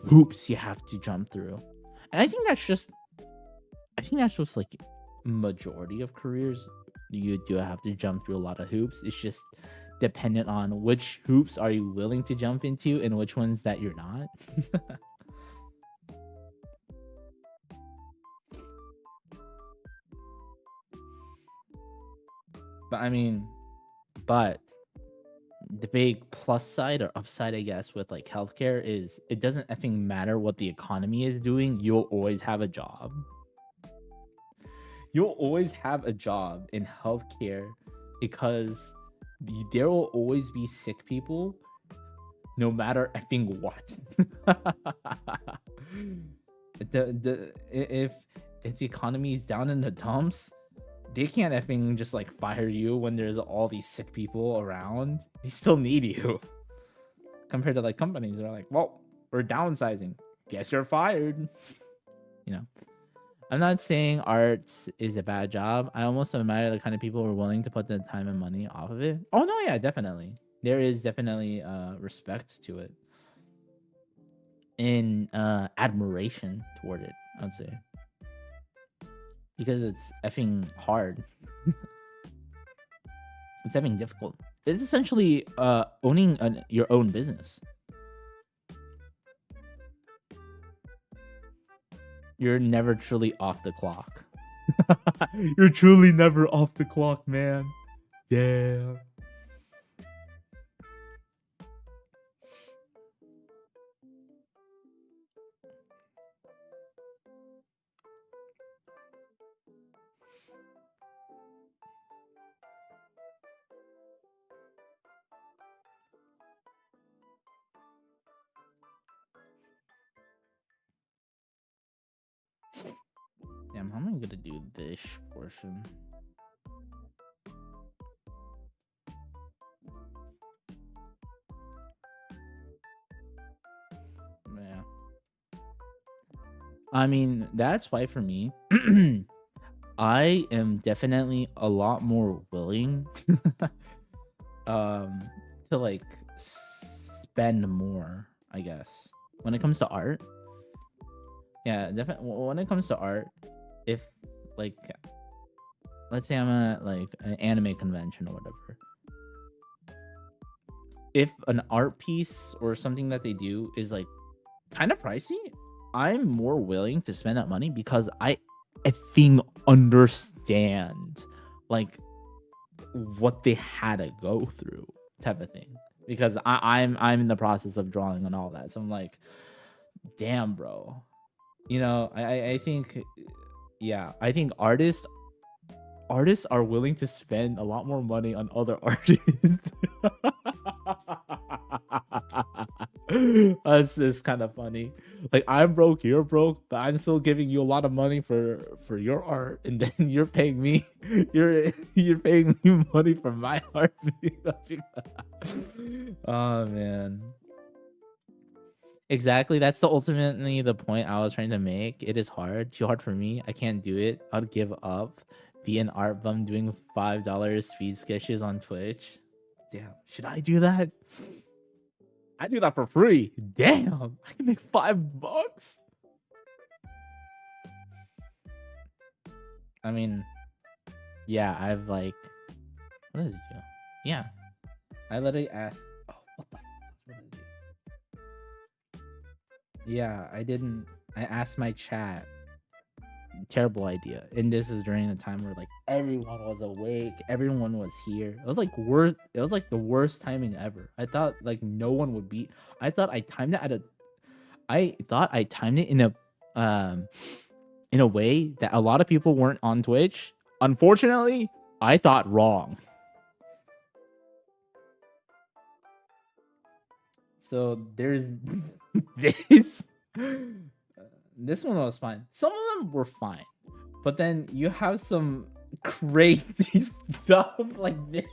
A: hoops you have to jump through, and I think that's just like majority of careers. You do have to jump through a lot of hoops. It's just dependent on which hoops are you willing to jump into and which ones that you're not. But I mean, but the big plus side or upside, I guess, with like healthcare is it doesn't effing matter what the economy is doing. You'll always have a job. You'll always have a job in healthcare because there will always be sick people no matter effing what. If the economy is down in the dumps, they can't effing just like fire you when there's all these sick people around. They still need you. Compared to like companies that are like, well, we're downsizing. Guess you're fired. You know. I'm not saying art is a bad job. I almost admire the kind of people who are willing to put the time and money off of it. Oh no, yeah, definitely. There is definitely respect to it. And admiration toward it, I'd say. Because it's effing hard. It's effing difficult. It's essentially owning your own business. You're never truly off the clock. You're truly never off the clock, man. Damn. Damn, how am I gonna do this portion? Yeah. I mean, that's why for me, I am definitely a lot more willing to like spend more, I guess. When it comes to art. Yeah, definitely when it comes to art, if like let's say I'm at like an anime convention or whatever. If an art piece or something that they do is like kind of pricey, I'm more willing to spend that money because I think understand like what they had to go through type of thing. Because I'm in the process of drawing and all that. So I'm like, damn, bro. You know, I think yeah, I think artists are willing to spend a lot more money on other artists. That's just kind of funny. Like I'm broke, you're broke, but I'm still giving you a lot of money for your art, and then you're paying me, you're paying me money for my art. Oh man. Exactly. That's the ultimately the point I was trying to make. It is hard, too hard for me. I can't do it. I'd give up. Be an art bum doing $5 speed sketches on Twitch. Damn, should I do that? I do that for free. Damn, I can make $5. I mean, yeah, I've like, what did it do? Yeah, I literally asked. Oh, what the? What did I do? Yeah, I didn't. I asked my chat. Terrible idea. And this is during a time where like everyone was awake, everyone was here. It was like worst. It was like the worst timing ever. I thought like no one would beat. I thought I timed it at a. I thought I timed it in a way that a lot of people weren't on Twitch. Unfortunately, I thought wrong. So there's this. This one was fine. Some of them were fine, but then you have some crazy stuff like this.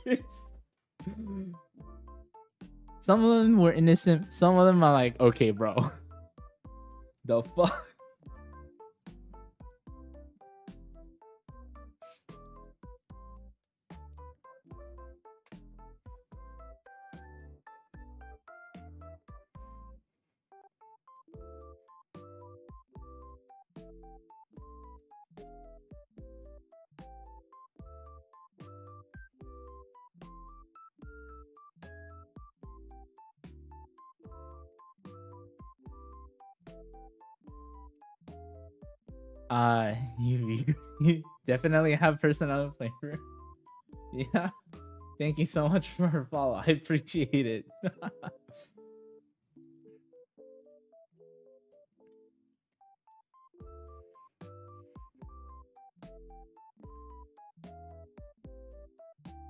A: Some of them were innocent. Some of them are like, okay, bro. The fuck? You definitely have personality flavor. Yeah. Thank you so much for her follow. I appreciate it.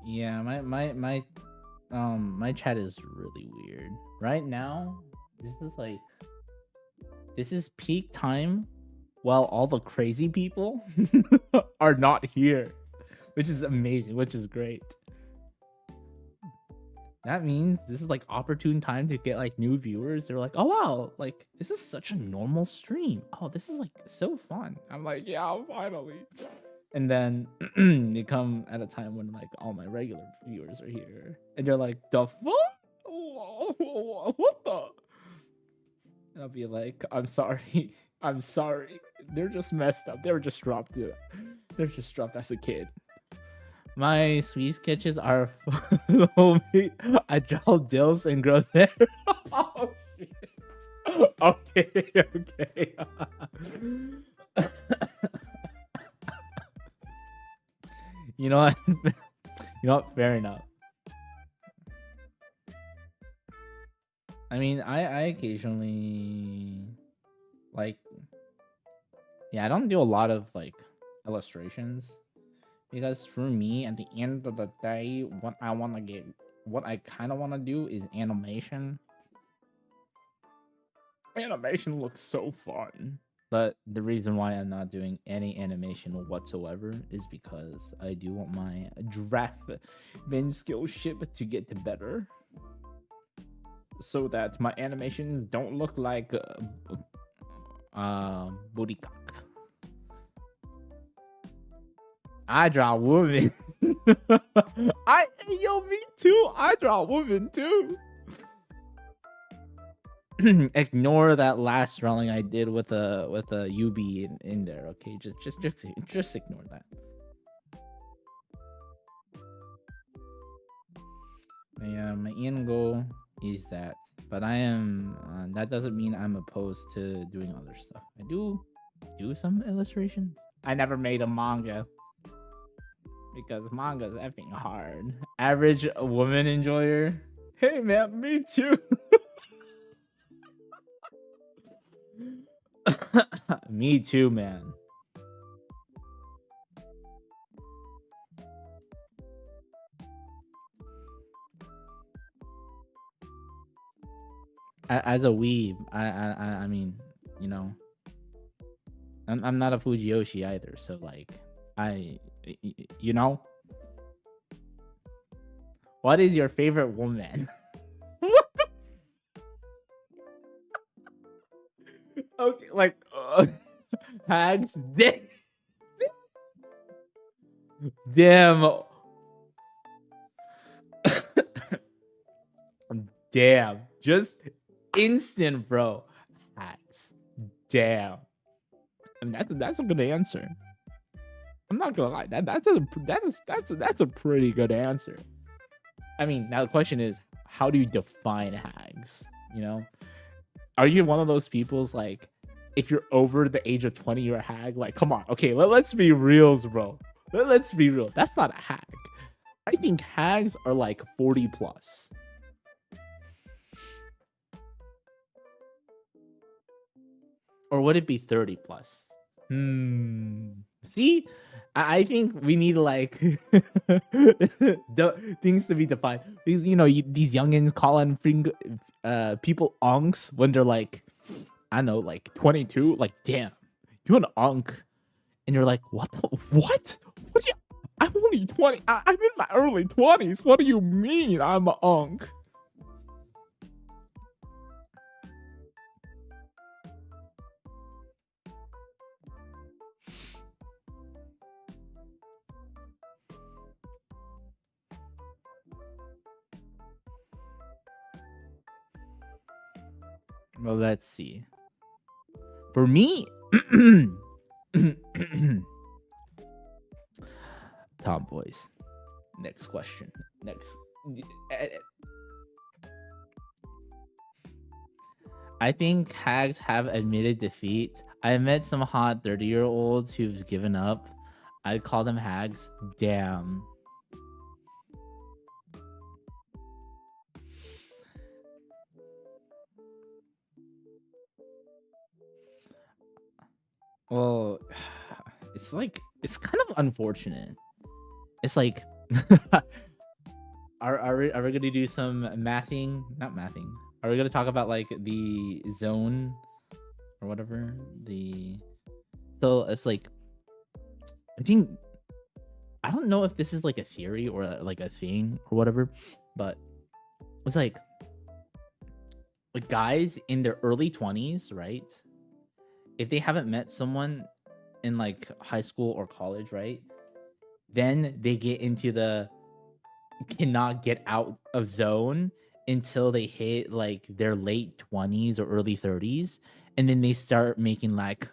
A: Yeah, my chat is really weird. Right now, this is peak time while all the crazy people are not here, which is amazing, which is great. That means this is like opportune time to get like new viewers. They're like, oh wow, like this is such a normal stream. Oh, this is like so fun. I'm like, yeah, finally. And then they come at a time when like all my regular viewers are here, and they're like, the fuck? What the? And I'll be like, I'm sorry. I'm sorry. They're just messed up. They were just dropped. They're just dropped as a kid. My sweet sketches are homie. I draw dills and grow hair. Oh shit. Okay, okay. You know what? You know what? Fair enough. I mean, I occasionally like, yeah, I don't do a lot of like illustrations because for me, at the end of the day, what I kind of want to do is animation. Animation looks so fun. But the reason why I'm not doing any animation whatsoever is because I do want my draftman skill ship to get better, so that my animations don't look like booty cock. I draw women. Yo, me too. I draw women too. Ignore that last drawing I did with a UB in there. Okay, just ignore that. My end goal is that, but I am that doesn't mean I'm opposed to doing other stuff. I do some illustrations. I never made a manga because manga's effing hard. Average woman enjoyer. Hey man, me too. Me too, man. As a weeb, I mean, you know, I'm not a Fujiyoshi either, so like, you know, what is your favorite woman? What the? Okay, like hags. Damn. Damn. Just instant, bro. Hags. Damn. I mean, that's a good answer. I'm not gonna lie. That's a pretty good answer. I mean, now the question is, how do you define hags? You know, are you one of those people's like, if you're over the age of 20, you're a hag? Like, come on. Okay, let's be reals, bro. Let's be real. That's not a hag. I think hags are like 40 plus. Or would it be 30 plus? See? I think we need like things to be defined. Because, you know, these youngins calling people onks when they're like I know, like 22, like damn, you an unk, and you're like, what? What? What? Do you, I'm only 20. I'm in my early 20s. What do you mean I'm an unk? Well, let's see. For me, tomboys. Next question. Next. I think hags have admitted defeat. I met some hot 30-year-olds who've given up. I'd call them hags. Damn. Well, it's like, it's kind of unfortunate. It's like, are we gonna do some mathing? Not mathing. Are we gonna talk about like the zone or whatever? So it's like, I think, I don't know if this is like a theory or like a thing or whatever, but it's like guys in their early 20s, right? If they haven't met someone in like high school or college, right? Then they get into the cannot get out of zone until they hit like their late 20s or early 30s, and then they start making like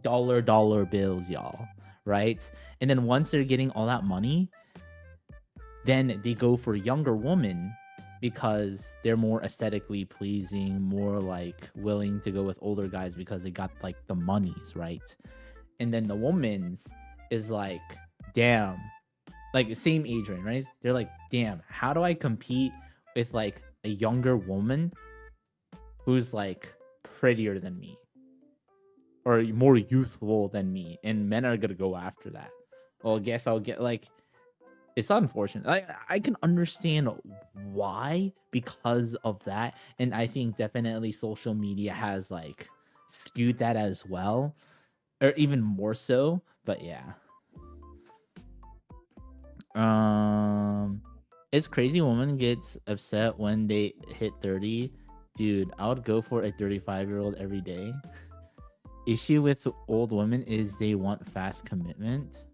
A: dollar bills, y'all, right? And then once they're getting all that money, then they go for younger women because they're more aesthetically pleasing, more like willing to go with older guys because they got like the monies, right? And then the woman's is like, damn, like same age range, right? They're like, damn, how do I compete with like a younger woman who's like prettier than me or more youthful than me? And men are gonna go after that. Well, I guess I'll get like, it's unfortunate. I can understand why because of that, and I think definitely social media has like skewed that as well, or even more so. But yeah, it's crazy. Woman gets upset when they hit 30. Dude, I would go for a 35-year-old every day. Issue with old women is they want fast commitment.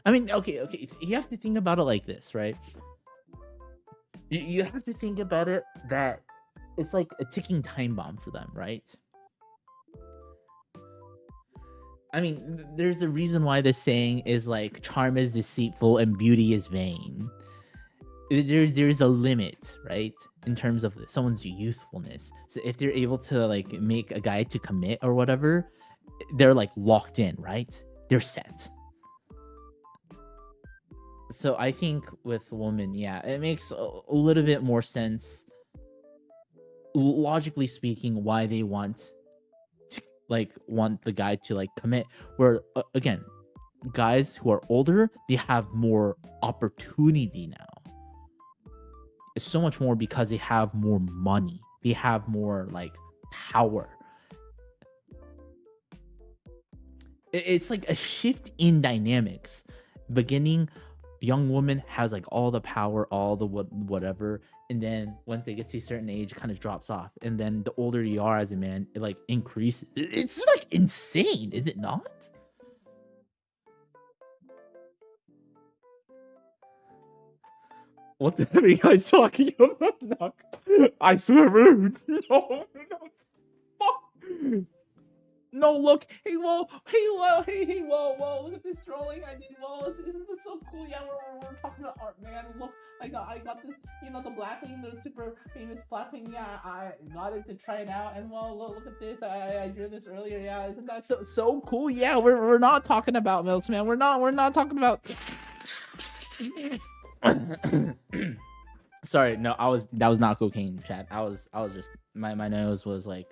A: I mean, okay. You have to think about it like this, right? You have to think about it that it's like a ticking time bomb for them, right? I mean, there's a reason why this saying is like charm is deceitful and beauty is vain. There's a limit, right, in terms of someone's youthfulness. So if they're able to like make a guy to commit or whatever, they're like locked in, right? They're set. So I think with women, yeah, it makes a little bit more sense, logically speaking, why they want the guy to like commit. Where again, guys who are older, they have more opportunity now. It's so much more because they have more money. They have more like power. It's like a shift in dynamics. Beginning, young woman has like all the power, all the whatever, and then once they get to a certain age, it kind of drops off. And then the older you are as a man, it like increases. It's like insane, is it not? What the hell are you guys talking about? I swear, no. Fuck. No, look. Hey, whoa. Hey, whoa. Look at this drawing I did. Whoa, isn't this so cool? Yeah, we're talking about art, man. Look, I got this, the Blackpink, the super famous Blackpink. Yeah, I got it to try it out. And well, look at this. I drew this earlier. Yeah, isn't that so cool? Yeah, we're not talking about milks, man. We're not talking about. Sorry, no, that was not cocaine, chat. I was just my nose was like,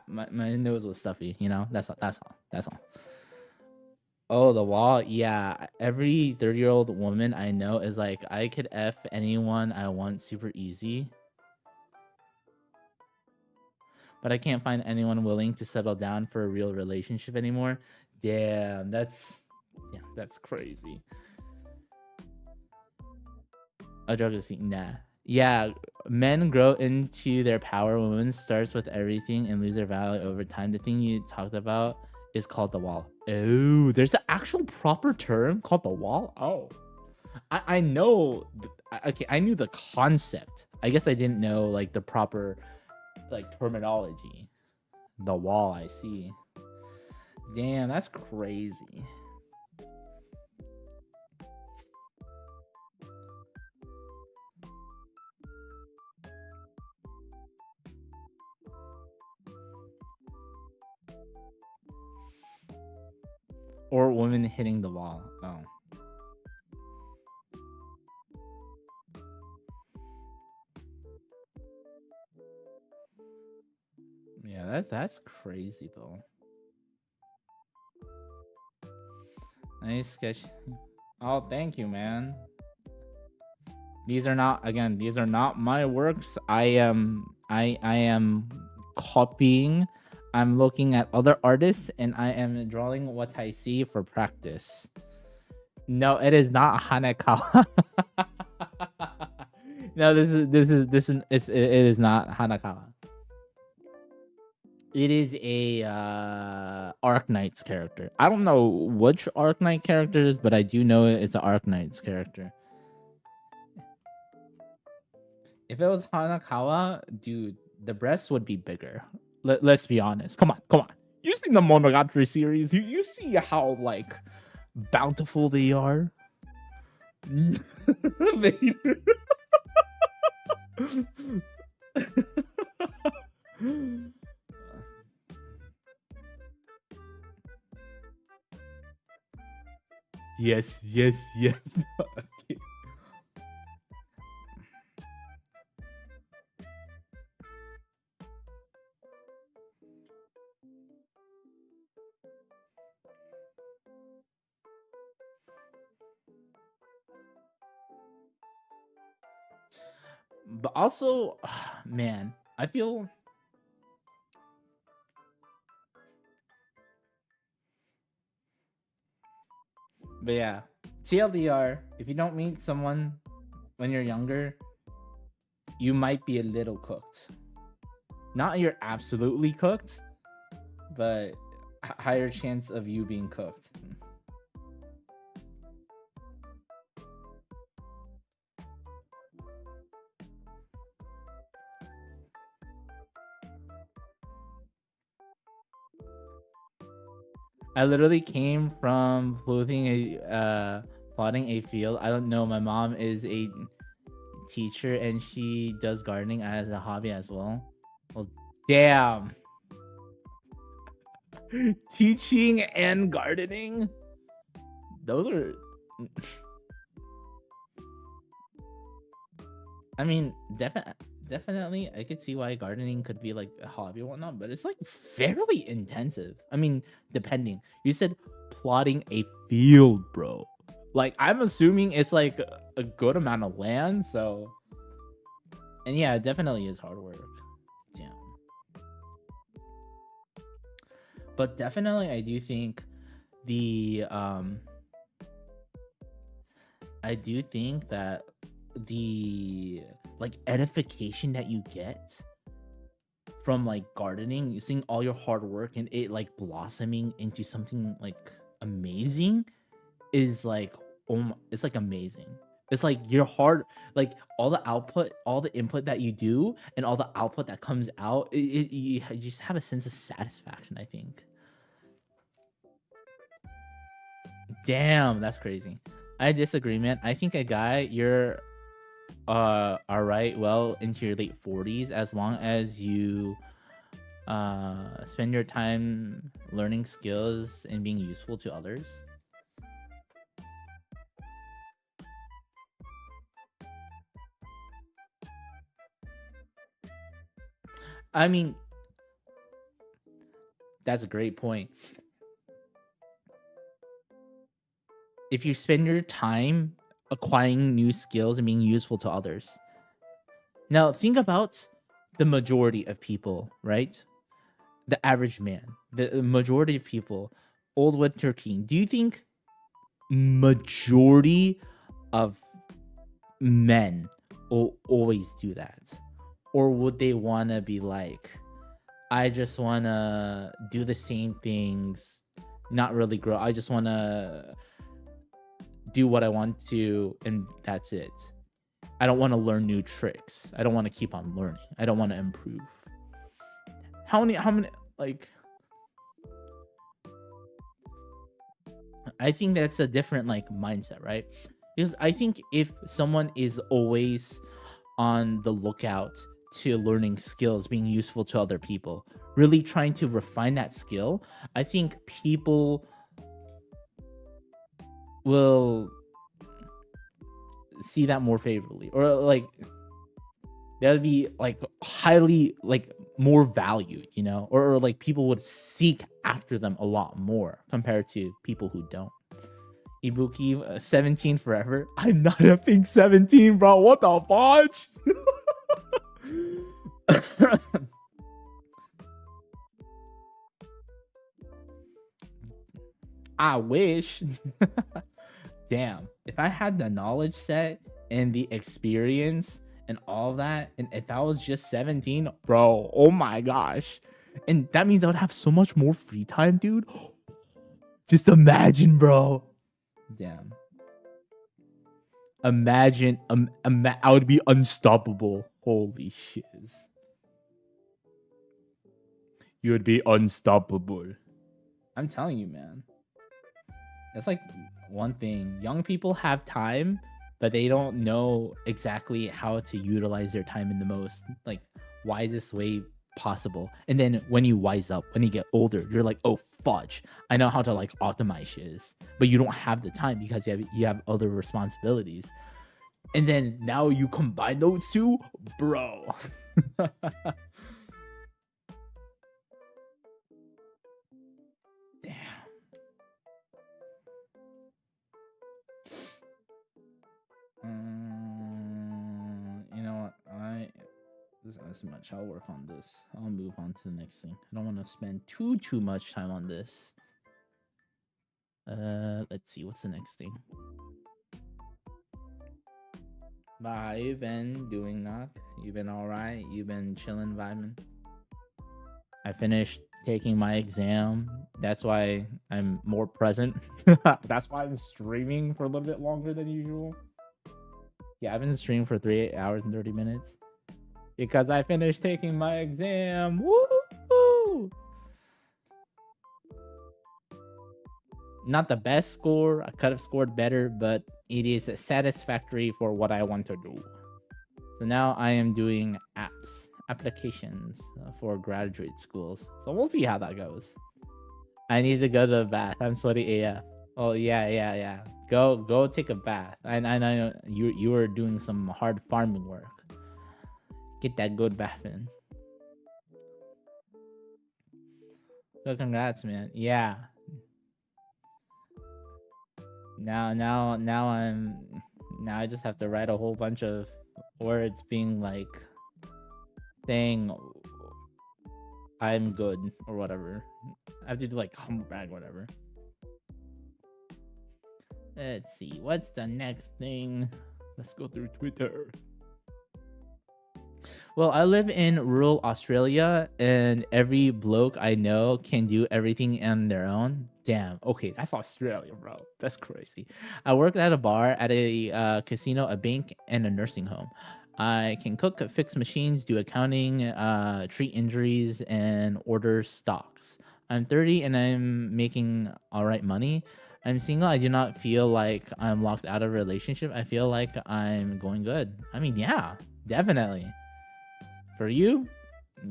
A: my nose was stuffy. That's all. Oh, the wall. Yeah, every 30-year-old woman I know is like, I could f anyone I want super easy. but I can't find anyone willing to settle down for a real relationship anymore. Damn, that's crazy. A drug is nah. Yeah, men grow into their power. Women starts with everything and lose their value over time. The thing you talked about is called the wall. Oh, there's an actual proper term called the wall. Oh, I know. Okay, I knew the concept. I guess I didn't know like the proper like terminology. The wall. I see. Damn, that's crazy. Or women hitting the wall. Oh. Yeah, that's crazy though. Nice sketch. Oh, thank you, man. These are not again, these are not my works. I am copying. I'm looking at other artists and I am drawing what I see for practice. No, it is not Hanekawa. No, it is not Hanakawa. It is a Arc Knight's character. I don't know which Arc Knight character it is, but I do know it's an Arc Knight's character. If it was Hanakawa, dude, the breasts would be bigger. Let's be honest. Come on, come on. You seen the Monogatari series? You see how like bountiful they are. Vader. Yes, yes, yes. Okay. But also, man, I feel but yeah, TLDR, if you don't meet someone when you're younger, you might be a little cooked. Not you're absolutely cooked, but higher chance of you being cooked. I literally came from plotting a field. I don't know. My mom is a teacher and she does gardening as a hobby as well. Well, damn. Teaching and gardening. Those are. I mean, definitely, I could see why gardening could be like a hobby or whatnot, but it's like fairly intensive. I mean, depending. You said plotting a field, bro. Like, I'm assuming it's like a good amount of land, so. And yeah, it definitely is hard work. Damn. But definitely, I do think the I do think that the like edification that you get from like gardening, seeing all your hard work and it like blossoming into something like amazing is like, oh my, it's like amazing. It's like your hard, like all the output, all the input that you do and all the output that comes out, you just have a sense of satisfaction, I think. Damn, that's crazy. I disagree, man. I think a guy, you're all right, well into your late 40s, as long as you spend your time learning skills and being useful to others. I mean, that's a great point. If you spend your time acquiring new skills and being useful to others. Now, think about the majority of people, right? The average man, the majority of people, old winter king. Do you think majority of men will always do that, or would they want to be like, I just want to do the same things, not really grow. I just want to do what I want to, and that's it. I don't want to learn new tricks. I don't want to keep on learning. I don't want to improve. How many, like, I think that's a different like mindset, right? Because I think if someone is always on the lookout to learning skills, being useful to other people, really trying to refine that skill, I think people will see that more favorably, or like that would be like highly like more valued, you know, or like people would seek after them a lot more compared to people who don't. Ibuki 17 forever. I'm not a pink 17, bro. What the fudge? I wish. Damn. If I had the knowledge set and the experience and all that, and if I was just 17, bro, oh my gosh. And that means I would have so much more free time, dude. Just imagine, bro. Damn. Imagine, I would be unstoppable. Holy shiz. You would be unstoppable. I'm telling you, man. That's like one thing. Young people have time, but they don't know exactly how to utilize their time in the most like wisest way possible. And then when you wise up, when you get older, you're like, oh fudge, I know how to like optimize shiz, but you don't have the time because you have other responsibilities. And then now you combine those two, bro. Damn. You know what? This is much. I'll work on this. I'll move on to the next thing. I don't want to spend too much time on this. Let's see. What's the next thing? But how you been doing, Knock? You been alright? You been chilling, vibing? I finished taking my exam. That's why I'm more present. That's why I'm streaming for a little bit longer than usual. Yeah, I've been streaming for 3 hours and 30 minutes. Because I finished taking my exam. Woo! Not the best score. I could have scored better, but it is satisfactory for what I want to do. So now I am doing applications for graduate schools. So we'll see how that goes. I need to go to the bath. I'm sweaty AF. Oh yeah. Go take a bath. I know you were doing some hard farming work. Get that good bath in. Well, congrats, man. Yeah. Now I just have to write a whole bunch of words being like saying I'm good or whatever. I have to do like humble brag, whatever. Let's see, what's the next thing? Let's go through Twitter. Well, I live in rural Australia, and every bloke I know can do everything on their own. Damn. Okay, that's Australia, bro. That's crazy. I work at a bar, at a casino, a bank, and a nursing home. I can cook, fix machines, do accounting, treat injuries, and order stocks. I'm 30 and I'm making all right money. I'm single. I do not feel like I'm locked out of a relationship. I feel like I'm going good. I mean, yeah, definitely. For you,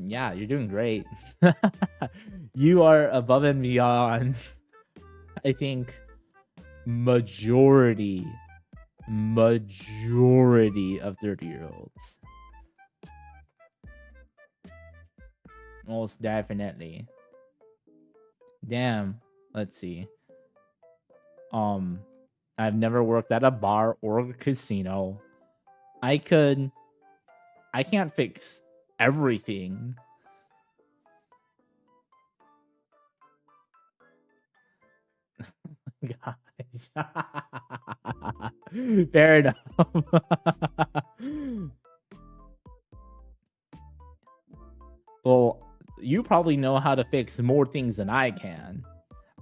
A: yeah, you're doing great. You are above and beyond. I think majority of 30-year-olds. Most definitely. Damn. Let's see. I've never worked at a bar or a casino. I can't fix everything. Gosh. Fair enough. Well, you probably know how to fix more things than I can.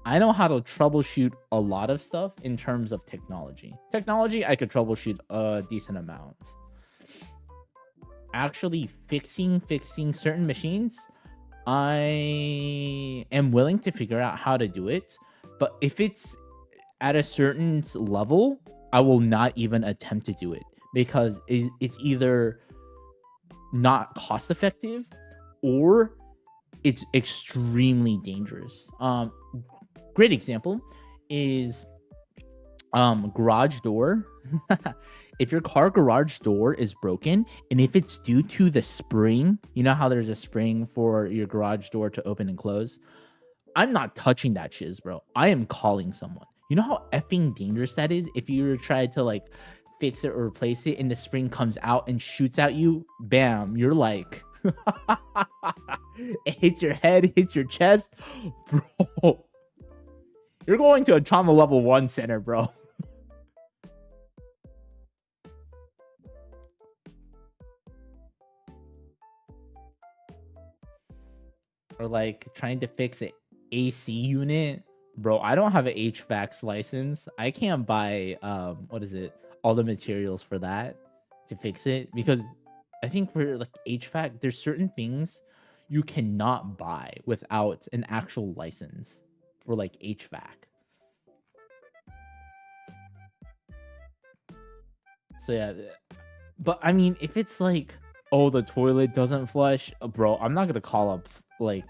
A: I know how to troubleshoot a lot of stuff in terms of technology. Technology, I could troubleshoot a decent amount. Actually fixing certain machines, I am willing to figure out how to do it. But if it's at a certain level, I will not even attempt to do it because it's either not cost effective or it's extremely dangerous. Great example is garage door. If your car garage door is broken and if it's due to the spring, you know how there's a spring for your garage door to open and close? I'm not touching that shiz, bro. I am calling someone. You know how effing dangerous that is if you were trying to like fix it or replace it and the spring comes out and shoots at you? Bam, you're like it hits your head, hits your chest, bro. You're going to a trauma level 1 center, bro. Or like trying to fix an AC unit. Bro, I don't have an HVAC license. I can't buy what is it? All the materials for that to fix it because I think for like HVAC, there's certain things you cannot buy without an actual license for like HVAC. So yeah, but I mean, if it's like, oh, the toilet doesn't flush, bro, I'm not gonna call up like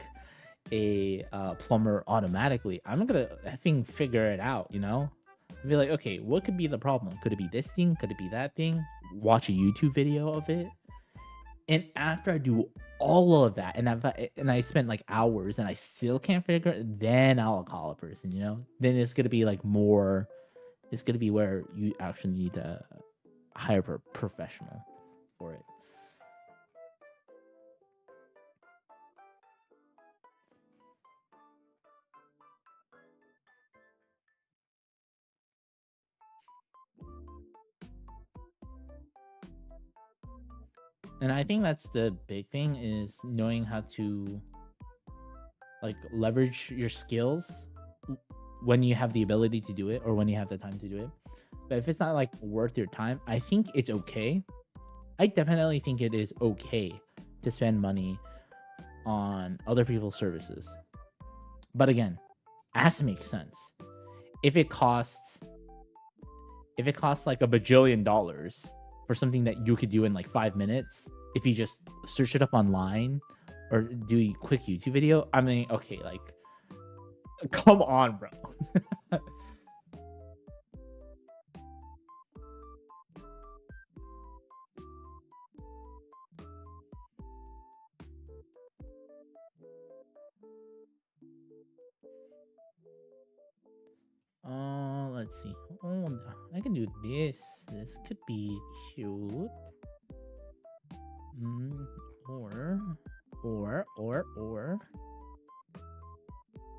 A: a plumber automatically. I'm gonna effing figure it out, you know? Be like, okay, what could be the problem? Could it be this thing? Could it be that thing? Watch a YouTube video of it. And after I do all of that, and I spent like hours, and I still can't figure it, then I'll call a person. You know, then it's gonna be like more. It's gonna be where you actually need to hire a professional for it. And I think that's the big thing is knowing how to like leverage your skills when you have the ability to do it or when you have the time to do it. But if it's not like worth your time, I think it's okay. I definitely think it is okay to spend money on other people's services. But again, it has to make sense. If it costs like a bajillion dollars for something that you could do in like 5 minutes, if you just search it up online or do a quick YouTube video, I mean, okay, like, come on, bro. Let's see. Oh, I can do this. This could be cute. Or.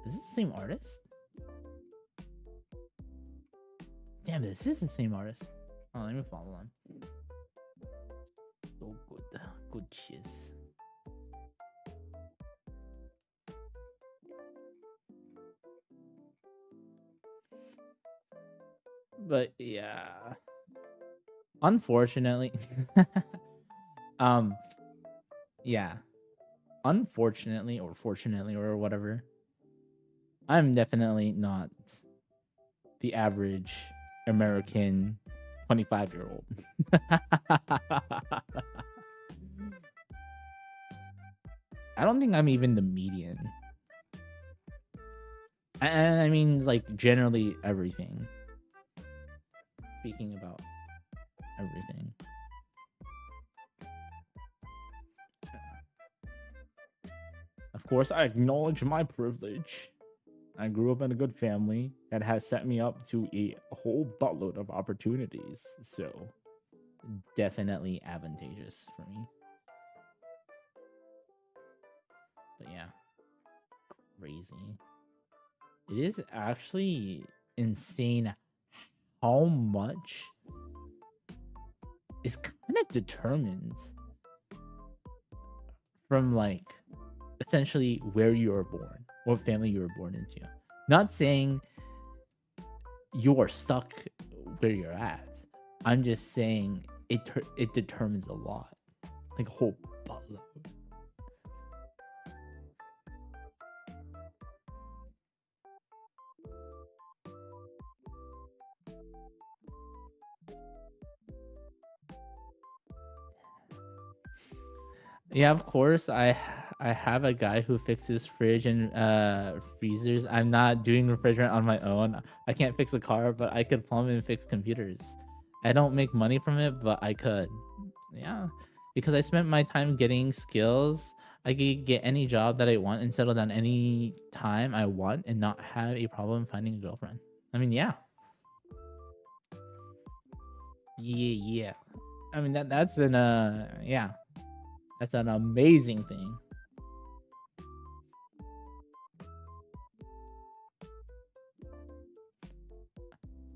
A: Is it the same artist? Damn, this is the same artist. Oh, let me follow on. So good. Good shiz. But yeah. Unfortunately. Yeah. Unfortunately or fortunately or whatever. I'm definitely not the average American 25-year-old. I don't think I'm even the median. And I mean, like, generally everything. Speaking about everything. Of course, I acknowledge my privilege. I grew up in a good family that has set me up to a whole buttload of opportunities. So, definitely advantageous for me. But yeah, crazy. It is actually insane how much is kind of determined from like essentially where you were born, what family you were born into. Not saying you are stuck where you're at. I'm just saying it determines a lot, like a whole buttload. Yeah, of course. I have a guy who fixes fridge and freezers. I'm not doing refrigerant on my own. I can't fix a car, but I could plumb and fix computers. I don't make money from it, but I could. Yeah, because I spent my time getting skills. I could get any job that I want and settle down any time I want and not have a problem finding a girlfriend. I mean, yeah. Yeah. I mean that's an yeah. That's an amazing thing.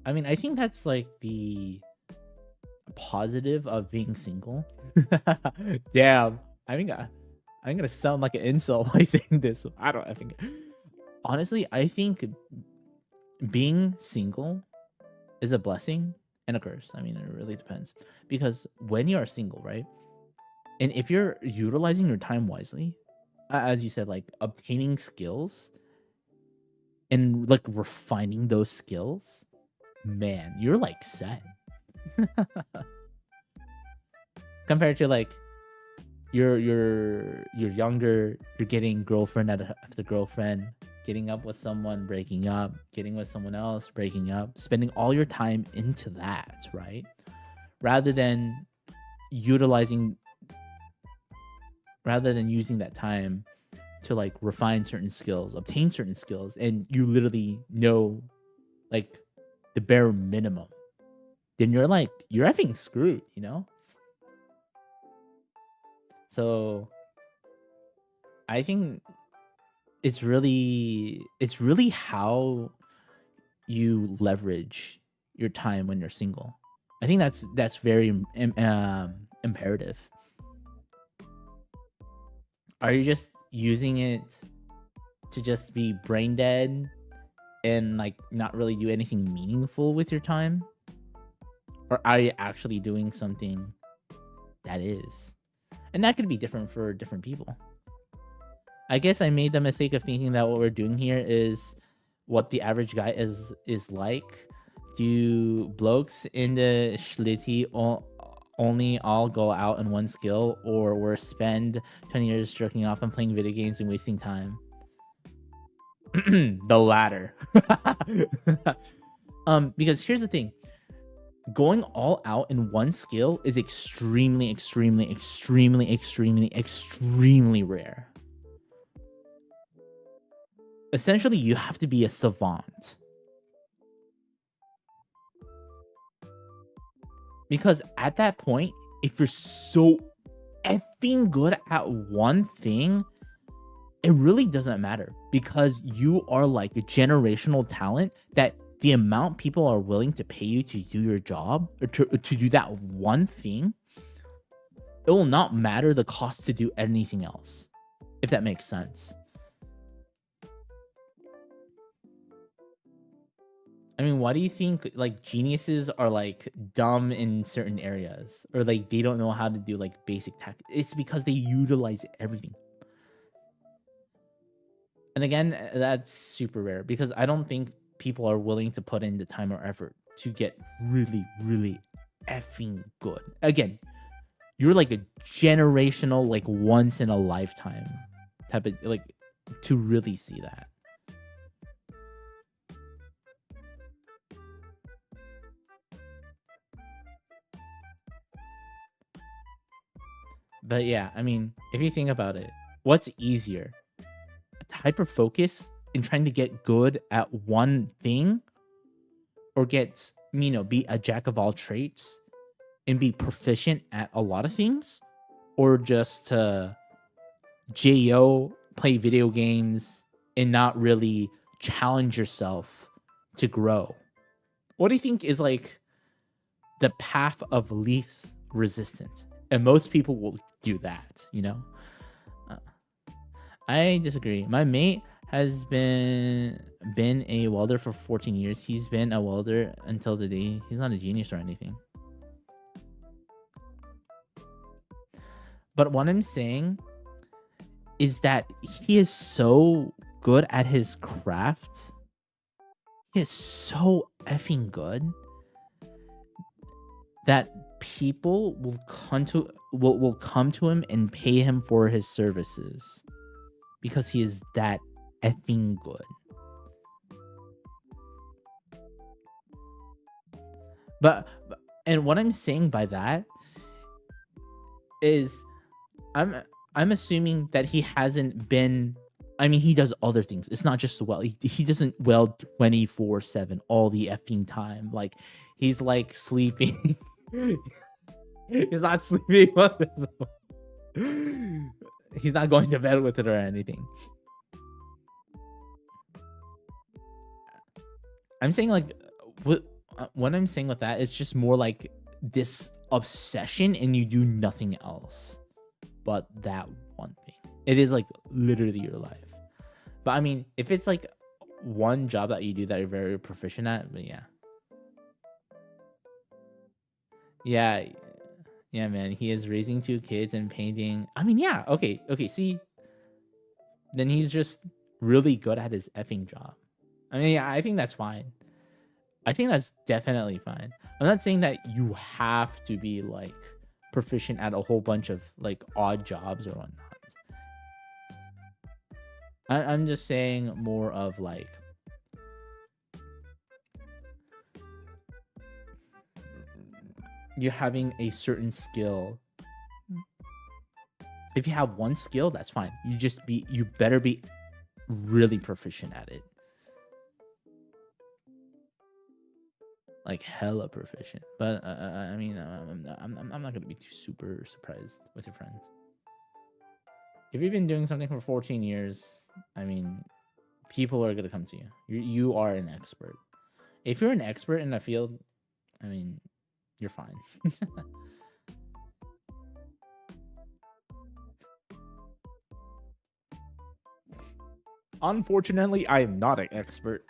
A: I mean, I think that's like the positive of being single. Damn. I think I'm gonna sound like an insult by saying this. I think honestly, I think being single is a blessing and a curse. I mean, it really depends. Because when you are single, right? And if you're utilizing your time wisely, as you said, like obtaining skills and like refining those skills, man, you're like set. Compared to like you're younger, you're getting girlfriend after girlfriend, getting up with someone, breaking up, getting with someone else, breaking up, spending all your time into that, right? Rather than utilizing rather than using that time to like refine certain skills, obtain certain skills, and you literally know like the bare minimum, then you're like you're effing screwed, you know? So I think it's really how you leverage your time when you're single. I think that's very imperative. Are you just using it to just be brain dead and like not really do anything meaningful with your time? Or are you actually doing something that is? And that could be different for different people. I guess I made the mistake of thinking that what we're doing here is what the average guy is like. Do blokes in the schlitty only all go out on one skill, or we're spend 20 years jerking off and playing video games and wasting time? The latter. Because here's the thing. Going all out in one skill is extremely, extremely, extremely, extremely, extremely rare. Essentially, you have to be a savant. Because at that point, if you're so effing good at one thing, it really doesn't matter because you are like a generational talent that the amount people are willing to pay you to do your job or to do that one thing, it will not matter the cost to do anything else, if that makes sense. I mean, why do you think like geniuses are like dumb in certain areas or like they don't know how to do like basic tech? It's because they utilize everything. And again, that's super rare because I don't think people are willing to put in the time or effort to get really, really effing good. Again, you're like a generational, like once in a lifetime type of like to really see that. But yeah, I mean, if you think about it, what's easier? Hyper focus in trying to get good at one thing or get, be a jack of all trades and be proficient at a lot of things, or just to JO play video games and not really challenge yourself to grow. What do you think is like the path of least resistance? And most people will do that, you know? Uh, I disagree. My mate has been a welder for 14 years. He's been a welder until the day. He's not a genius or anything. But what I'm saying is that he is so good at his craft. He is so effing good that people will come to him and pay him for his services because he is that effing good. But and what I'm saying by that is I'm assuming that he hasn't been. I mean, he does other things. It's not just well. He doesn't weld 24/7 all the effing time. Like he's like sleeping. He's not sleeping. He's not going to bed with it or anything. I'm saying like what I'm saying with that is just more like this obsession and you do nothing else but that one thing. It is like literally your life. But I mean, if it's like one job that you do that you're very proficient at, but yeah. Yeah, man. He is raising 2 kids and painting. I mean, yeah, okay, see. Then he's just really good at his effing job. I mean, yeah, I think that's fine. I think that's definitely fine. I'm not saying that you have to be like proficient at a whole bunch of like odd jobs or whatnot. I'm just saying more of like you having a certain skill. If you have one skill, that's fine. You better be really proficient at it. Like hella proficient. But I mean, I'm not gonna be too super surprised with your friends. If you've been doing something for 14 years, I mean, people are gonna come to you. You are an expert. If you're an expert in a field, I mean, you're fine. Unfortunately, I am not an expert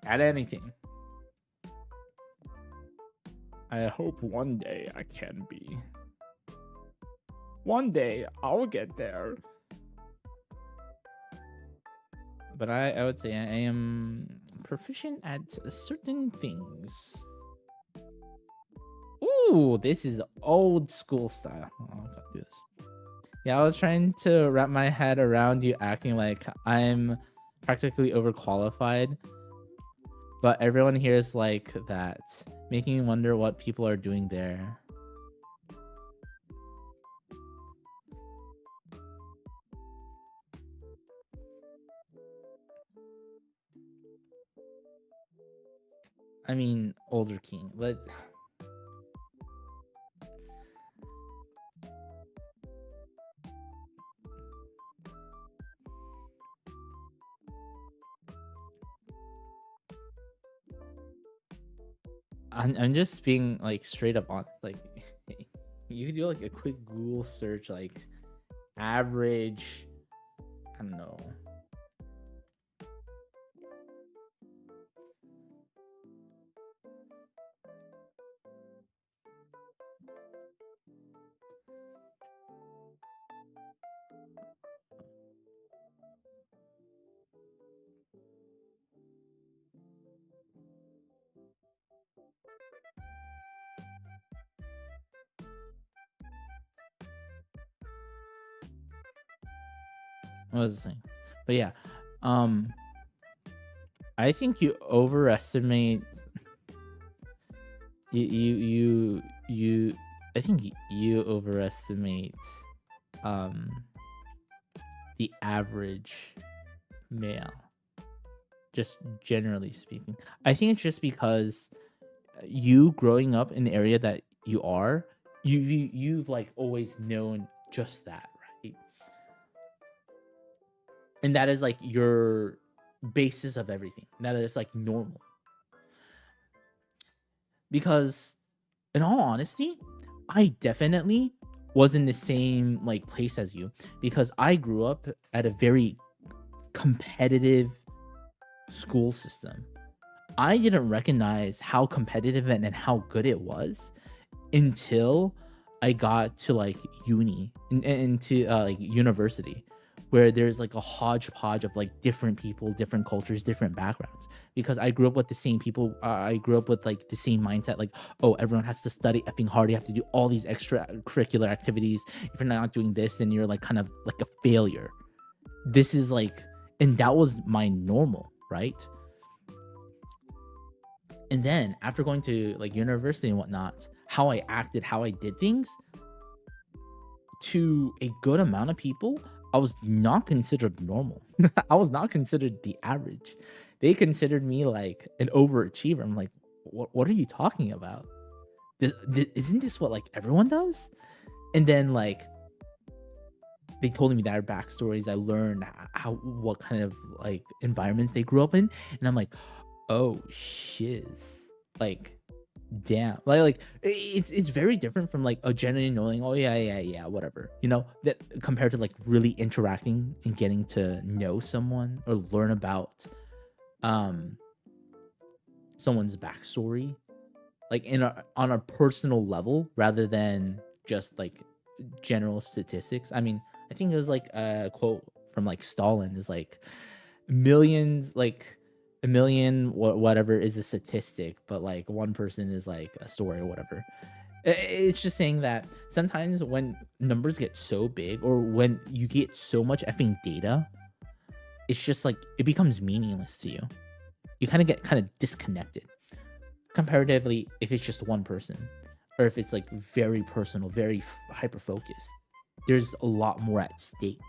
A: at anything. I hope one day I can be. One day I'll get there. But I would say I am proficient at certain things. Ooh, this is old school style. Oh, I'll do this. Yeah, I was trying to wrap my head around you acting like I'm practically overqualified. But everyone here is like that, making me wonder what people are doing there. I mean, older king. But I'm just being like straight up on like you could do like a quick Google search like average. I don't know. What was I saying? But yeah, I think you overestimate. You. I think you overestimate, the average male. Just generally speaking, I think it's just because you growing up in the area that you are, you've like always known just that, right? and that is like your basis of everything. That is like normal. Because in all honesty, I definitely was in the same like place as you, because I grew up at a very competitive school system. I didn't recognize how competitive and how good it was until I got to like uni into like university, where there's like a hodgepodge of like different people, different cultures, different backgrounds. Because I grew up with the same people, I grew up with like the same mindset, like, oh, everyone has to study effing hard. You have to do all these extracurricular activities. If you're not doing this, then you're like kind of like a failure. This is like, and that was my normal, right? And then after going to like university and whatnot, how I acted, how I did things, to a good amount of people, I was not considered normal. I was not considered the average. They considered me like an overachiever. I'm like, what are you talking about? Isn't this what like everyone does? And then like they told me their backstories. I learned what kind of like environments they grew up in, and I'm like, oh shiz, like damn, like it's very different from like a genuine knowing, oh yeah, whatever, that compared to like really interacting and getting to know someone or learn about um someone's backstory, like on a personal level rather than just like general statistics. I mean, I think it was like a quote from like Stalin is like millions, like a million whatever is a statistic, but like one person is like a story or whatever. It's just saying that sometimes when numbers get so big or when you get so much effing data, it's just like it becomes meaningless to you. You kind of get kind of disconnected comparatively if it's just one person, or if it's like very personal, very hyper focused. There's a lot more at stake.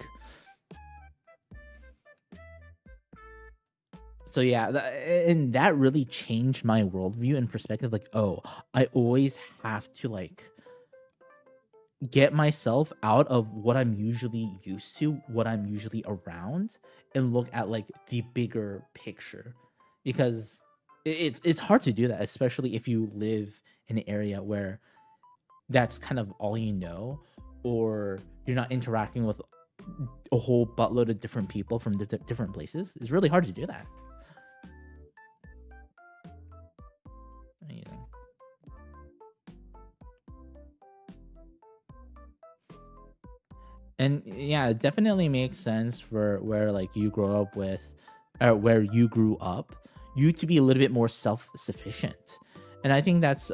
A: So yeah, and that really changed my worldview and perspective. Like, oh, I always have to like get myself out of what I'm usually used to, what I'm usually around, and look at like the bigger picture, because it's hard to do that, especially if you live in an area where that's kind of all you know, or you're not interacting with a whole buttload of different people from different places. It's really hard to do that. Amazing. And yeah, it definitely makes sense for where like you grow up with, or where you grew up, you to be a little bit more self-sufficient. And I think that's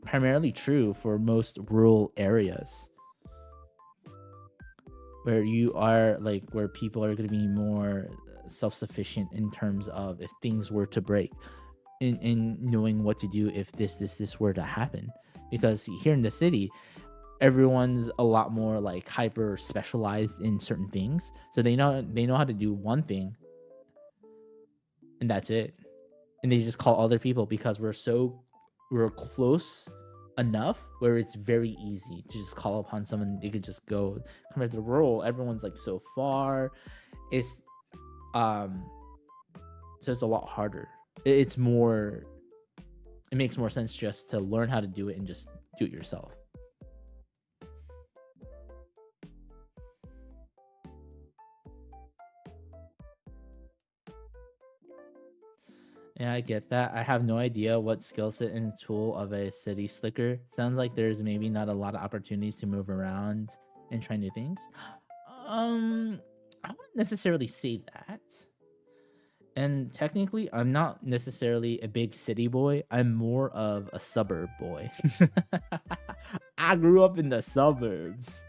A: primarily true for most rural areas, where you are like where people are going to be more self-sufficient in terms of if things were to break, in knowing what to do if this were to happen. Because here in the city, everyone's a lot more like hyper specialized in certain things, so they know how to do one thing, and that's it. And they just call other people, because we're close enough where it's very easy to just call upon someone. They could just go. Compared to the rural, everyone's like so far. It's um so it's a lot harder. It's more, it makes more sense just to learn how to do it and just do it yourself. Yeah, I get that. I have no idea what skill set and tool of a city slicker. Sounds like there's maybe not a lot of opportunities to move around and try new things. I wouldn't necessarily say that. And technically, I'm not necessarily a big city boy. I'm more of a suburb boy. I grew up in the suburbs.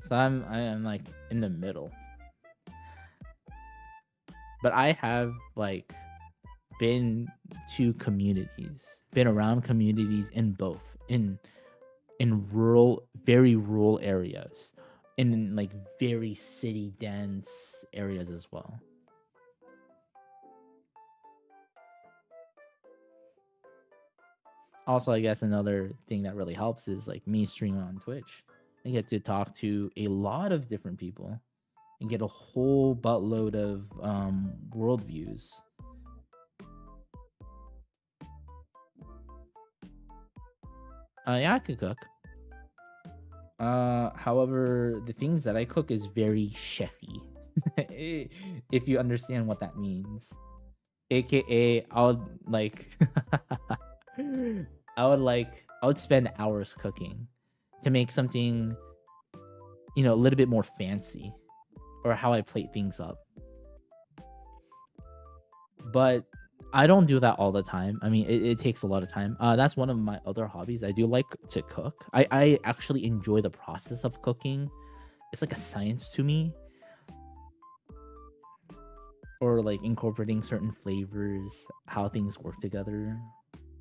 A: So I am like in the middle. But I have like been to communities, been around communities in both, in rural, very rural areas, in like very city dense areas as well. Also, I guess another thing that really helps is like me streaming on Twitch. I get to talk to a lot of different people and get a whole buttload of worldviews. Yeah, I could cook. However, the things that I cook is very chefy. If you understand what that means. AKA, I would like I would spend hours cooking to make something, a little bit more fancy, or how I plate things up. But I don't do that all the time. I mean, it takes a lot of time. That's one of my other hobbies. I do like to cook. I actually enjoy the process of cooking. It's like a science to me. Or like incorporating certain flavors, how things work together.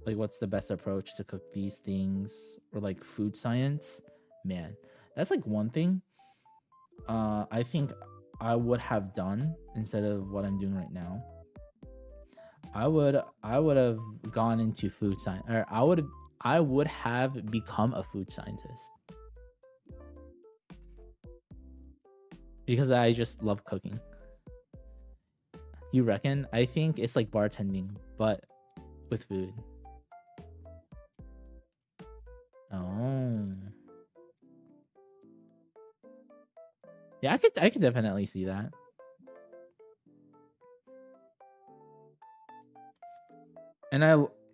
A: Like what's the best approach to cook these things, or like food science. Man, that's like one thing I think I would have done instead of what I'm doing right now. I would have gone into food science, or I would have become a food scientist because I just love cooking. You reckon? I think it's like bartending, but with food. Oh. Yeah, I could definitely see that.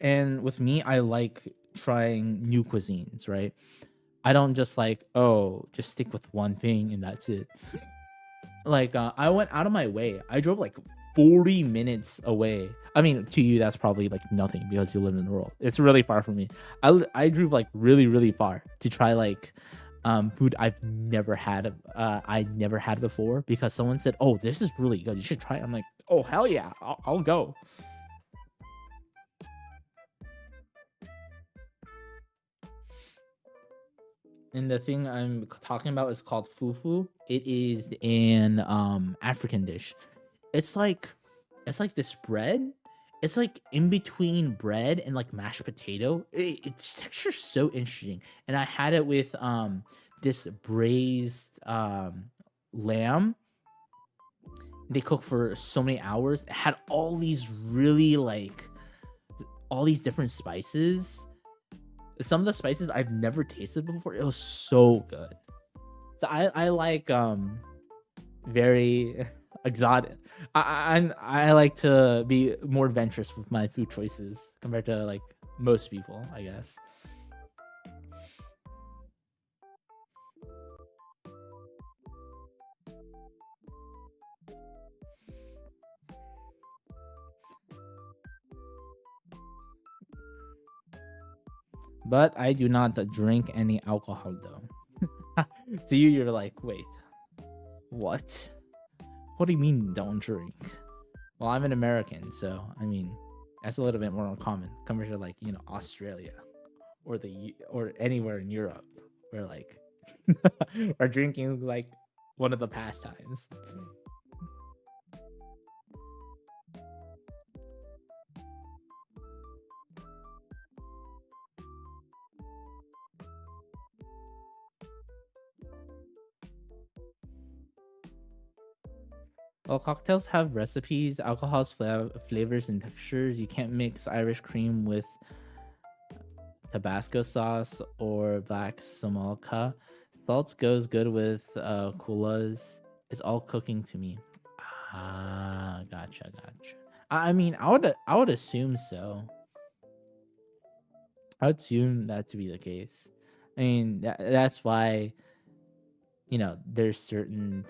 A: And with me, I like trying new cuisines, right? I don't just like, oh, just stick with one thing and that's it. Like I went out of my way. I drove like 40 minutes away. I mean, to you that's probably like nothing because you live in the rural. It's really far from me. I drove like really really far to try like food I never had before, because someone said, "Oh, this is really good. You should try it." I'm like, "Oh, hell yeah. I'll go." And the thing I'm talking about is called fufu. It is an African dish. It's like this bread. It's like in between bread and like mashed potato. Its texture so interesting. And I had it with this braised lamb. They cook for so many hours. It had all these really like all these different spices. Some of the spices I've never tasted before. It was so good. So I like very exotic. I like to be more adventurous with my food choices compared to like most people, I guess. But I do not drink any alcohol though. To you, you're like, wait, what? What do you mean don't drink? Well, I'm an American, so I mean that's a little bit more common compared to like Australia or anywhere in Europe where like are drinking like one of the pastimes. Well, cocktails have recipes, alcohols, flavors, and textures. You can't mix Irish cream with Tabasco sauce or black Samolka. Salt goes good with colas. It's all cooking to me. Ah, gotcha, gotcha. I mean, I would assume so. I would assume that to be the case. I mean, that's why there's certain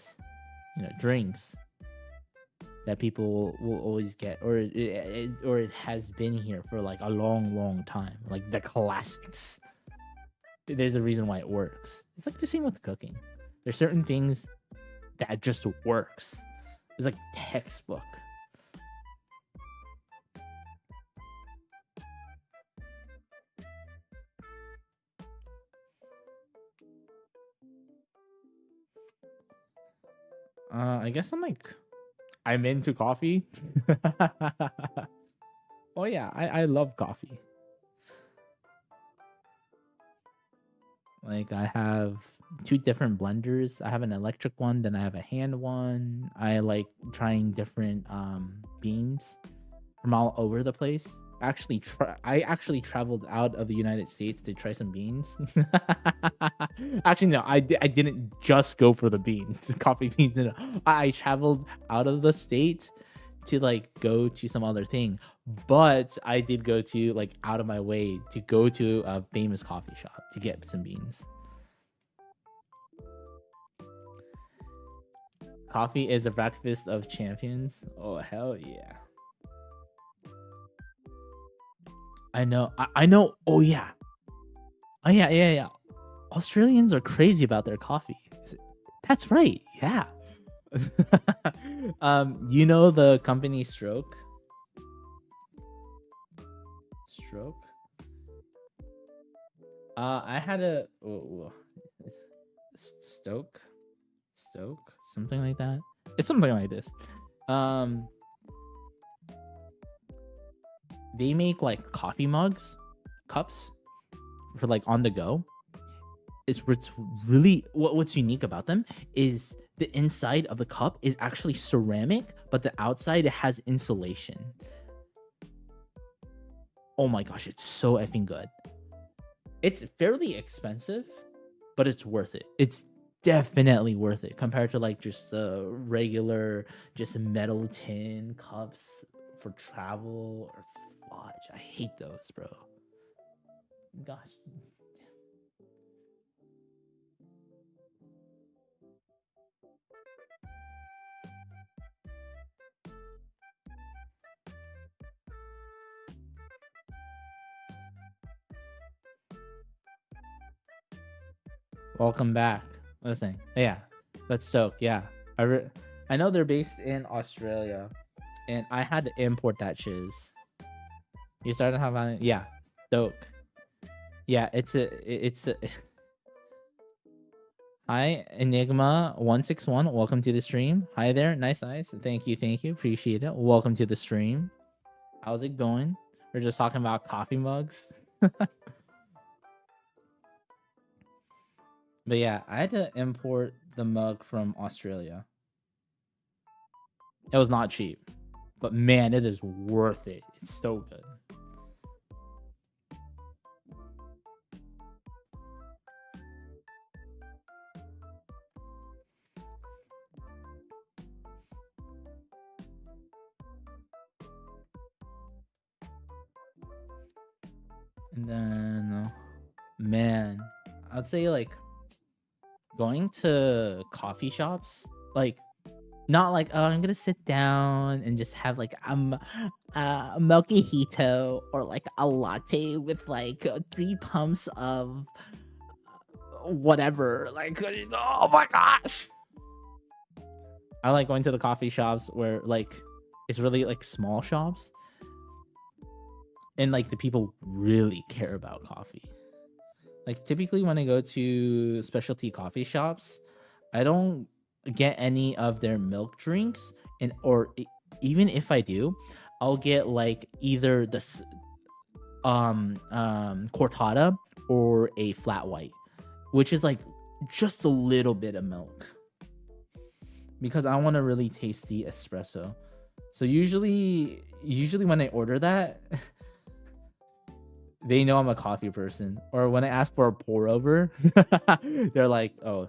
A: drinks that people will always get, or it has been here for like a long, long time, like the classics. There's a reason why it works. It's like the same with cooking. There's certain things that just works. It's like textbook. I guess I'm into coffee. Oh yeah, I love coffee. Like I have two different blenders. I have an electric one, then I have a hand one. I like trying different beans from all over the place. I actually traveled out of the United States to try some beans. Actually, no, I didn't just go for the beans, the coffee beans. No, I traveled out of the state to like go to some other thing, but I did go to like out of my way to go to a famous coffee shop to get some beans. Coffee is a breakfast of champions. Oh hell yeah! I know. I know. Oh yeah. Oh yeah. Australians are crazy about their coffee. That's right. Yeah. You know the company Stroke? Stroke? I had a Stoke? Stoke? Something like that. It's something like this. They make like coffee mugs, cups for like on the go. It's really what's unique about them is the inside of the cup is actually ceramic, but the outside it has insulation. Oh my gosh, it's so effing good. It's fairly expensive, but it's worth it. It's definitely worth it compared to like just regular just metal tin cups for travel or fudge. I hate those, bro. Gosh. Welcome back. Listen, yeah, that's Stoke. Yeah, I know they're based in Australia, and I had to import that shiz. You started having yeah, Stoke. Yeah, it's a. Hi, Enigma161. Welcome to the stream. Hi there, nice. Thank you, appreciate it. Welcome to the stream. How's it going? We're just talking about coffee mugs. But yeah, I had to import the mug from Australia. It was not cheap, but man, it is worth it. It's so good. And then, man, I'd say like going to coffee shops, like not like, oh, I'm gonna sit down and just have like a mojito or like a latte with like 3 pumps of whatever. Like, oh my gosh. I like going to the coffee shops where like it's really like small shops and like the people really care about coffee. Like typically when I go to specialty coffee shops, I don't get any of their milk drinks, and even if I do, I'll get like either the cortada or a flat white, which is like just a little bit of milk, because I want a really tasty espresso. So usually when I order that, they know I'm a coffee person. Or when I ask for a pour over, they're like, oh,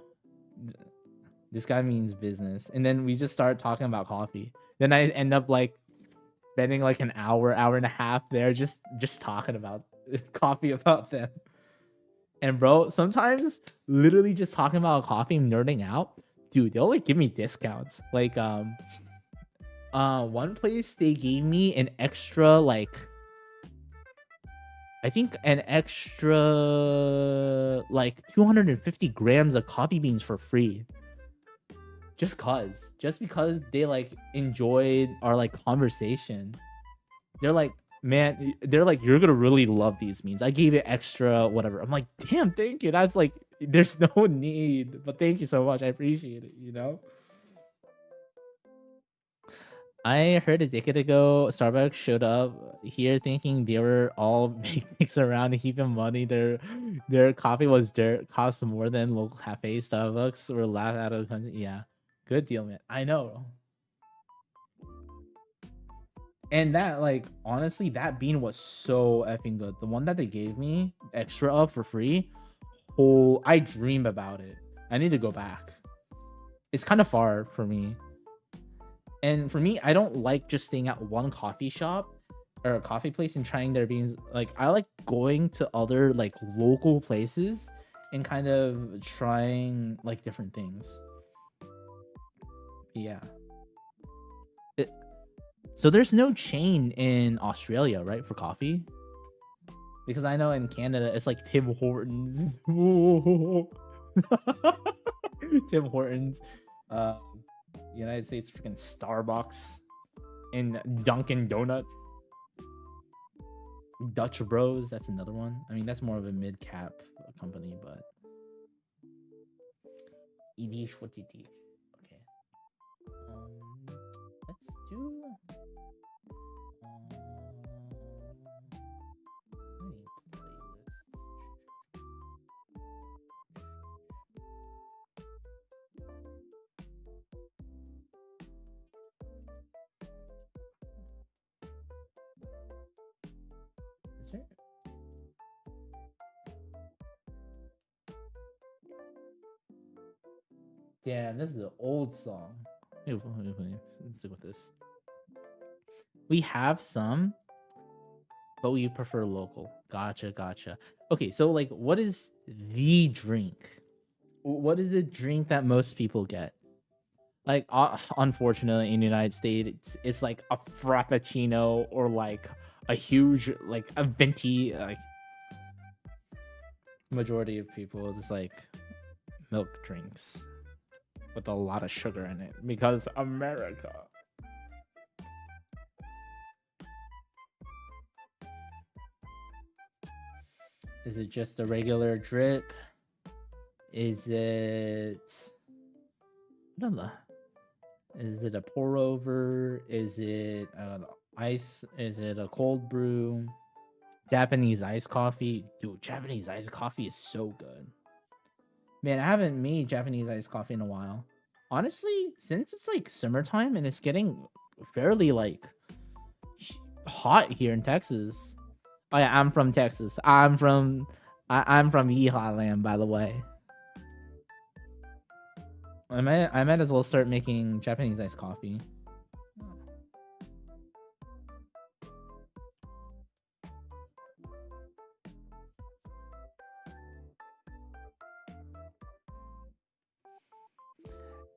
A: this guy means business. And then we just start talking about coffee. Then I end up like spending like an hour and a half there just talking about coffee about them. And bro, sometimes literally just talking about coffee and nerding out, dude, they'll like give me discounts. Like one place they gave me an extra like, I think an extra like 250 grams of coffee beans for free. Just because they like enjoyed our like conversation. They're like, man, they're like, you're gonna really love these beans. I gave it extra whatever. I'm like, damn, thank you. That's like, there's no need, but thank you so much. I appreciate it, you know? I heard a decade ago Starbucks showed up here thinking they were all picnics around heaping money. Their coffee was dirt, cost more than local cafes. Starbucks were laughed out of the country. Yeah, good deal, man. I know. And that, like, honestly, that bean was so effing good. The one that they gave me extra of for free. Oh, I dream about it. I need to go back. It's kind of far for me. And for me, I don't like just staying at one coffee shop or a coffee place and trying their beans. Like, I like going to other like local places and kind of trying like different things. Yeah. It, so there's no chain in Australia, right, for coffee? Because I know in Canada it's like Tim Hortons. Tim Hortons. Uh, United States freaking Starbucks and Dunkin' Donuts. Dutch Bros, that's another one. I mean, that's more of a mid-cap company, but Edish what it is. Okay. Let's do is there? Damn, this is an old song. Let's stick with this. We have some, but we prefer local. Gotcha. Okay, so like, what is the drink? What is the drink that most people get? Like, unfortunately, in the United States, it's like a frappuccino or like a huge, like a venti. Like, majority of people just like milk drinks with a lot of sugar in it because America. Is it just a regular drip? Is it... I don't know. Is it a pour over? Is it ice? Is it a cold brew? Japanese iced coffee? Dude, Japanese iced coffee is so good. Man, I haven't made Japanese iced coffee in a while. Honestly, since it's like summertime and it's getting fairly like hot here in Texas. Oh yeah, I'm from Texas. I'm from Yeehaw Land, by the way. I might as well start making Japanese iced coffee.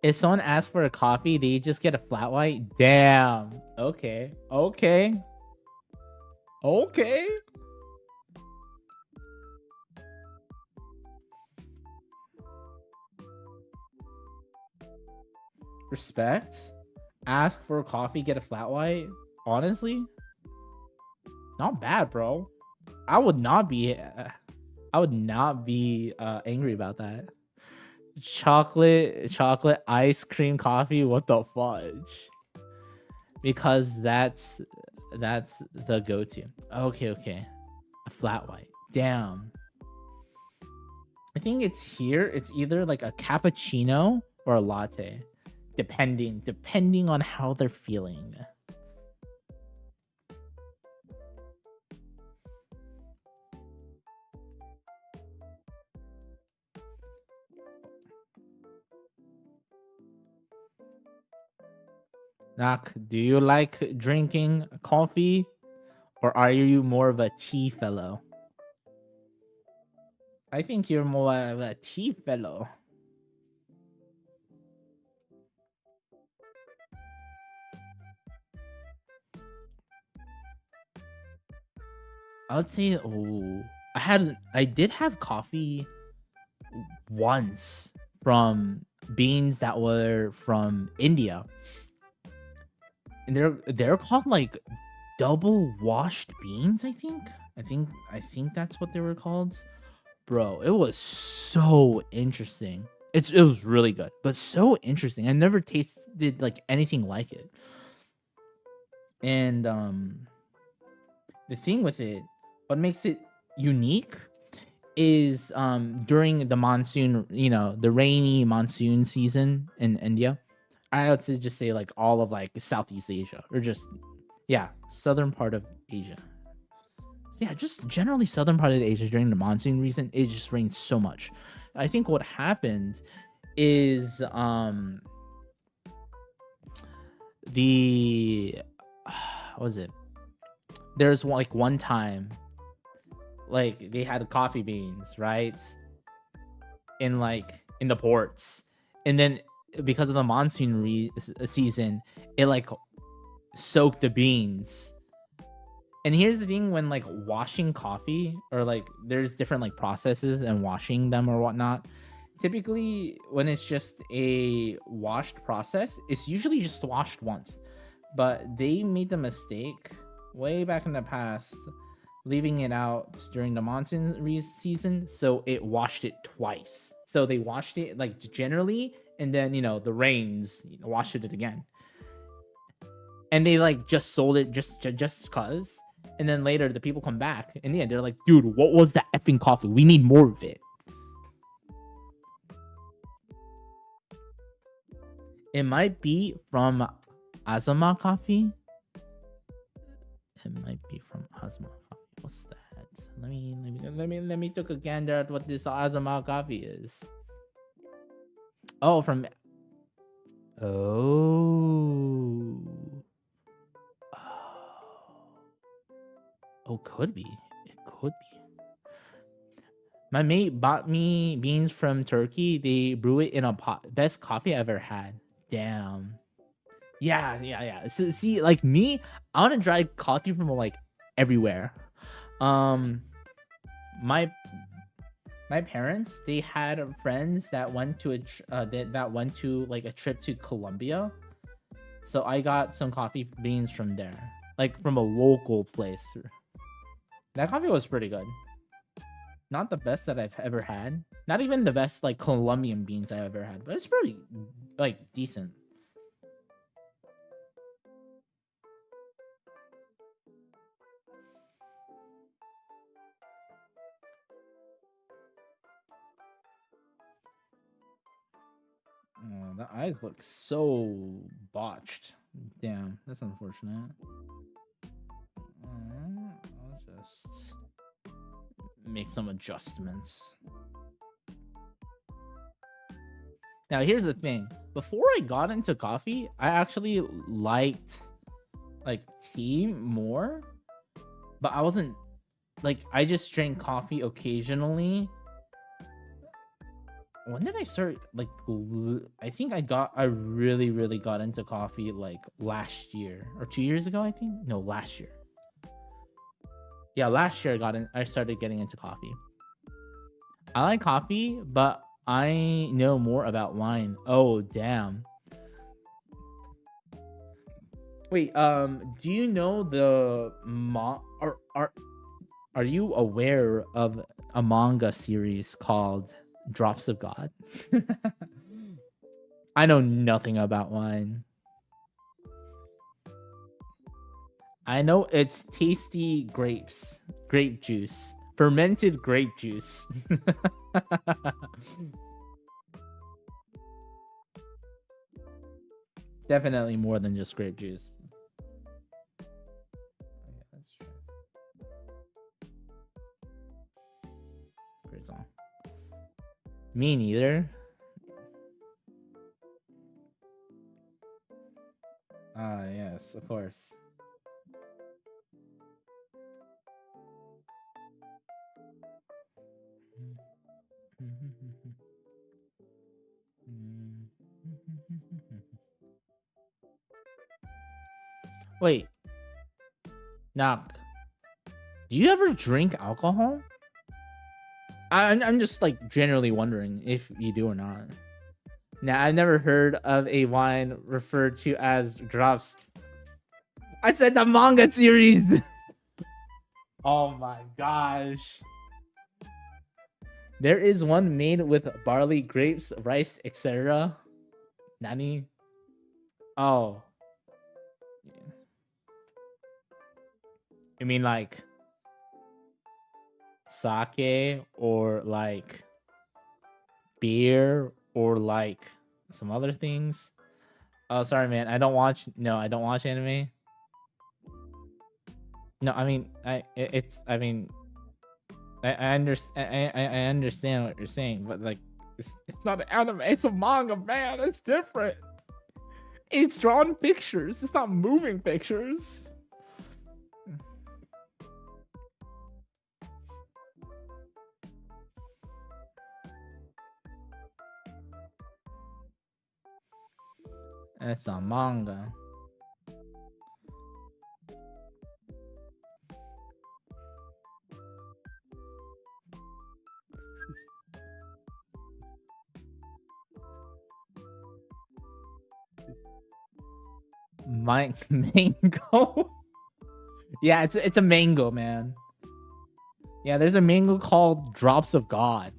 A: If someone asks for a coffee, they just get a flat white? Damn. Okay. Respect. Ask for a coffee, get a flat white. Honestly, not bad, bro. I would not be angry about that. Chocolate ice cream coffee. What the fudge? Because that's the go-to. Okay. A flat white. Damn. I think it's here. It's either like a cappuccino or a latte, depending on how they're feeling. Nak, do you like drinking coffee, or are you more of a tea fellow? I think you're more of a tea fellow. I would say, I did have coffee once from beans that were from India. And they're called like double washed beans, I think. I think that's what they were called. Bro, it was so interesting. It was really good, but so interesting. I never tasted like anything like it. And the thing with it, what makes it unique is during the monsoon, the rainy monsoon season in India. I would just say like all of like Southeast Asia, or just southern part of Asia. So yeah, just generally southern part of Asia during the monsoon season, it just rains so much. I think what happened is the what was it? There's like one time, like they had coffee beans, right? In the ports, and then because of the monsoon season, it like soaked the beans. And here's the thing: when like washing coffee, or like there's different like processes and washing them or whatnot. Typically, when it's just a washed process, it's usually just washed once. But they made the mistake way back in the past, leaving it out during the monsoon season, so it washed it twice. So they washed it like generally, and then the rains washed it again, and they like just sold it just cause. And then later the people come back. In the end, they're like, dude, what was that effing coffee? We need more of it. It might be from Azama Coffee. It might be from Azama Coffee. What's that? Let me take a gander at what this Azama Coffee is. Oh, from Oh, could be. It could be. My mate bought me beans from Turkey. They brew it in a pot. Best coffee I ever had. Damn. Yeah. So, see, like me, I want to try coffee from like everywhere. My parents, they had friends that went to that went to like a trip to Colombia. So I got some coffee beans from there, like from a local place. That coffee was pretty good. Not the best that I've ever had. Not even the best like Colombian beans I ever had, but it's pretty like decent. Oh, the eyes look so botched. Damn, that's unfortunate. I'll just make some adjustments. Now, here's the thing. Before I got into coffee, I actually liked like tea more, but I wasn't like, I just drank coffee occasionally. When did I start like I think I really got into coffee like last year or 2 years ago, I think. No, last year. Yeah, last year I started getting into coffee. I like coffee, but I know more about wine. Oh, damn. Wait, do you know are you aware of a manga series called Drops of God? I know nothing about wine. I know it's tasty grape juice, fermented grape juice. Definitely more than just grape juice. Great song. Me neither. Ah, yes, of course. Wait, Knock. Do you ever drink alcohol? I'm just like generally wondering if you do or not. Now, I've never heard of a wine referred to as drops. I said the manga series. Oh my gosh. There is one made with barley, grapes, rice, etc. Nani? Oh.
B: You mean like sake or like beer or like some other things? Oh, sorry, man. I don't watch. No, I don't watch anime. No, I mean, it's. I mean, I understand. I understand what you're saying, but like, it's not an anime. It's a manga, man. It's different. It's drawn pictures. It's not moving pictures. It's a manga. My mango. Yeah, it's a mango, man. Yeah, there's a mango called Drops of God.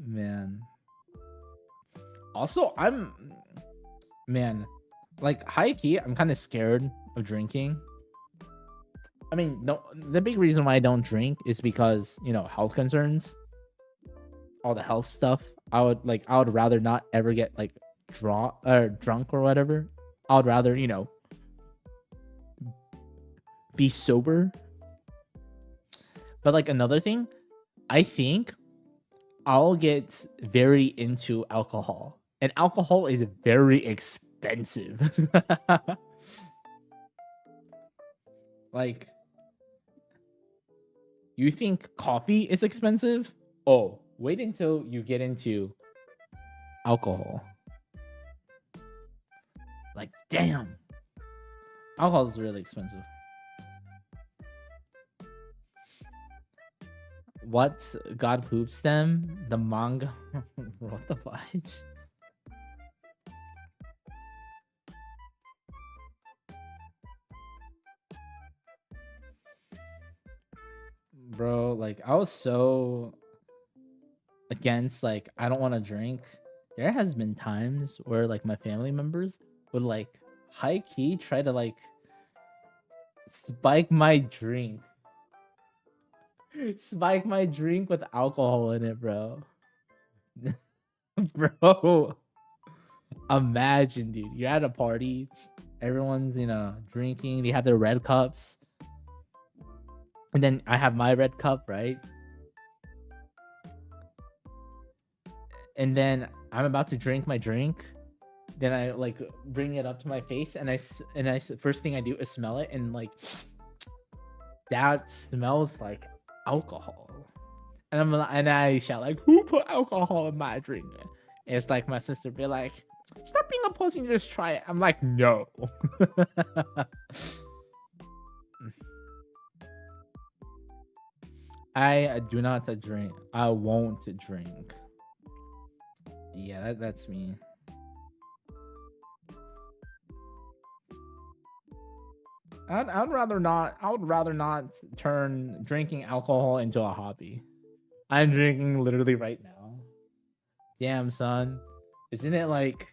B: Man. Also, man, like high key, I'm kind of scared of drinking. I mean, no, the big reason why I don't drink is because, you know, health concerns, all the health stuff. I would rather not ever get like drunk or whatever. I would rather, you know, be sober. But like another thing, I think I'll get very into alcohol. And alcohol is very expensive. Like, you think coffee is expensive? Oh, wait until you get into alcohol. Like, damn. Alcohol is really expensive. What? God poops them? The manga? What the fudge? Bro, like, I was so against, like, I don't want to drink. There has been times where, like, my family members would, like, high key try to, like, spike my drink. Spike my drink with alcohol in it, bro. Bro, imagine, dude. You're at a party, everyone's, you know, drinking, they have their red cups. And then I have my red cup, right? And then I'm about to drink my drink. Then I like bring it up to my face, and I first thing I do is smell it, and like that smells like alcohol. And I shout like, "Who put alcohol in my drink?" And it's like my sister be like, "Stop being a pussy and just try it." I'm like, "No." I do not drink. I won't drink. Yeah, that's me. I'd rather not. I would rather not turn drinking alcohol into a hobby. I'm drinking literally right now. Damn, son. Isn't it like?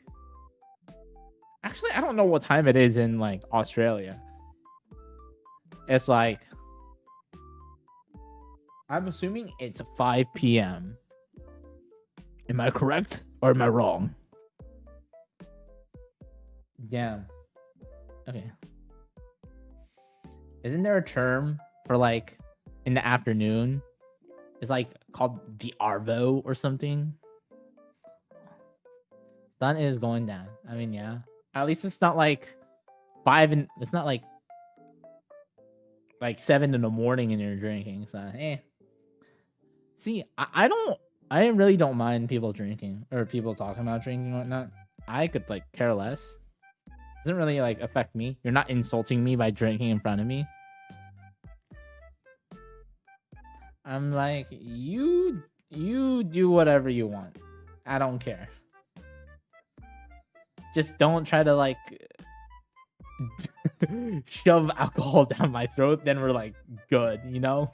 B: Actually, I don't know what time it is in like Australia. It's like, I'm assuming it's 5 p.m. Am I correct or am I wrong? Damn. Okay. Isn't there a term for like in the afternoon? It's like called the Arvo or something. Sun is going down. I mean, yeah. At least it's not like it's not like 7 in the morning and you're drinking. So See, I really don't mind people drinking or people talking about drinking and whatnot. I could like care less. Doesn't really like affect me. You're not insulting me by drinking in front of me. I'm like, you do whatever you want. I don't care. Just don't try to like shove alcohol down my throat. Then we're like good, you know?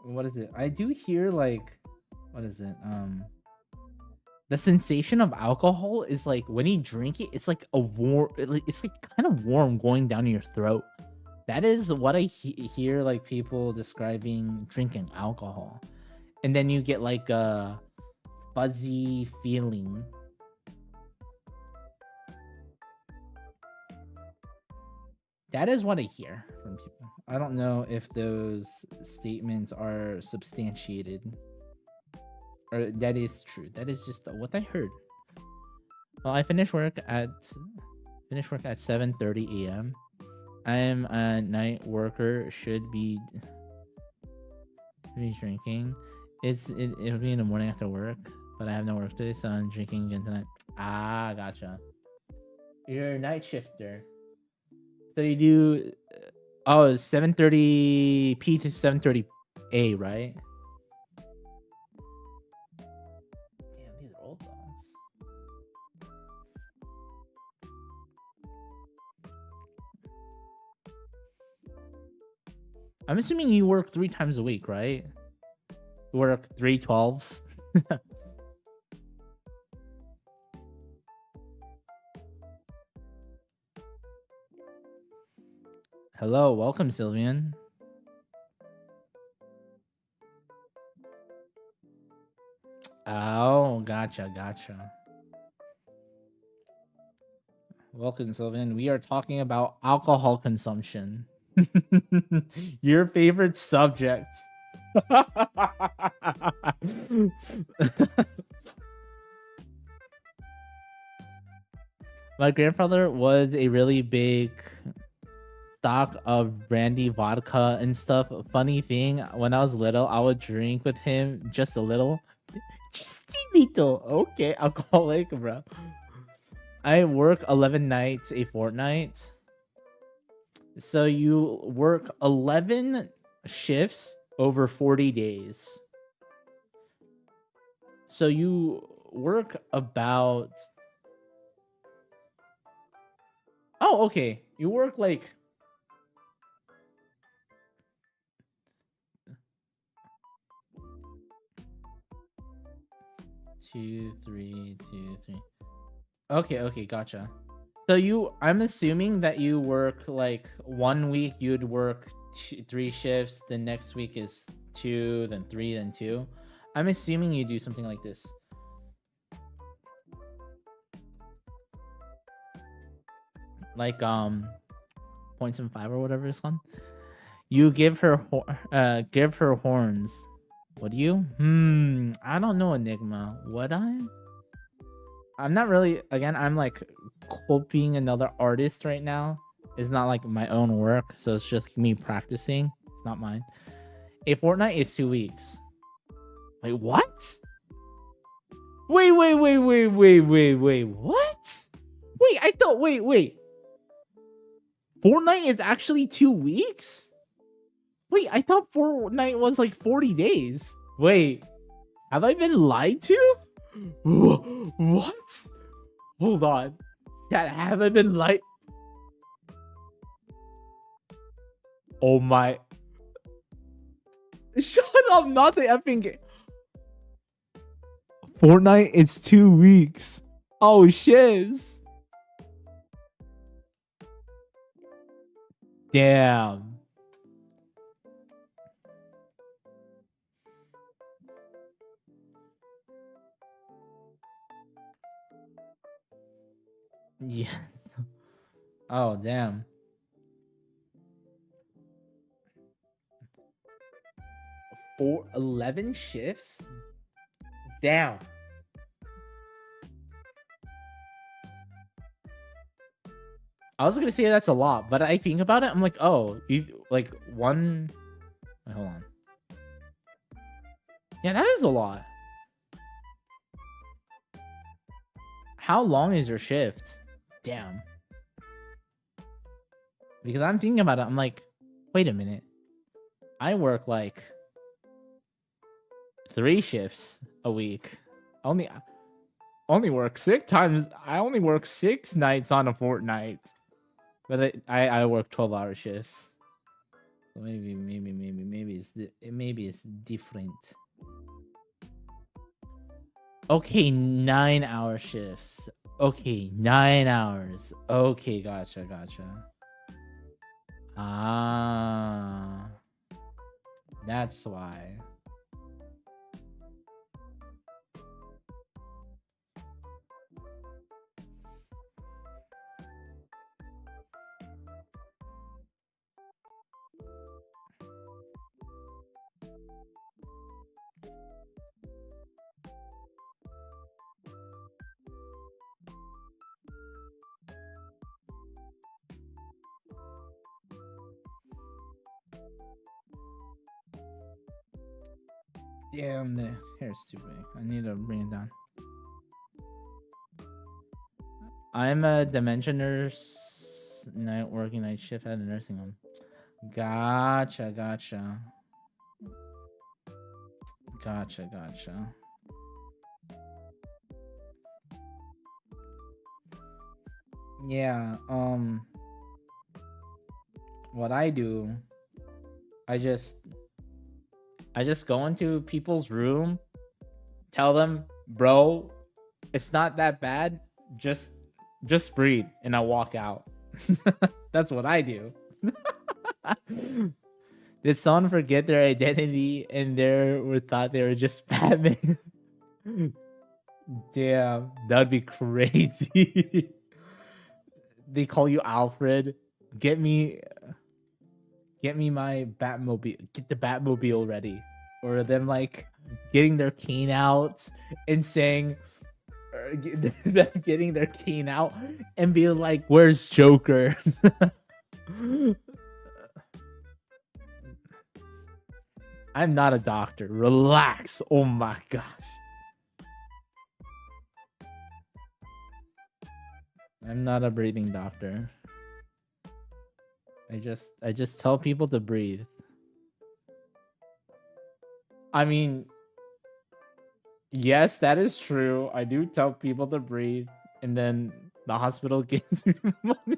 B: What is it? I do hear like, what is it? The sensation of alcohol is like when you drink it, it's like a warm, it's like kind of warm going down your throat. That is what I hear like people describing drinking alcohol, and then you get like a fuzzy feeling. That is what I hear from people. I don't know if those statements are substantiated. Or that is true. That is just what I heard. Well, I finish work at 7:30 a.m. I am a night worker. Should be drinking. It'll be in the morning after work, but I have no work today, so I'm drinking again tonight. Ah, gotcha. You're a night shifter. So you do 7:30 p to 7:30 a, right? Damn, these are old songs. I'm assuming you work 3 times a week, right? You work 3 12s. Hello, welcome, Sylvian. Oh, gotcha. Welcome, Sylvian. We are talking about alcohol consumption. Your favorite subject. My grandfather was a really big stock of brandy vodka and stuff. Funny thing, when I was little, I would drink with him just a little. Just a little. Okay, alcoholic, bro. I work 11 nights a fortnight. So you work 11 shifts over 40 days. So you work about... Oh, okay. You work like... 2, 3, 2, 3. Okay, gotcha. So I'm assuming that you work like 1 week you'd work 3 shifts, the next week is 2, then 3, then 2. I'm assuming you do something like this. Like 0.75 or whatever it's called. You give her horns. Would you? I don't know, Enigma. Would I? I'm not really, again, I'm like copying another artist right now. It's not like my own work, so it's just me practicing. It's not mine. A fortnight is 2 weeks. Wait, what? Wait, what? Wait, I thought, wait. Fortnite is actually 2 weeks? Wait, I thought Fortnite was like 40 days. Wait, have I been lied to? What? Hold on. Yeah, have I been lied? Oh my. Shut up, not the effing game. Fortnite is 2 weeks. Oh, shiz. Damn. Yes. Oh, damn. For 11 shifts? Damn. I was gonna say that's a lot, but I think about it, I'm like, oh, you like one. Wait, hold on. Yeah, that is a lot. How long is your shift? Damn. Because I'm thinking about it, I'm like, wait a minute. I work like 3 shifts a week. Only work 6 times. I only work 6 nights on a fortnight. But I work 12-hour shifts. So maybe it's different. Okay, 9-hour shifts. Okay, 9 hours. Okay, gotcha. Ah, that's why. Damn, the hair's too big. I need to bring it down. I'm a dementia nurse, working night shift at a nursing home. Gotcha. Yeah, what I do, I just go into people's room, tell them, bro, it's not that bad. Just breathe, and I walk out. That's what I do. Did someone forget their identity and thought they were just Batman? Damn, that'd be crazy. They call you Alfred. Get me my Batmobile. Get the Batmobile ready. Or them like getting their cane out and saying, them getting their cane out and being like, "Where's Joker?" I'm not a doctor. Relax. Oh my gosh. I'm not a breathing doctor. I just tell people to breathe. I mean, yes, that is true. I do tell people to breathe, and then the hospital gives me money.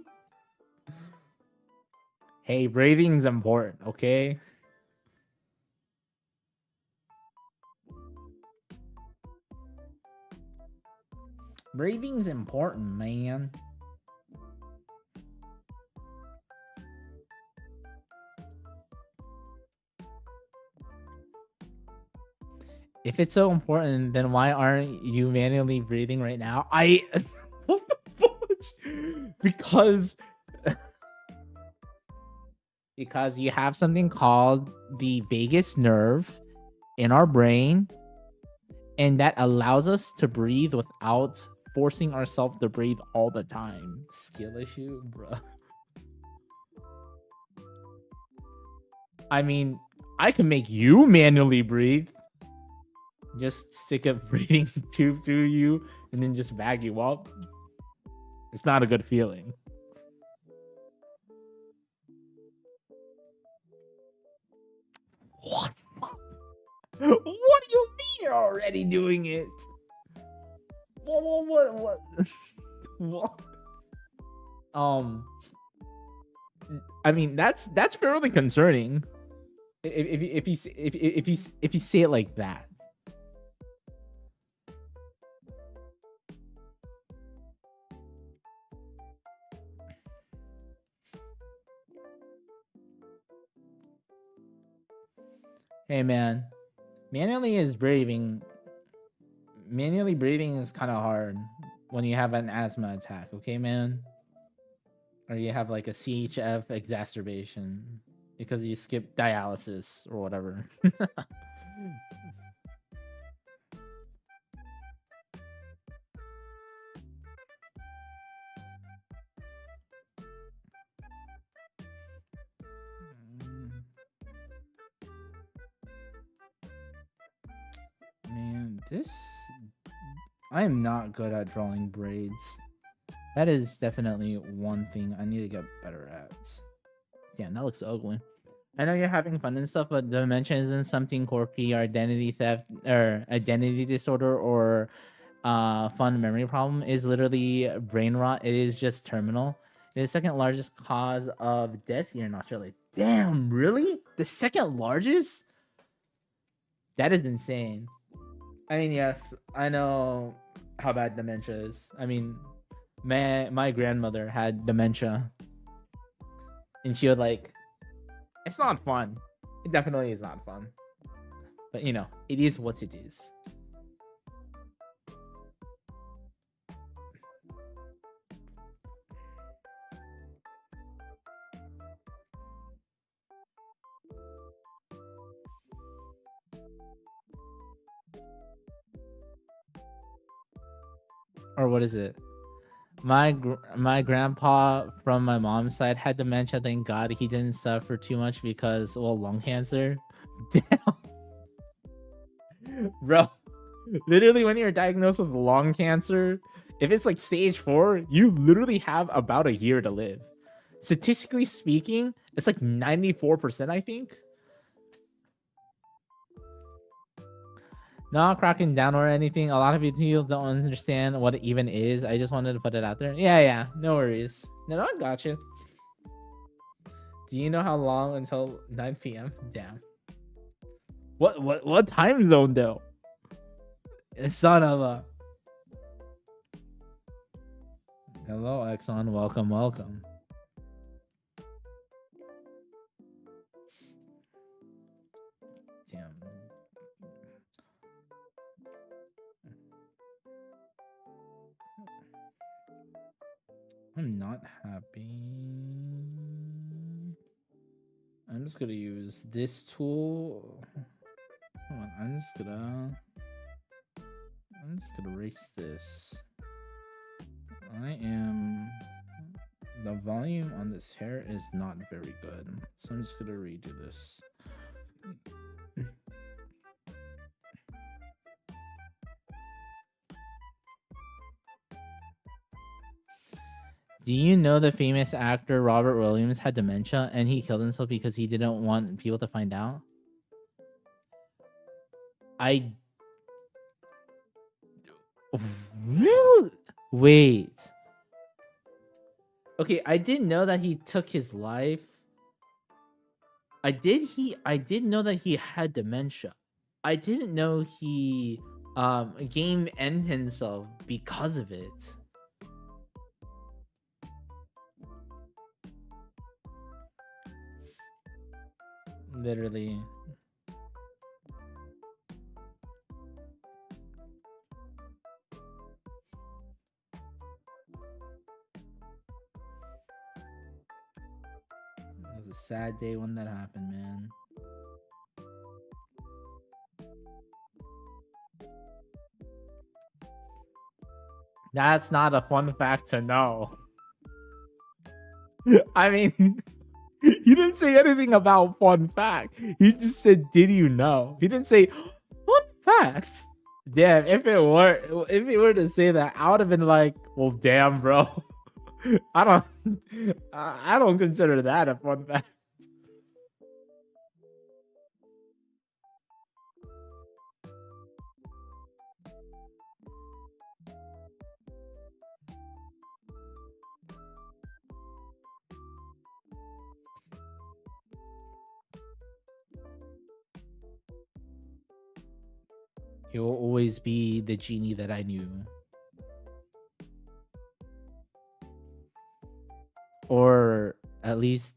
B: Hey, breathing's important, okay? Breathing's important, man. If it's so important, then why aren't you manually breathing right now? What the fuck? Because you have something called the vagus nerve in our brain, and that allows us to breathe without forcing ourselves to breathe all the time. Skill issue, bro. I mean, I can make you manually breathe. Just stick a breathing tube through you and then just bag you up. It's not a good feeling. What? What do you mean you're already doing it? What? What? I mean, that's fairly concerning. If you say it like that. Hey man, manually breathing is kind of hard when you have an asthma attack, okay, man? Or you have like a CHF exacerbation because you skip dialysis or whatever. Man, I am not good at drawing braids. That is definitely one thing I need to get better at. Damn, that looks ugly. I know you're having fun and stuff, but dementia isn't something quirky or identity theft or identity disorder or fun memory problem. Is literally brain rot. It is just terminal. It is the second largest cause of death here in Australia. Damn, really? The second largest? That is insane. I mean, yes, I know how bad dementia is. I mean, my grandmother had dementia, and she would like, it's not fun. It definitely is not fun. But you know, it is what it is. Or what is it? My grandpa from my mom's side had dementia. Thank God he didn't suffer too much because, well, lung cancer. Damn, bro. Literally, when you're diagnosed with lung cancer, if it's like stage 4, you literally have about a year to live. Statistically speaking, it's like 94%, I think. Not cracking down or anything. A lot of people don't understand what it even is. I just wanted to put it out there. Yeah, no worries. No, I got you. Do you know how long until 9 p.m.? Damn. What time zone though? Son of a. Hello, Exxon. Welcome. Damn. I'm not happy. I'm just gonna use this tool. Hold on, I'm just gonna erase this. The volume on this hair is not very good, so I'm just gonna redo this. Do you know the famous actor Robert Williams had dementia and he killed himself because he didn't want people to find out? Really? Wait. Okay, I didn't know that he took his life. I did know that he had dementia. I didn't know he game ended himself because of it. Literally. It was a sad day when that happened, man. That's not a fun fact to know. I mean, he didn't say anything about fun fact. He just said, "Did you know?" He didn't say fun facts. Damn, if it were to say that, I would have been like, "Well, damn, bro." I don't consider that a fun fact. He will always be the genie that I knew. Or at least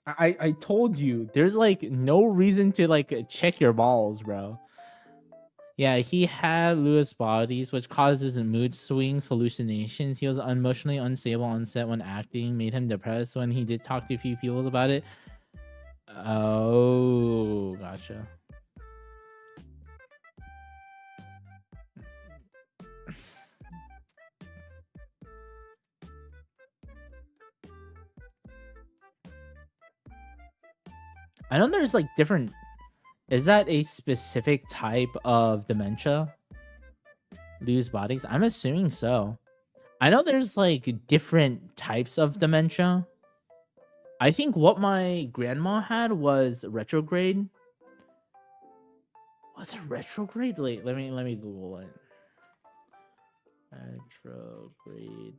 B: I told you there's like no reason to like check your balls, bro. Yeah, he had Lewy bodies, which causes mood swings, hallucinations. He was emotionally unstable on set when acting, made him depressed when he did talk to a few people about it. Oh, gotcha. I know there's like different. Is that a specific type of dementia? Lewy bodies? I'm assuming so. I know there's like different types of dementia. I think what my grandma had was retrograde. What's a retrograde? Wait, let me Google it. Retrograde.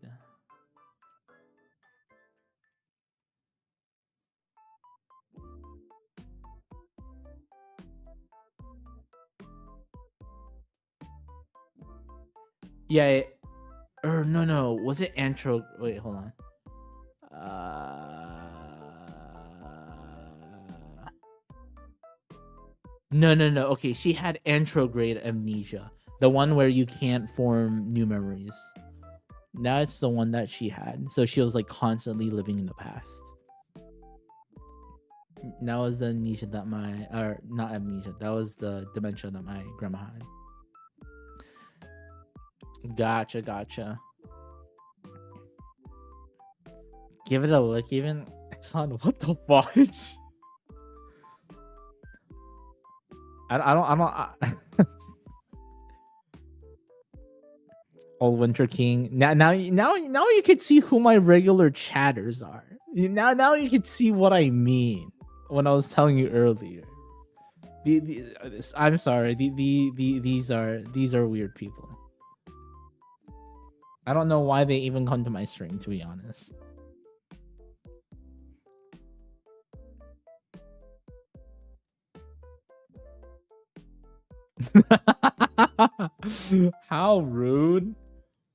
B: Yeah, or no, was it antro? Wait, hold on. No. Okay, she had antrograde amnesia, the one where you can't form new memories. That's the one that she had. So she was like constantly living in the past. That was the amnesia that my, or not amnesia. That was the dementia that my grandma had. Gotcha. Give it a look, even. Exxon, what the fudge? I don't. Old Winter King. Now you can see who my regular chatters are. Now you can see what I mean when I was telling you earlier. I'm sorry. These are weird people. I don't know why they even come to my stream, to be honest. How rude.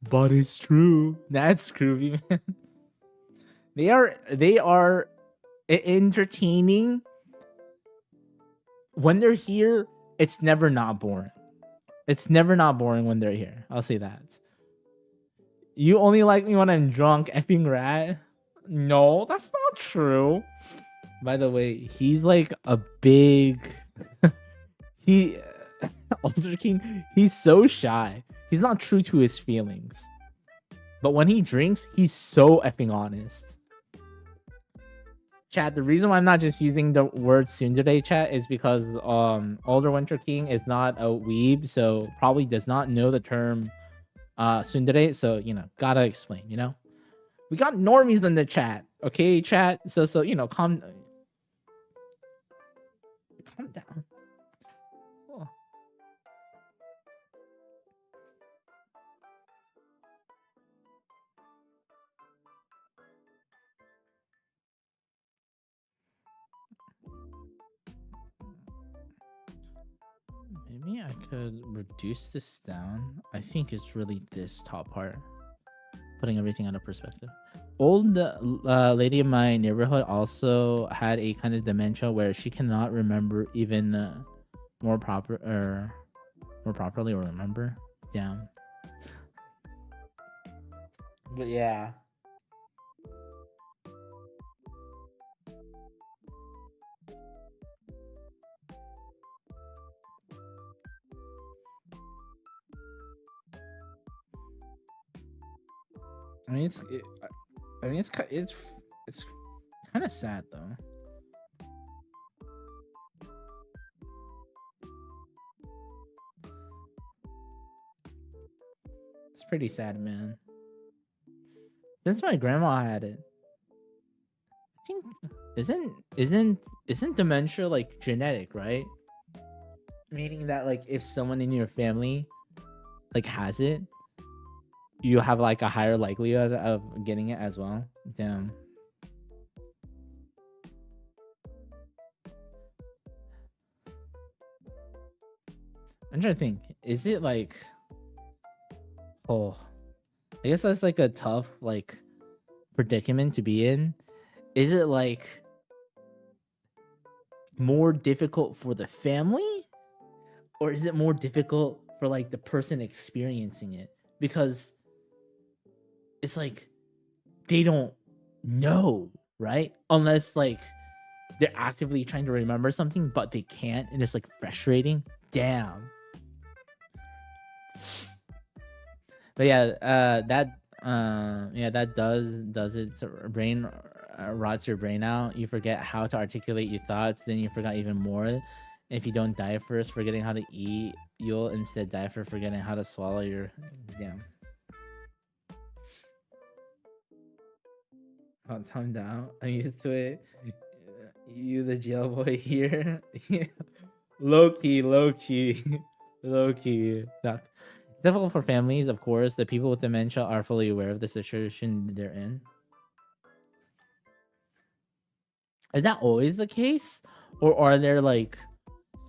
B: But it's true. That's groovy, man. They are entertaining. When they're here, it's never not boring. It's never not boring when they're here. I'll say that. You only like me when I'm drunk, effing rat. No, that's not true. By the way, he's like a big he Older King, he's so shy. He's not true to his feelings. But when he drinks, he's so effing honest. Chat, the reason why I'm not just using the word tsundere, chat, is because Older Winter King is not a weeb, so probably does not know the term tsundere, so gotta explain, we got normies in the chat, okay, chat, so calm down. Oh. Maybe I could reduce this down. I think it's really this top part, putting everything out of perspective. Old lady in my neighborhood also had a kind of dementia where she cannot remember even more properly or remember. Damn. But yeah. I mean, it's kind of sad though. It's pretty sad, man. Since my grandma had it, I think isn't dementia like genetic, right? Meaning that like if someone in your family like has it, you have like a higher likelihood of getting it as well. Damn. I'm trying to think. Is it like, oh, I guess that's like a tough like predicament to be in. Is it like more difficult for the family, or is it more difficult for like the person experiencing it? Because it's like they don't know, right? Unless like they're actively trying to remember something but they can't, and it's like frustrating. Damn. But yeah, that does it. So brain rots your brain out. You forget how to articulate your thoughts, then you forgot even more. If you don't die first forgetting how to eat, you'll instead die for forgetting how to swallow your. Damn. Oh, time down. I'm used to it. You the jail boy here. Yeah. Low key, low key, low key. It's difficult for families, of course. The people with dementia are fully aware of the situation they're in. Is that always the case, or are there like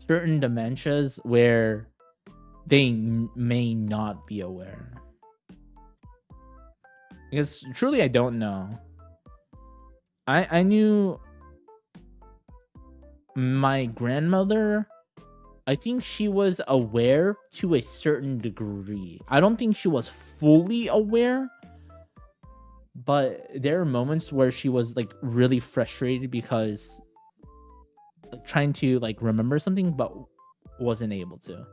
B: certain dementias where they may not be aware? Because truly, I don't know. I knew my grandmother. I think she was aware to a certain degree. I don't think she was fully aware, but there are moments where she was like really frustrated because like, trying to like remember something but wasn't able to.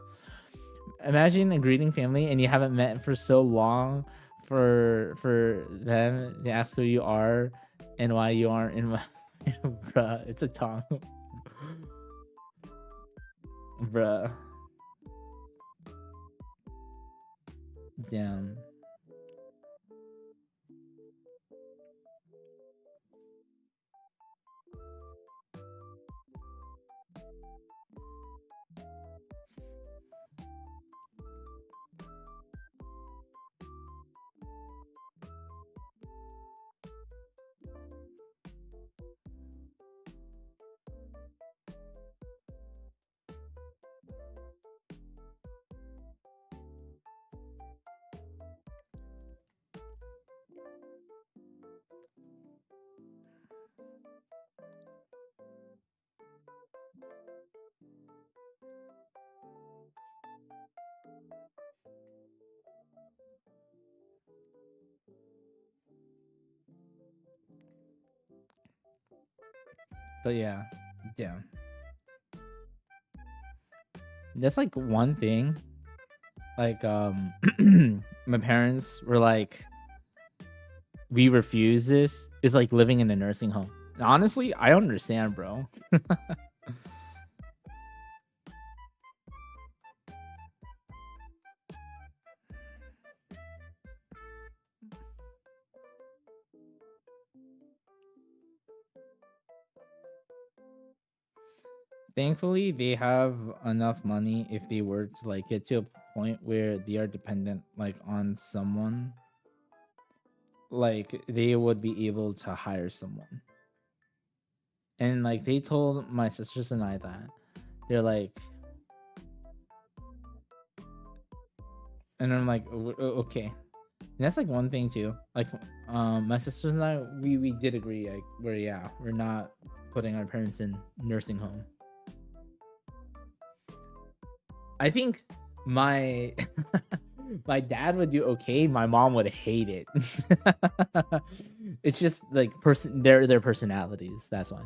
B: Imagine a greeting family and you haven't met for so long for them to ask who you are and why you aren't in my bruh, it's a tongue. Bruh. Damn. But yeah. Damn. That's like one thing. Like my parents were like, we refuse this, is like living in a nursing home. Honestly, I don't understand, bro. Thankfully, they have enough money if they were to like get to a point where they are dependent like on someone, like they would be able to hire someone. And like they told my sisters and I that they're like, and I'm like, Okay." And that's like one thing too. Like, my sisters and I, we did agree, like, we're not putting our parents in nursing home. I think my my dad would do okay. My mom would hate it. It's just like their personalities. That's why.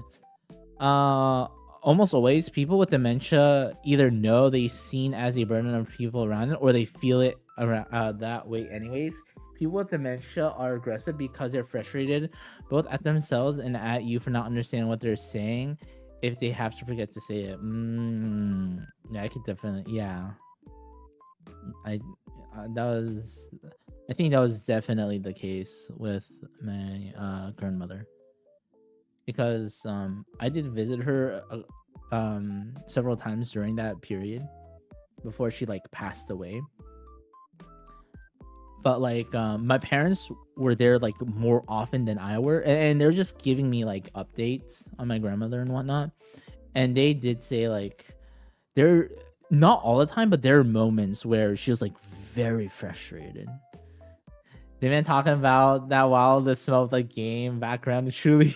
B: Almost always people with dementia either know they're seen as a burden of people around it, or they feel it around that way anyways. People with dementia are aggressive because they're frustrated both at themselves and at you for not understanding what they're saying if they have to forget to say it. Yeah, I could definitely, yeah. I that was I think that was definitely the case with my grandmother, because I did visit her several times during that period before she like passed away. But like my parents were there like more often than I were, and they're just giving me like updates on my grandmother and whatnot. And they did say like there, not all the time, but there are moments where she was like very frustrated. They've been talking about that while the smell of like game background is truly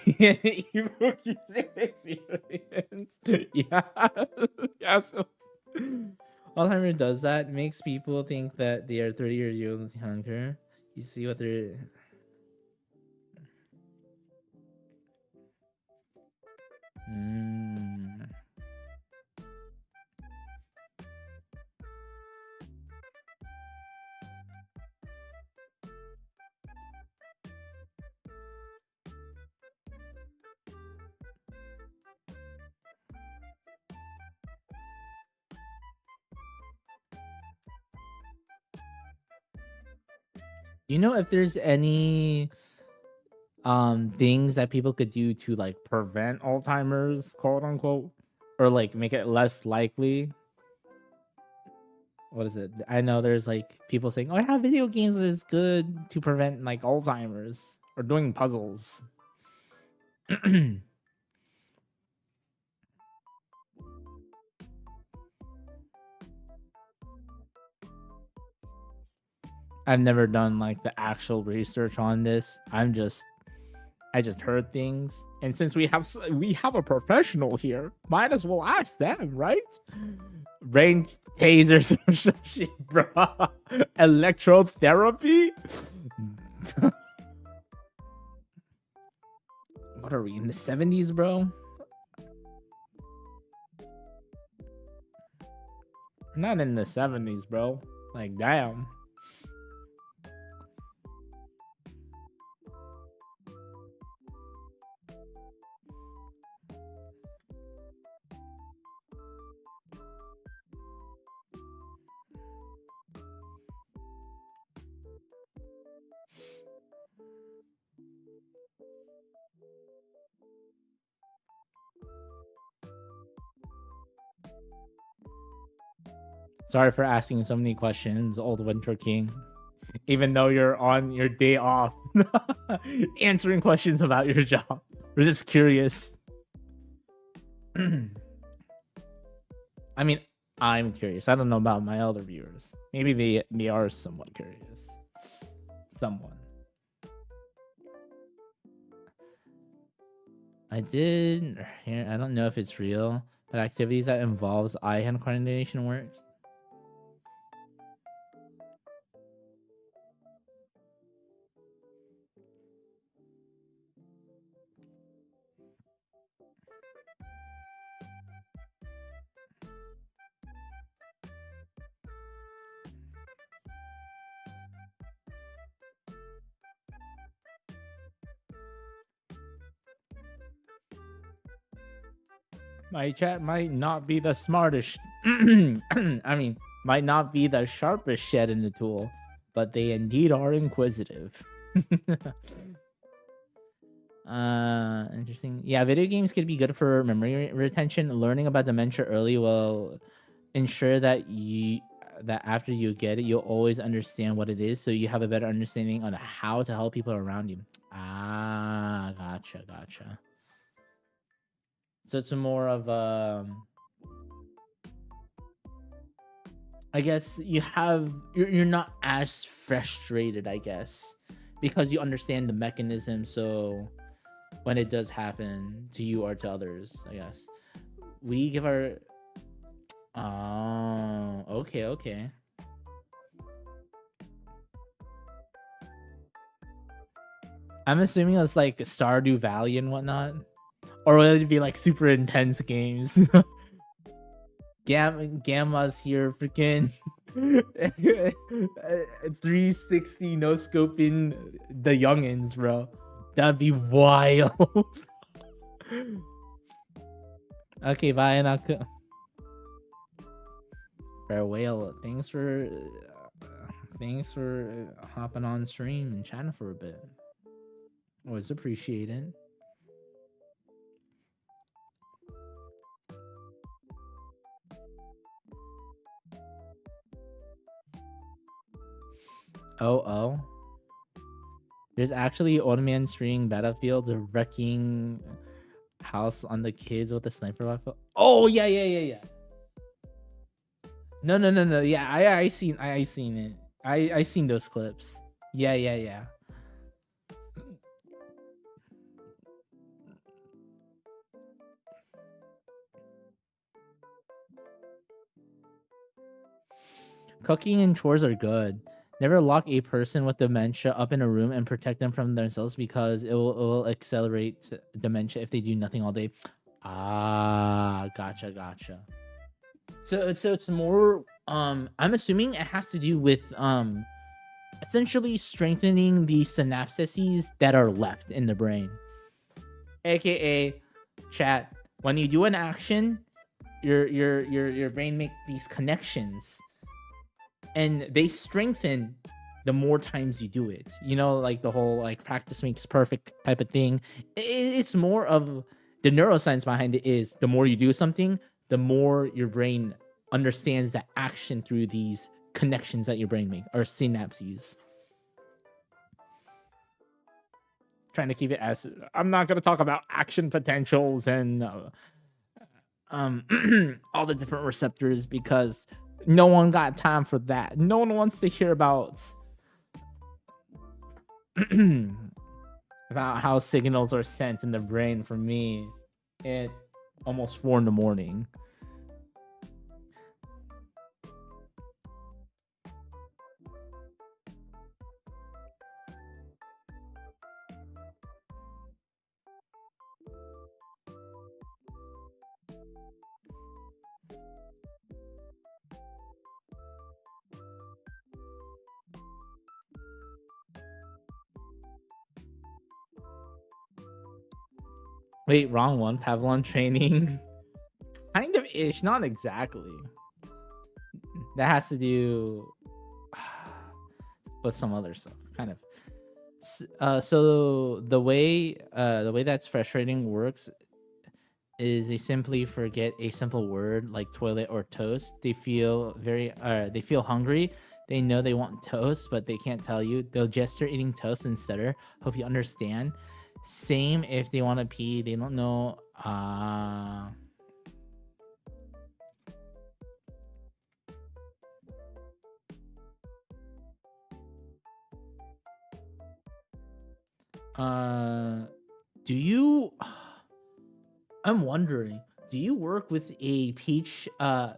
B: evil user experience. Yeah. Yeah, so Alzheimer does that, makes people think that they are 30 years younger. You see what they're mm. You know if there's any things that people could do to like prevent Alzheimer's, quote unquote, or like make it less likely. What is it? I know there's like people saying, "Oh yeah, video games is good to prevent like Alzheimer's," or doing puzzles. I've never done like the actual research on this. I just heard things, and since we have a professional here, might as well ask them, right? Brain tasers or some shit, bro. Electrotherapy. What are we in the 70s, bro? Not in the 70s, bro. Like, damn. Sorry for asking so many questions, Old Winter King. Even though you're on your day off, answering questions about your job. We're just curious. I mean, I'm curious. I don't know about my other viewers. Maybe they are somewhat curious. Someone. I did. I don't know if it's real, but activities that involves eye-hand coordination works. My chat might not be the smartest. I mean, might not be the sharpest shed in the tool, but they indeed are inquisitive. Interesting. Yeah, video games could be good for memory retention. Learning about dementia early will ensure that after you get it, you'll always understand what it is, so you have a better understanding on how to help people around you. Ah, gotcha. So it's more of I guess you're not as frustrated, I guess, because you understand the mechanism. So when it does happen to you or to others, I guess we give our okay. I'm assuming it's like Stardew Valley and whatnot, or will it be like super intense games? Gamma's here, freaking 360 no scoping the youngins, bro. That'd be wild. Okay, bye, Naka. Farewell. Thanks for hopping on stream and chatting for a bit. Always appreciated. Oh. There's actually old man streaming Battlefield wrecking house on the kids with a sniper rifle. Oh yeah. No. Yeah, I seen it. I seen those clips. Yeah. Cooking and chores are good. Never lock a person with dementia up in a room and protect them from themselves, because it will accelerate dementia if they do nothing all day. Ah, gotcha. So it's more I'm assuming it has to do with essentially strengthening the synapses that are left in the brain. AKA chat, when you do an action, your brain make these connections and they strengthen the more times you do it. You know, like the whole like practice makes perfect type of thing. It's more of the neuroscience behind it is the more you do something, the more your brain understands the action through these connections that your brain makes or synapses. Trying to keep it as I'm not going to talk about action potentials and all the different receptors because no one got time for that. No one wants to hear about about how signals are sent in the brain for me at almost 4 in the morning. Wait, wrong one. Pavlon training. Kind of ish, not exactly. That has to do with some other stuff, kind of. So the way that's frustrating works is they simply forget a simple word like toilet or toast. They feel they feel hungry. They know they want toast, but they can't tell you. They'll gesture eating toast instead. Hope you understand. Same if they want to pee. They don't know. Do you? I'm wondering. Do you work with a peach? No,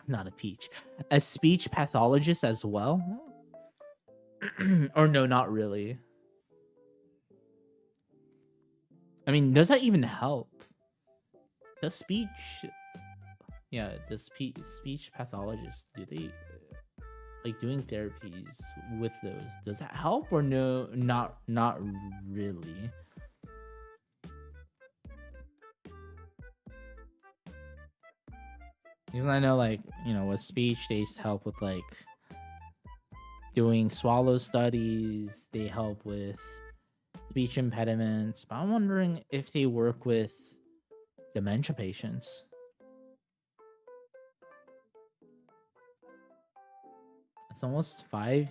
B: not a peach. A speech pathologist as well, or no, not really. I mean, does that even help? Does speech? Yeah, does speech pathologists do they like doing therapies with those? Does that help or no? Not really. Because I know, like, with speech, they help with like doing swallow studies. They help with speech impediments. But I'm wondering if they work with dementia patients. It's almost 5.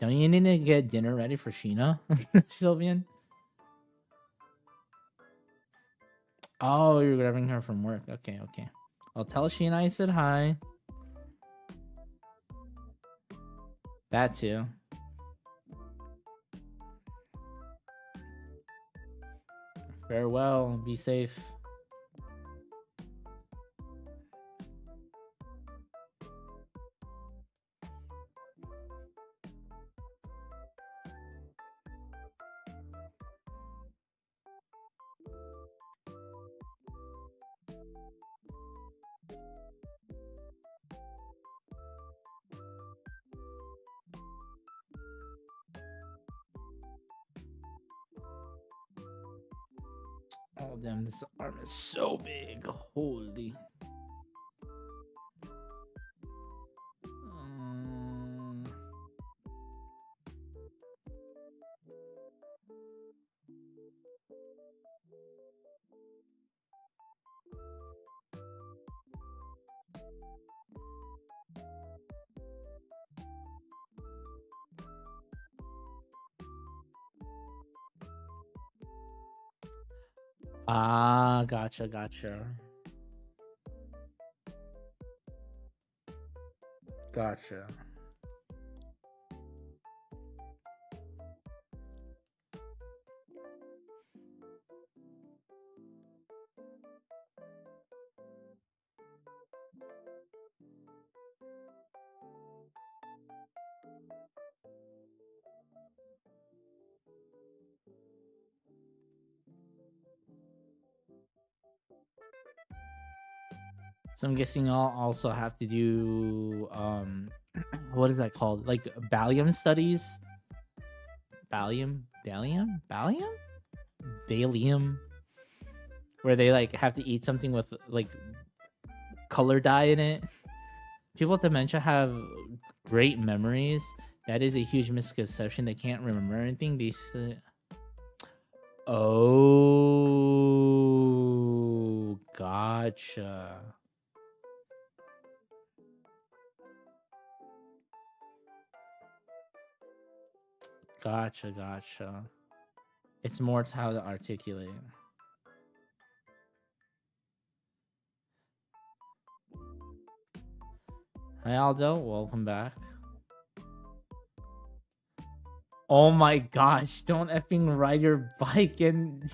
B: Don't you need to get dinner ready for Sheena, Sylvian? Oh, you're grabbing her from work. Okay. I'll tell Sheena I said hi. That too. Farewell. Be safe. Oh, damn, this arm is so big. Holy. Gotcha. So I'm guessing I'll also have to do what is that called? Like Valium studies? Valium? Valium? Where they like have to eat something with like color dye in it. People with dementia have great memories. That is a huge misconception. They can't remember anything. Oh, gotcha. Gotcha. It's more to how to articulate. Hi Aldo, welcome back. Oh my gosh, don't effing ride your bike and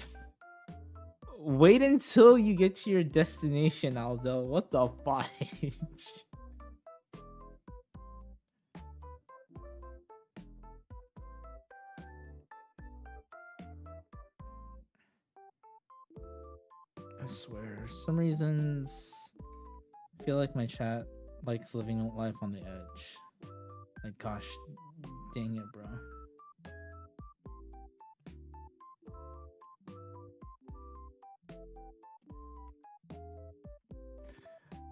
B: wait until you get to your destination, Aldo. What the fuck? I swear, some reasons I feel like my chat likes living life on the edge. Like, gosh, dang it, bro.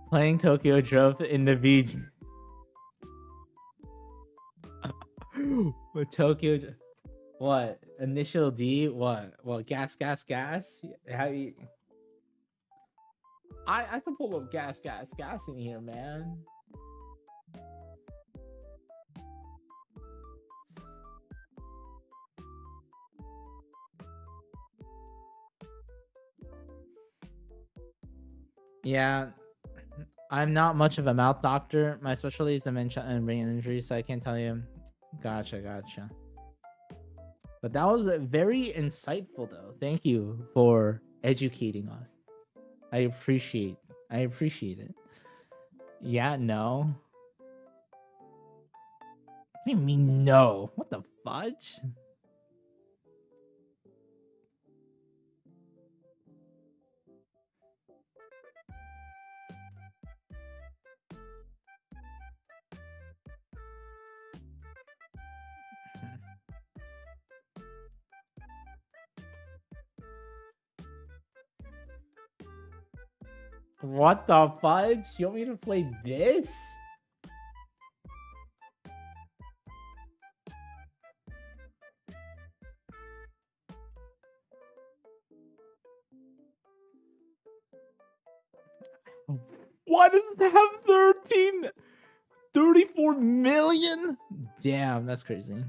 B: Playing Tokyo Drift in the beach. With Tokyo. What? Initial D? What? Gas? How you... I can pull up gas in here, man. Yeah, I'm not much of a mouth doctor. My specialty is dementia and brain injury, so I can't tell you. Gotcha. But that was very insightful, though. Thank you for educating us. I appreciate it. Yeah, no. What do you mean no? What the fudge? What the fudge? You want me to play this? Why does it have 34 million? Damn, that's crazy.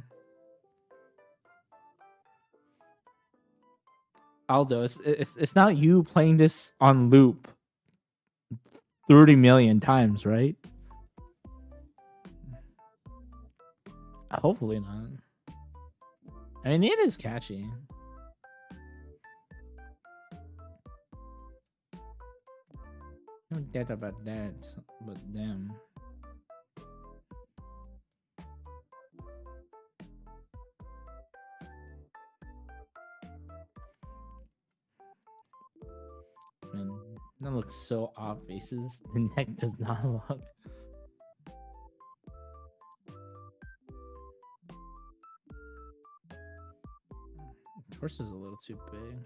B: Aldo, it's not you playing this on loop 30 million times, right? Hopefully not. I mean, it is catchy. No doubt about that, but damn. Man, that looks so off bases. The neck does not look. The torso is a little too big.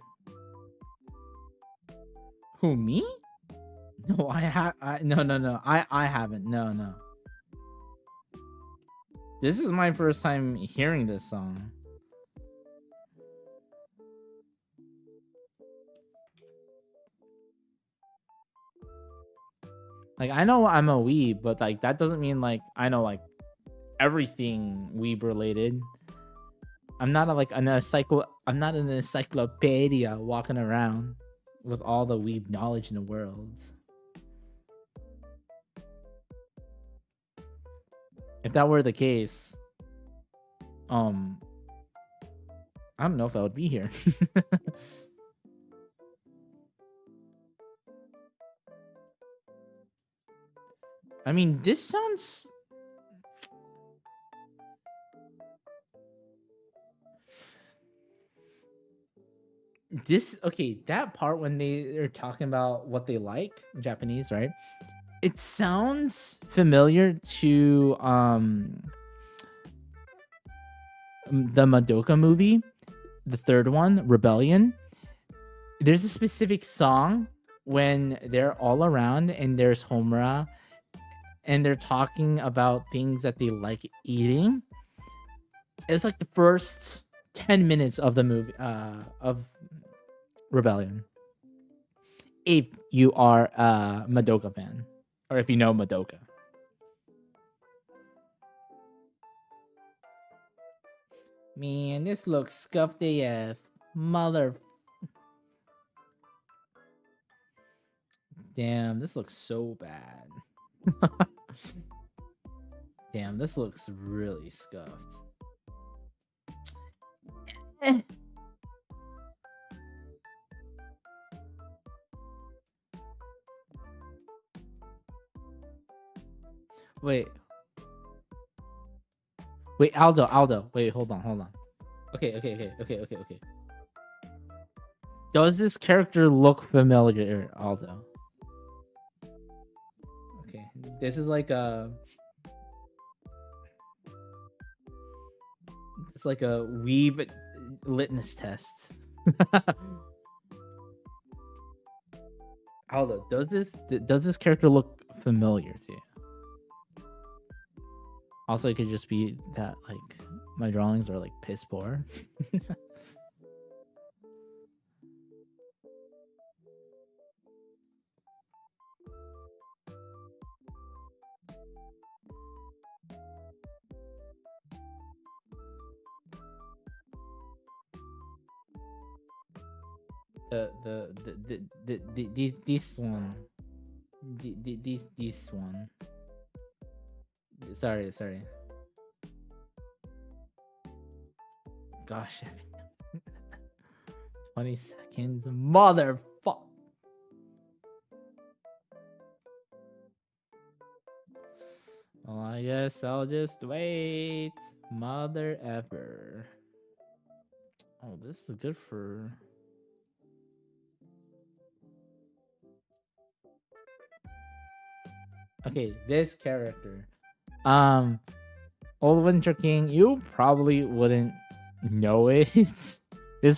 B: Who, me? No, no. I haven't. No. This is my first time hearing this song. Like, I know I'm a weeb, but like that doesn't mean like I know like everything weeb related. I'm not an encyclopedia walking around with all the weeb knowledge in the world. If that were the case, I don't know if I would be here. I mean, this sounds... Okay, that part when they are talking about what they like, Japanese, right? It sounds familiar to the Madoka movie, the third one, Rebellion. There's a specific song when they're all around and there's Homura and they're talking about things that they like eating. It's like the first 10 minutes of the movie of Rebellion. If you are a Madoka fan, or if you know Madoka. Man, this looks scuffed AF. Mother. Damn, this looks so bad. Damn, this looks really scuffed. Eh. Wait. Wait, Aldo. Wait, hold on. Okay. Does this character look familiar, Aldo? Okay, this is like a... It's like a weeb litmus test. Aldo, does this character look familiar to you? Also, it could just be that like my drawings are like piss poor. This one, this one. Sorry. Gosh, 20 seconds, motherfuck. Well, I guess I'll just wait. Mother ever. Oh, this is good for... Okay, this character. Old Winter King, you probably wouldn't know it. It's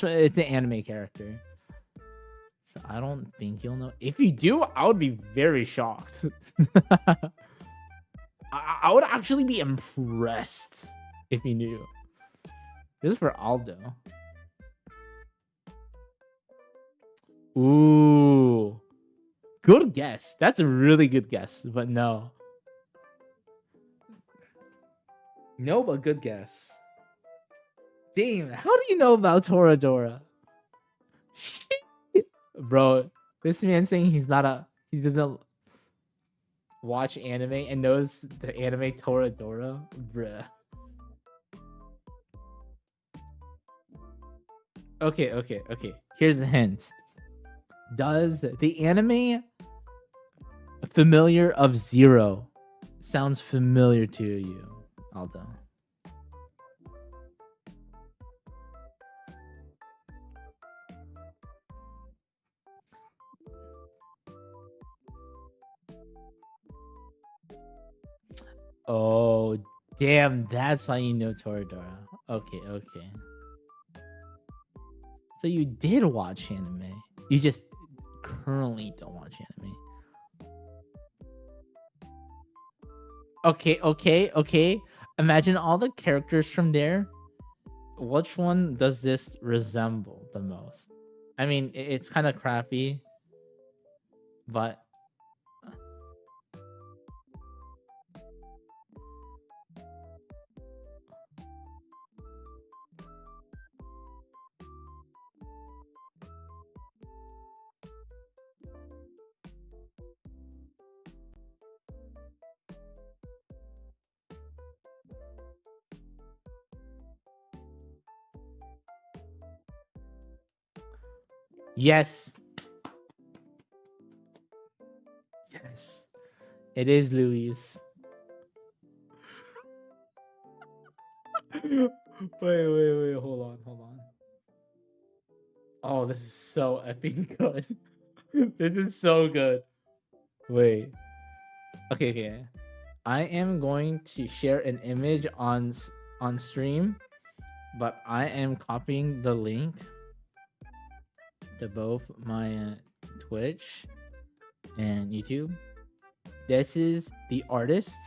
B: an anime character. So I don't think you'll know. If you do, I would be very shocked. I would actually be impressed if you knew. This is for Aldo. Ooh. Good guess. That's a really good guess, but no. No, but good guess. Damn, how do you know about Toradora? Bro, this man saying he doesn't watch anime and knows the anime Toradora? Bruh. Okay. Here's the hint. Does the anime familiar of Zero sounds familiar to you, Aldo? Oh, damn, that's why you know Toradora. Okay. So you did watch anime. You just currently don't watch anime. Okay. Imagine all the characters from there. Which one does this resemble the most? I mean, it's kind of crappy, but... Yes. It is Louise. Wait. Hold on. Oh, this is so effing good. This is so good. Wait. Okay. I am going to share an image on stream, but I am copying the link to both my Twitch and YouTube. This is the artist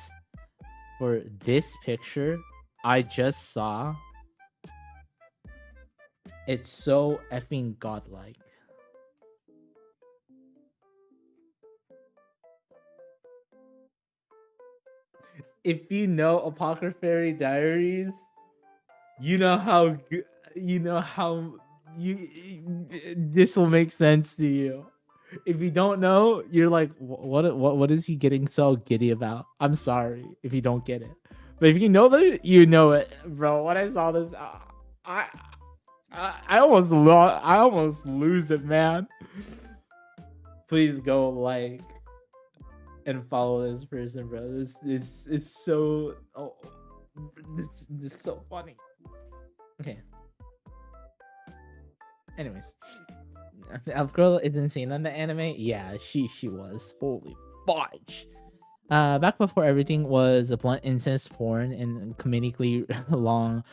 B: for this picture I just saw It's so effing godlike. If you know Apothecary Diaries, you know how you know how you this will make sense to you. If you don't know, you're like, what is he getting so giddy about? I'm sorry if you don't get it, but if you know that, you know it, bro. When I saw this, I I almost lose it, man. Please go like and follow this person, bro. This is so this is so funny. Okay. Anyways, Elf Girl is insane on the anime. Yeah, she was. Holy fudge. Back before everything was a blunt incest porn and comedically long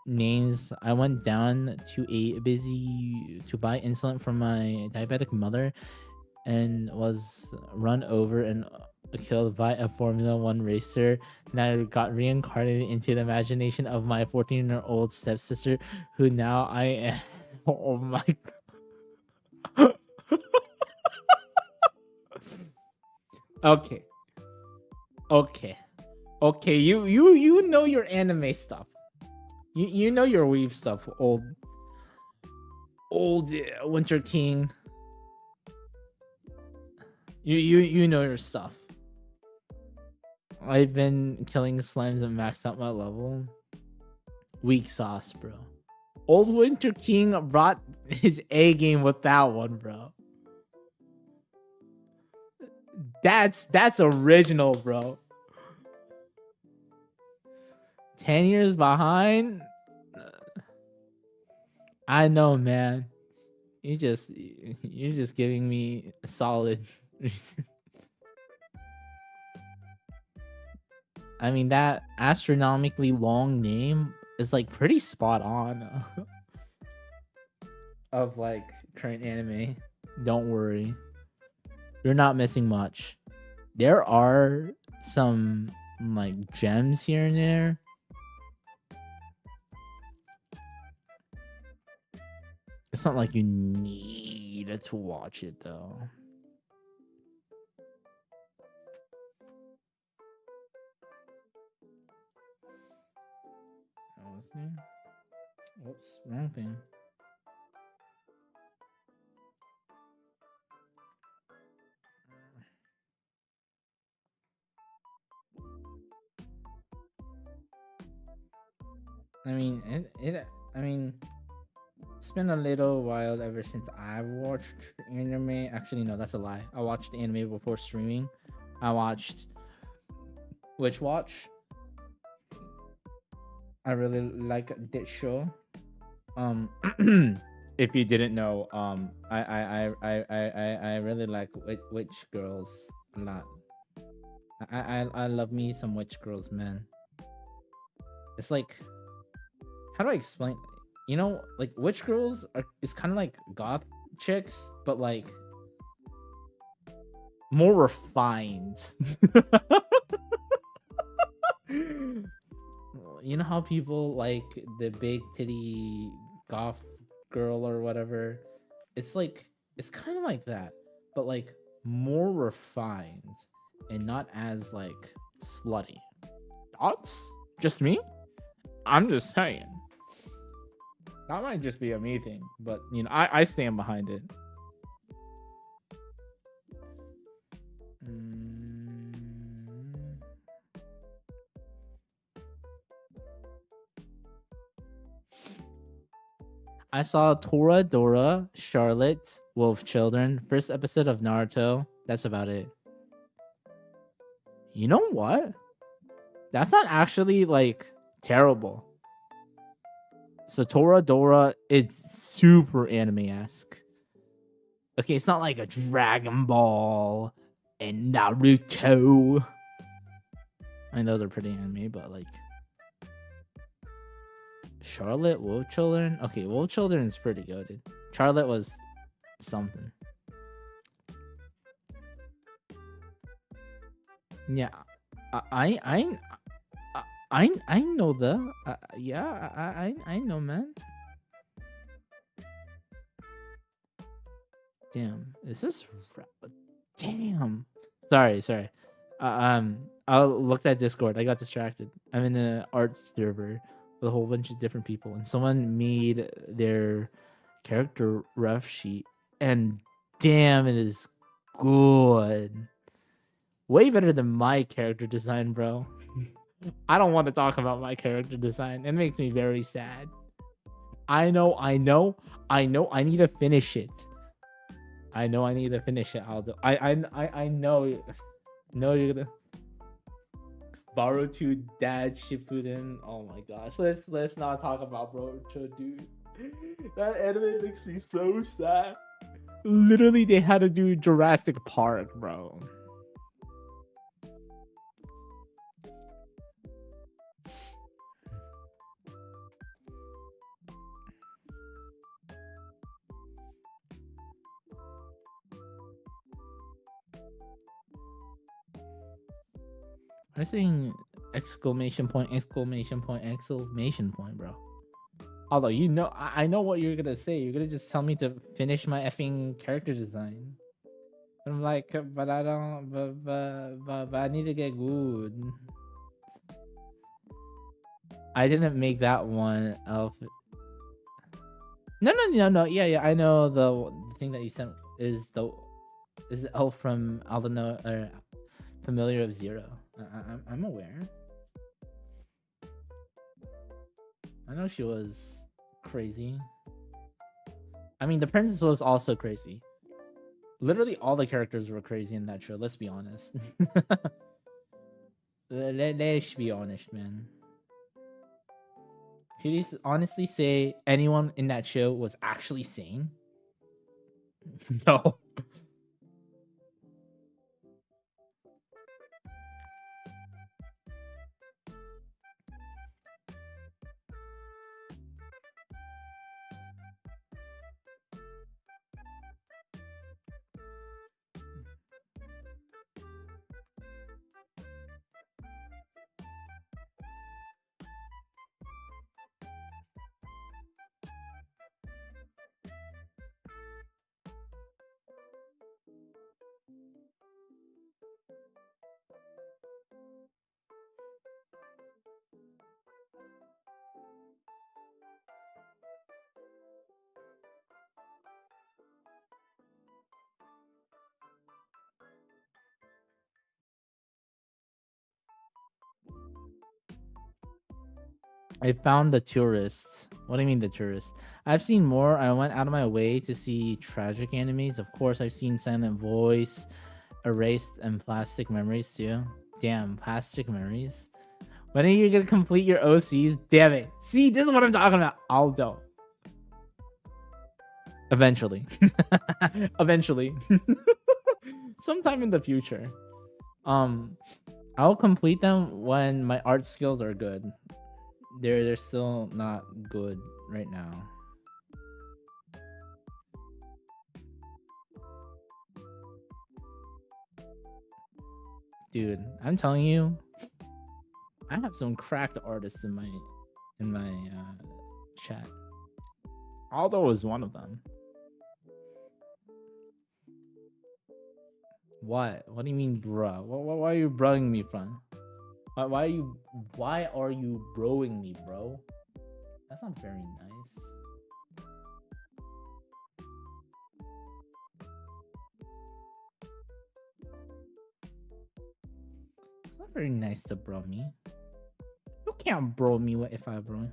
B: names, I went down to a busy to buy insulin for my diabetic mother and was run over and killed by a Formula One racer. And I got reincarnated into the imagination of my 14-year-old stepsister, who now I am. Oh my god. Okay. Okay. Okay, you know your anime stuff. You know your weave stuff, old Winter King. You know your stuff. I've been killing slimes and maxed out my level. Weak sauce, bro. Old Winter King brought his A game with that one, bro. That's original, bro. 10 years behind. I know, man. You're just giving me a solid. I mean, that astronomically long name is like pretty spot on of like current anime. Don't worry, you're not missing much. There are some like gems here and there. It's not like you need to watch it though. Whoops, wrong thing. I mean, I mean, it's been a little while ever since I watched anime. Actually, no, that's a lie. I watched anime before streaming. I watched Witch Watch. I really like that show. If you didn't know, I really like witch girls a lot. I love me some witch girls, man. It's like, how do I explain? You know, like witch girls are is kind of like goth chicks, but like more refined. You know how people like the big titty goth girl or whatever? It's like it's kind of like that, but like more refined and not as like slutty. Thoughts? Just me? I'm just saying. That might just be a me thing, but you know, I stand behind it. I saw Toradora, Charlotte, Wolf Children, first episode of Naruto. That's about it. You know what? That's not actually like terrible. So Toradora is super anime-esque. Okay, it's not like a Dragon Ball and Naruto. I mean, those are pretty anime, but like Charlotte, Wolf Children. Okay, Wolf Children is pretty good. Dude. Charlotte was something. Yeah, I know the yeah I know, man. Damn, is this? Damn. Sorry. I looked at Discord. I got distracted. I'm in an art server with a whole bunch of different people, and someone made their character ref sheet, and damn, it is good. Way better than my character design, bro. I don't want to talk about my character design. It makes me very sad. I know. I need to finish it. Aldo. I know. No, you're gonna borrow to Dad Shippuden. Oh my gosh. Let's not talk about Boruto, dude. That anime makes me so sad. Literally, they had to do Jurassic Park, bro. I'm saying exclamation point, bro. Although I know what you're gonna say. You're gonna just tell me to finish my effing character design. I'm like, but I don't, but I need to get good. I didn't make that one elf. No. Yeah. I know the thing that you sent is the elf from Aldino or Familiar of Zero. I'm aware. I know she was crazy. I mean, the princess was also crazy. Literally, all the characters were crazy in that show. Let's be honest. Let's be honest, man. Should you honestly say anyone in that show was actually sane? No. I found the tourist. What do you mean the tourist? I've seen more. I went out of my way to see tragic animes. Of course, I've seen Silent Voice, Erased, and Plastic Memories too. Damn, Plastic Memories. When are you gonna complete your OCs? Damn it. See, this is what I'm talking about. Aldo. Eventually. Eventually. Sometime in the future. I'll complete them when my art skills are good. They're still not good right now. Dude, I'm telling you, I have some cracked artists in my chat. Aldo is one of them. What? What do you mean, bruh? Why are you bruhing me from? Why are you broing me, bro? That's not very nice. It's not very nice to bro me. You can't bro me if I bro.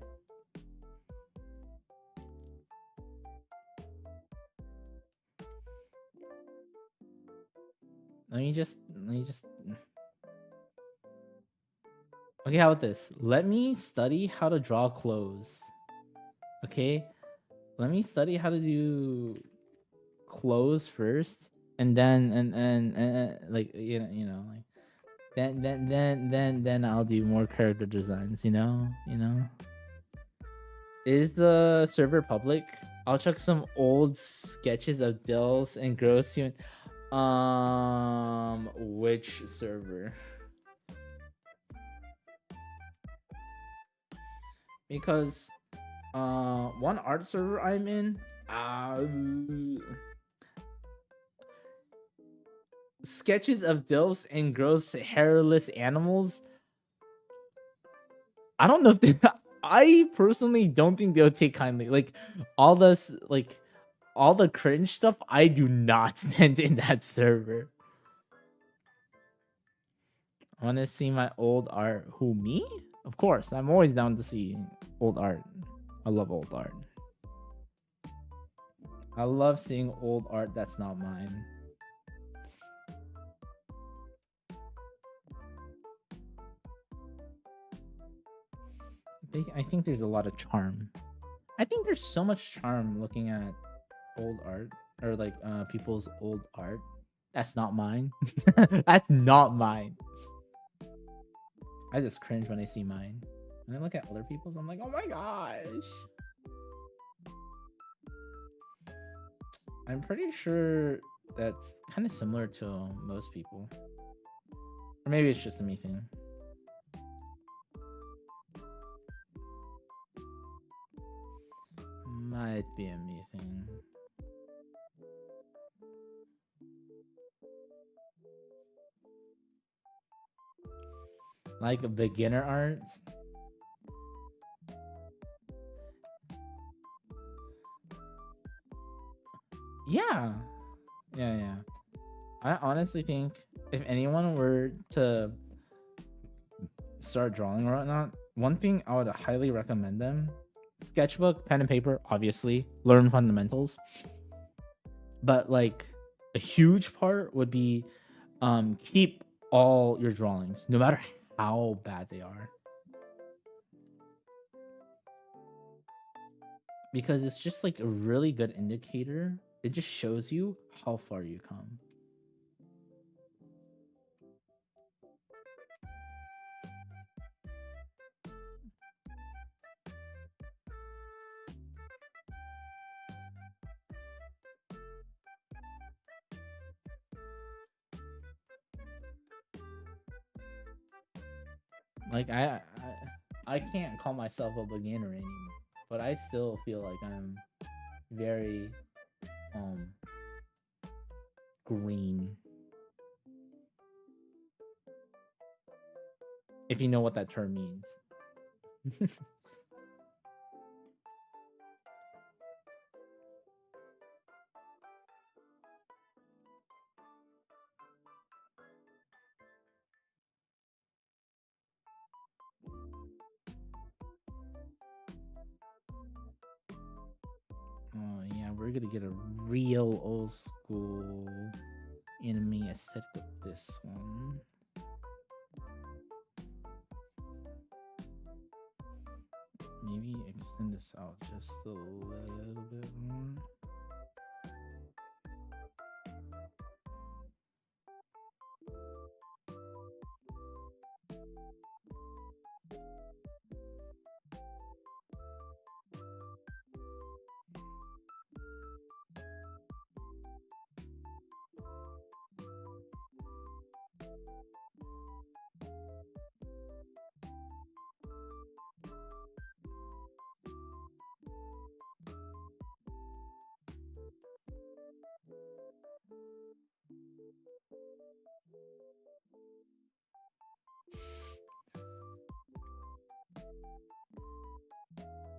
B: Let me just Okay, how about this? Let me study how to draw clothes. Okay? Let me study how to do clothes first, and then like you know like then I'll do more character designs, you know? Is the server public? I'll check some old sketches of Dills and Gross Human. Which server? Because one art server I'm in, sketches of dilfs and gross hairless animals. I don't know if they, I personally don't think they'll take kindly. Like all this, like all the cringe stuff, I do not send in that server. I want to see my old art. Who, me? Of course, I'm always down to see old art. I love old art. I love seeing old art that's not mine. I think there's a lot of charm. I think there's so much charm looking at old art or like people's old art. That's not mine. That's not mine. I just cringe when I see mine. When I look at other people's, I'm like, oh my gosh. I'm pretty sure that's kind of similar to most people. Or maybe it's just a me thing. Might be a me thing. Like a beginner art. Yeah. Yeah. I honestly think if anyone were to start drawing or whatnot, one thing I would highly recommend them: sketchbook, pen and paper, obviously, learn fundamentals. But like a huge part would be keep all your drawings, no matter how bad they are. Because it's just like a really good indicator. It just shows you how far you come. Like I can't call myself a beginner anymore, but I still feel like I'm very um green. If you know what that term means. Oh yeah, we're gonna get a real old school anime aesthetic with this one. Maybe extend this out just a little bit more.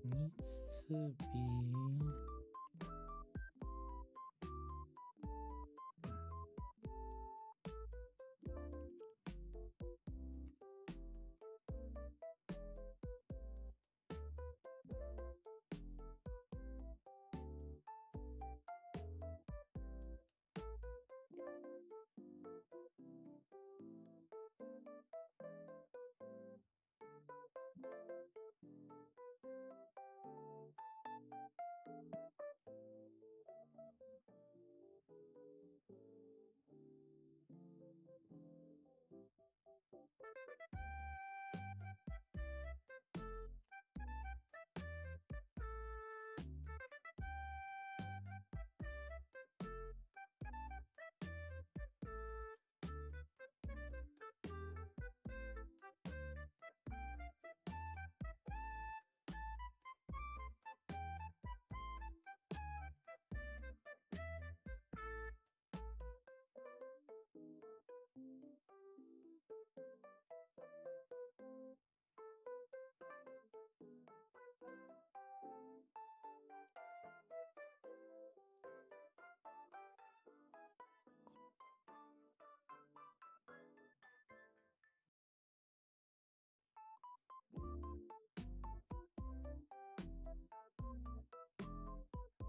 B: Needs to be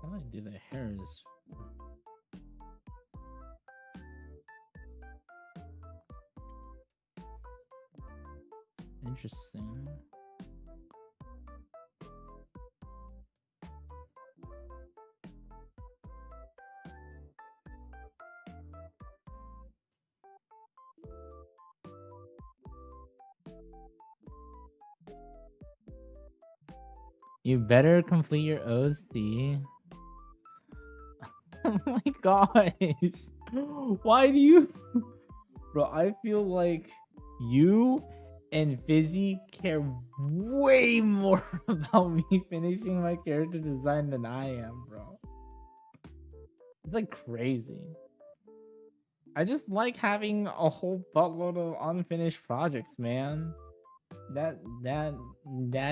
B: How do I do the hairs? Interesting. You better complete your OC. Oh my gosh. Why do you... Bro, I feel like you and Fizzy care way more about me finishing my character design than I am, bro. It's like crazy. I just like having a whole buttload of unfinished projects, man. That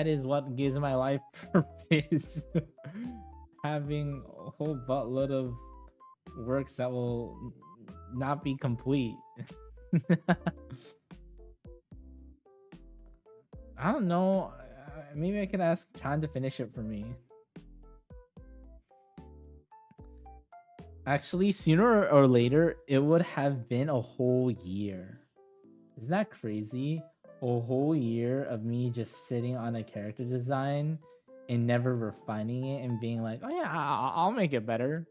B: is what gives my life purpose. Having a whole buttload of works that will not be complete. I don't know. Maybe I could ask Chan to finish it for me. Actually, sooner or later, it would have been a whole year. Isn't that crazy? A whole year of me just sitting on a character design and never refining it and being like, oh yeah, I'll make it better.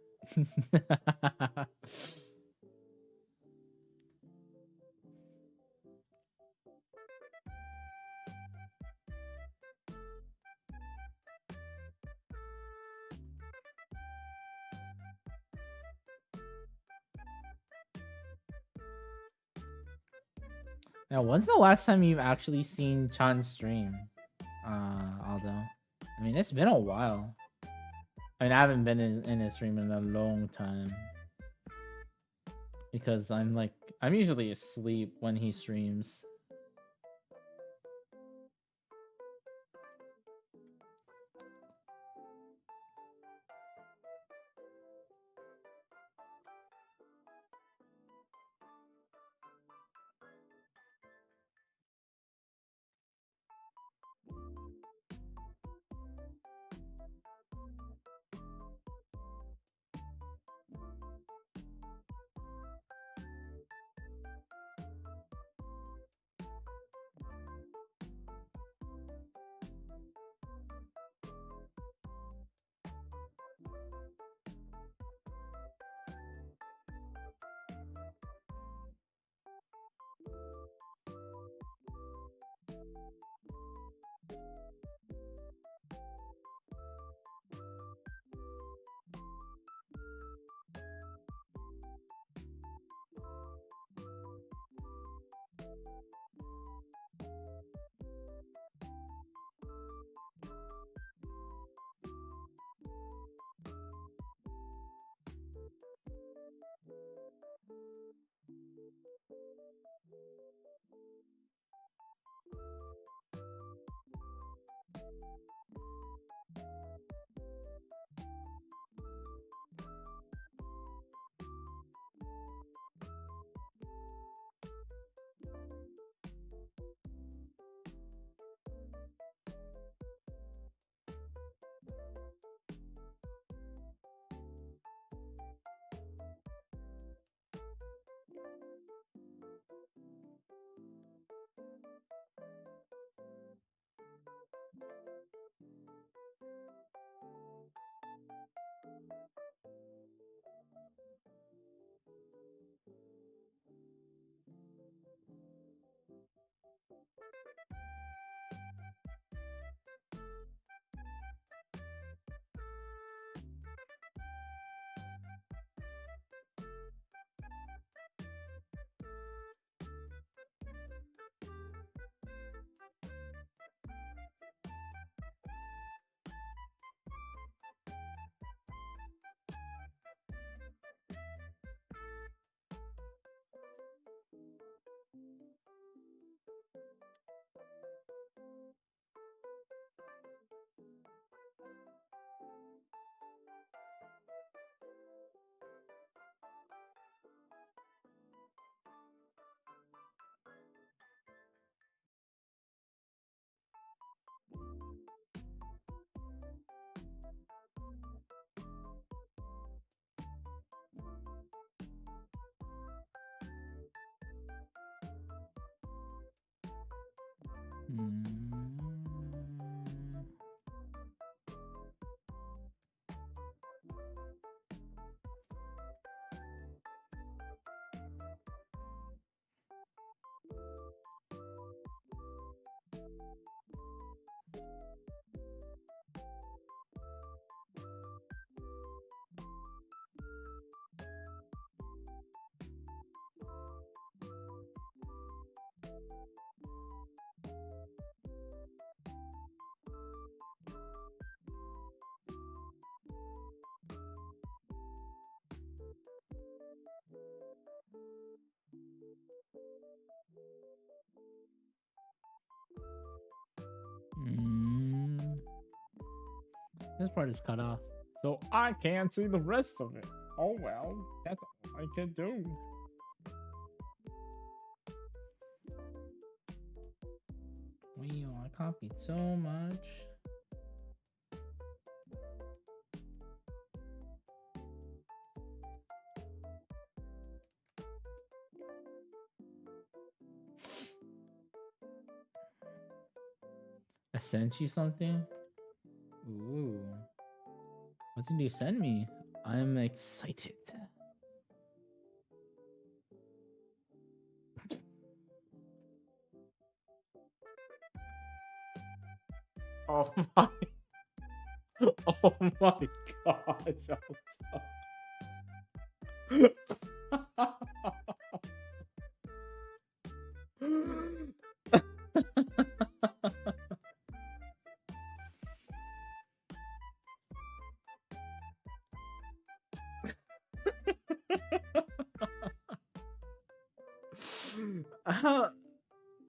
B: Now, when's the last time you've actually seen Chan stream, Aldo? I mean, it's been a while. I mean, I haven't been in his stream in a long time. Because I'm usually asleep when he streams. Mm. Mm. This part is cut off, so I can't see the rest of it. Oh well, that's all I can do. Wow, I copied so much. I sent you something? Ooh. What did you send me? I'm excited. Oh my. Oh my gosh. uh,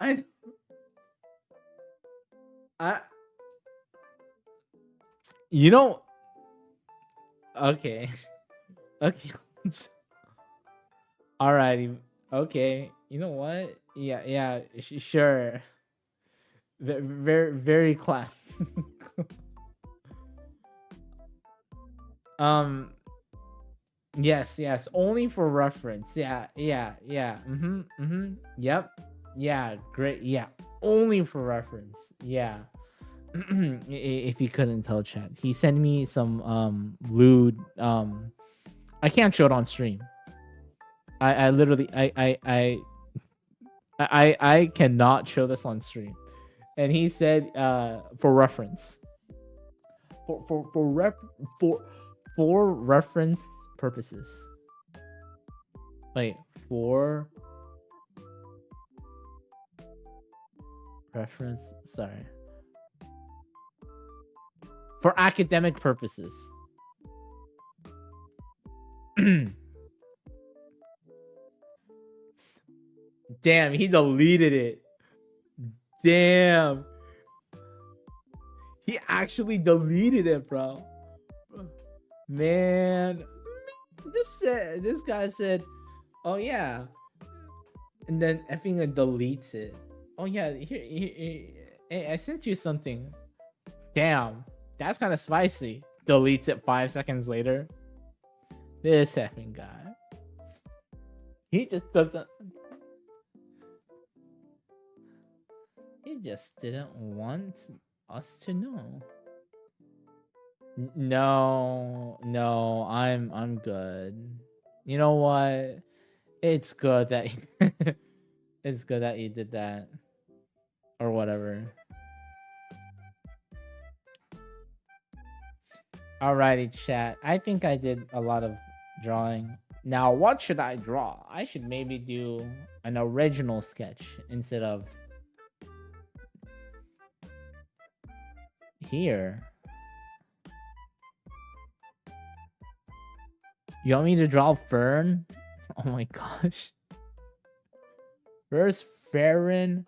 B: I I you know okay. Okay. Alrighty. Okay. You know what? Yeah, yeah, sure. Very, very class. um. Yes, yes. Only for reference. Yeah, yeah, yeah. Mm-hmm. Mm-hmm. Yep. Yeah. Great. Yeah. Only for reference. Yeah. If you couldn't tell, chat, he sent me some lewd. I can't show it on stream. I literally I cannot show this on stream. And he said for reference. For for reference purposes. Wait, for reference, sorry. For academic purposes. Damn, he deleted it. Damn. He actually deleted it, bro. Man. This guy said, oh yeah. And then effing deletes it. Oh yeah, here, hey, I sent you something. Damn. That's kind of spicy. Deletes it 5 seconds later. This effing guy. He just doesn't. He just didn't want us to know. No, I'm good. You know what? It's good that it's good that you did that or whatever. Alrighty, chat. I think I did a lot of drawing. Now, what should I draw? I should maybe do an original sketch instead of here. You want me to draw Fern? Oh my gosh. Where's Fern?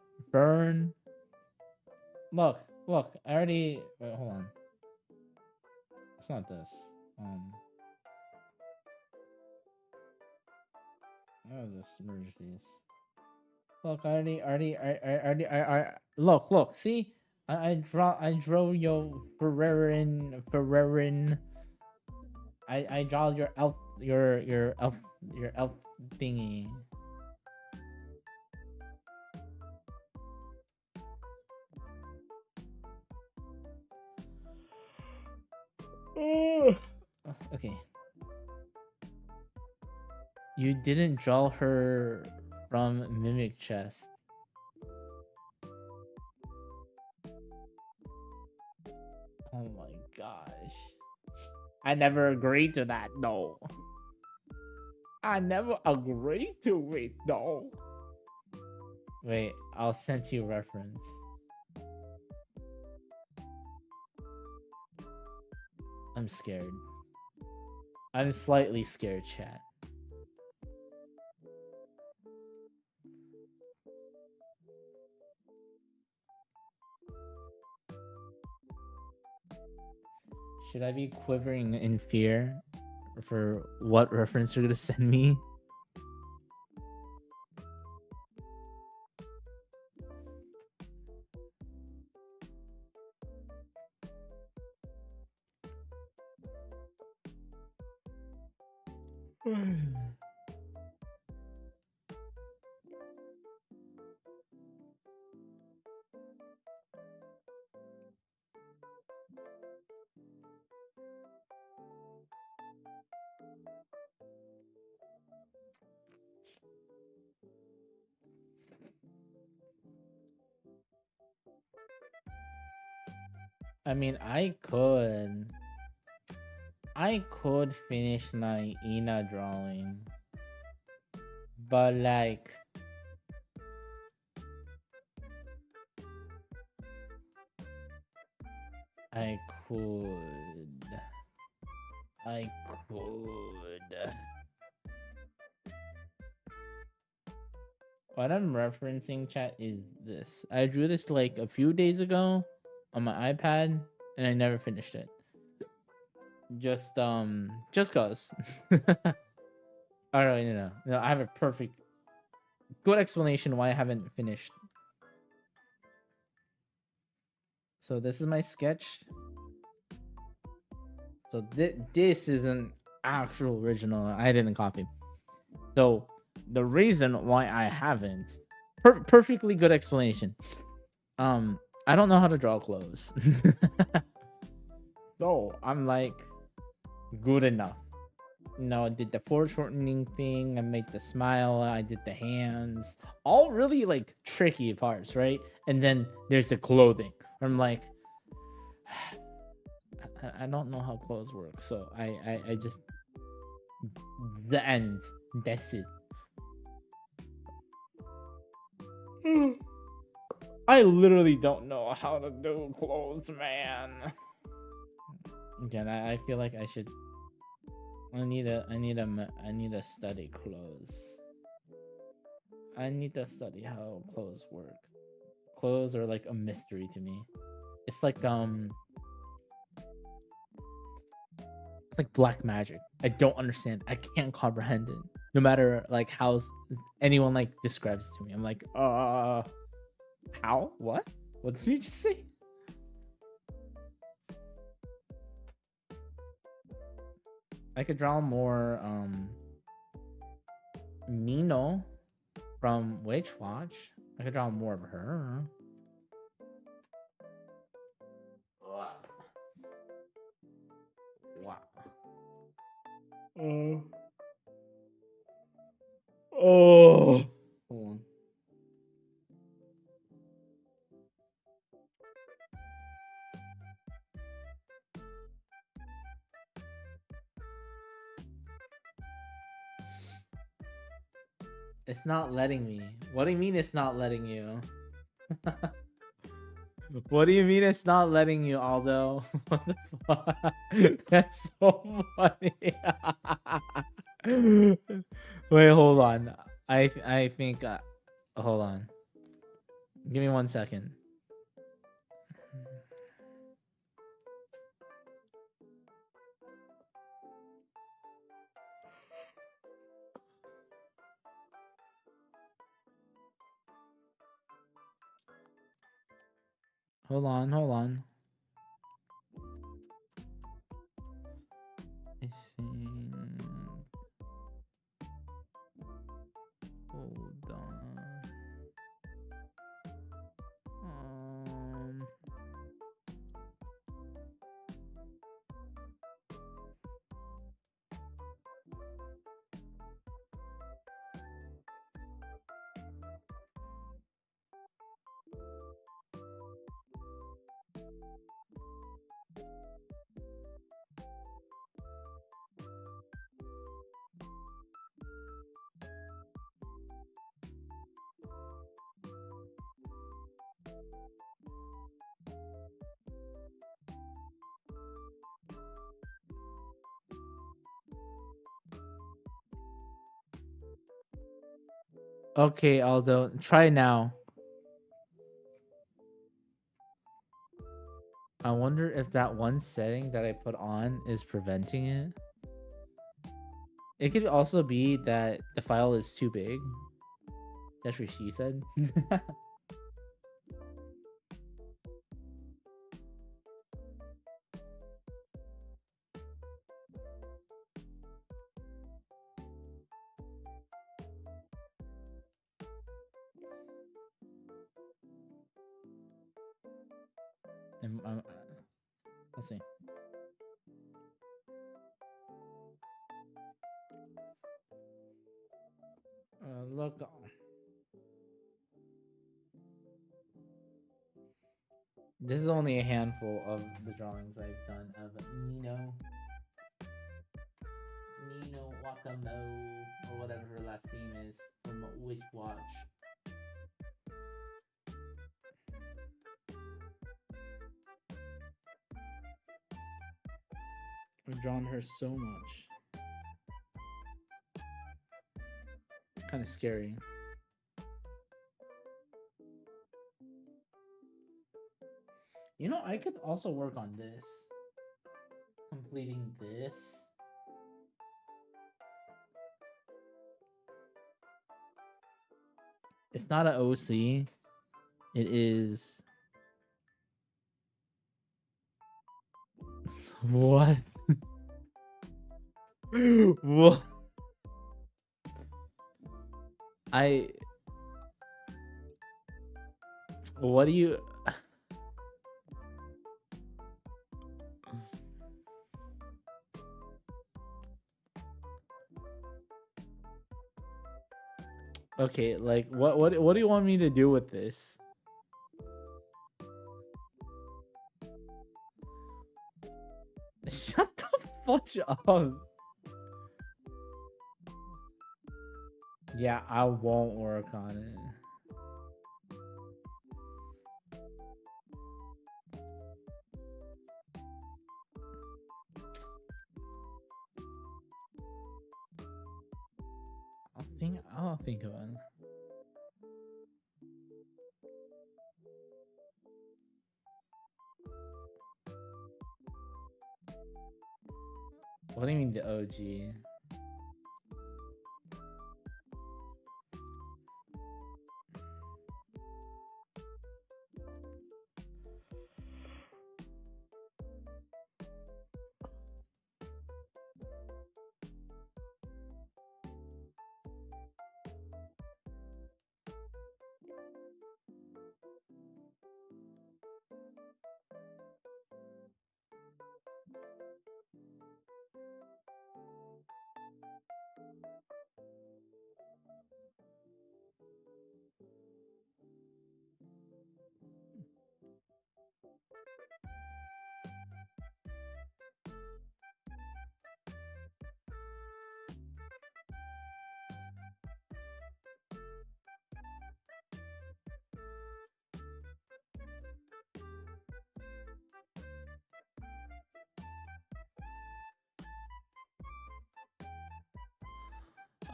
B: Look, I already... Wait, hold on. It's not this. I'll just merge these. Look, I look, see? I draw your Ferrerin. I draw your elf your elf thingy. Okay. You didn't draw her from Mimic Chest. Oh my gosh. I never agreed to that, no. I never agreed to it, no. Wait, I'll send you a reference. I'm scared. I'm slightly scared, chat. Should I be quivering in fear for what reference you're gonna send me? I mean, I could finish my Ina drawing, but like, I could. I could. What I'm referencing, chat, is this. I drew this like a few days ago on my iPad, and I never finished it. Just cause. Oh no. I have a perfect, good explanation why I haven't finished. So this is my sketch. So this is an actual original. I didn't copy. So the reason why I haven't, perfectly good explanation. I don't know how to draw clothes. So I'm like, good enough. No, I did the foreshortening thing. I made the smile. I did the hands. All really like tricky parts, right? And then there's the clothing. I'm like, I don't know how clothes work, so I just, the end. That's it. I literally don't know how to do clothes, man. Again, I feel like I should. I need to study clothes. I need to study how clothes work. Clothes are like a mystery to me. It's like it's like black magic. I don't understand. I can't comprehend it. No matter like how anyone like describes it to me. I'm like, how? What? What did you just say? I could draw more Mino from Witch Watch. I could draw more of her. Wow. Oh. Hold on. It's not letting me. What do you mean it's not letting you? What do you mean it's not letting you, Aldo? What the fuck? That's so funny. Wait, hold on. I think hold on. Give me 1 second. Hold on. I think. Hold on. Um. Okay, Aldo, try now. I wonder if that one setting that I put on is preventing it. It could also be that the file is too big. That's what she said. Let's see. Look. This is only a handful of the drawings I've done of Nino Wakamo, or whatever her last name is, from Witch Watch. I've drawn her so much. Kind of scary. You know, I could also work on this. Completing this. It's not an OC. It is. What? What? What do you. Okay, like what do you want me to do with this? Shut the fudge up. Yeah, I won't work on it. I'll think of it. What do you mean the OG?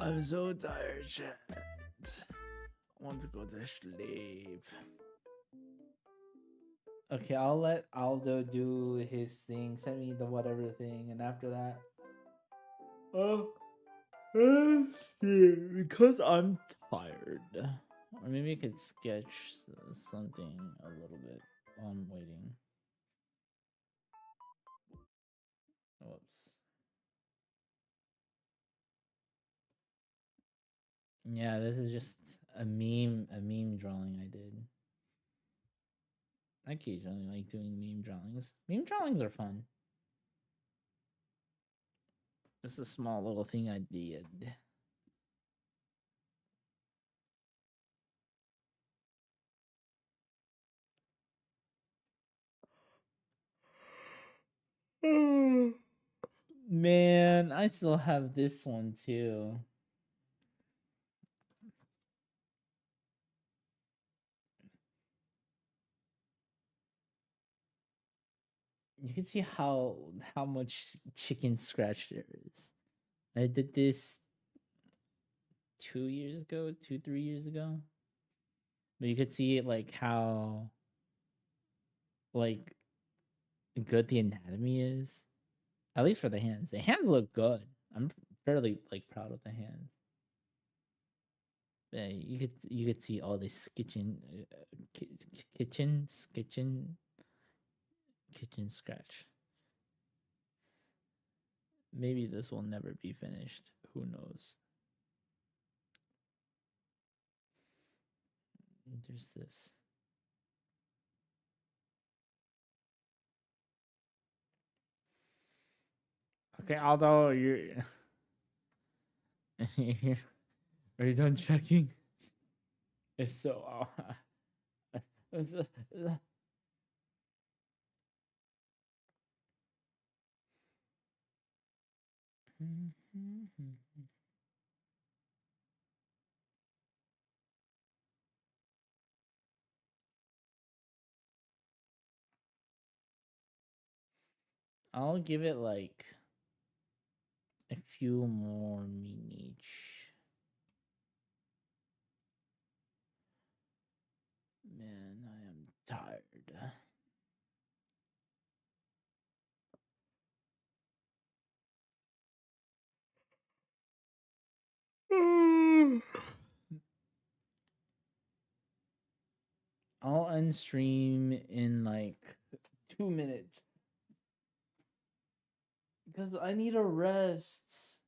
B: I'm so tired, chat. I want to go to sleep. Okay, I'll let Aldo do his thing. Send me the whatever thing, and after that, because I'm tired, or maybe I could sketch something a little bit while I'm waiting. Whoops. Yeah, this is just a meme drawing I did. I occasionally like doing meme drawings. Meme drawings are fun. It's a small little thing I did. Man, I still have this one too. You can see how much chicken scratch there is. I did this 2 years ago, 3 years ago. But you could see like how like good the anatomy is. At least for the hands. The hands look good. I'm fairly like proud of the hands. Yeah, you could see all this kitchen kitchen scratch. Maybe this will never be finished. Who knows? There's this. Okay, although you're are you done checking? If so, I'll give it like a few more minutes. Man, I am tired. I'll end stream in like 2 minutes because I need a rest.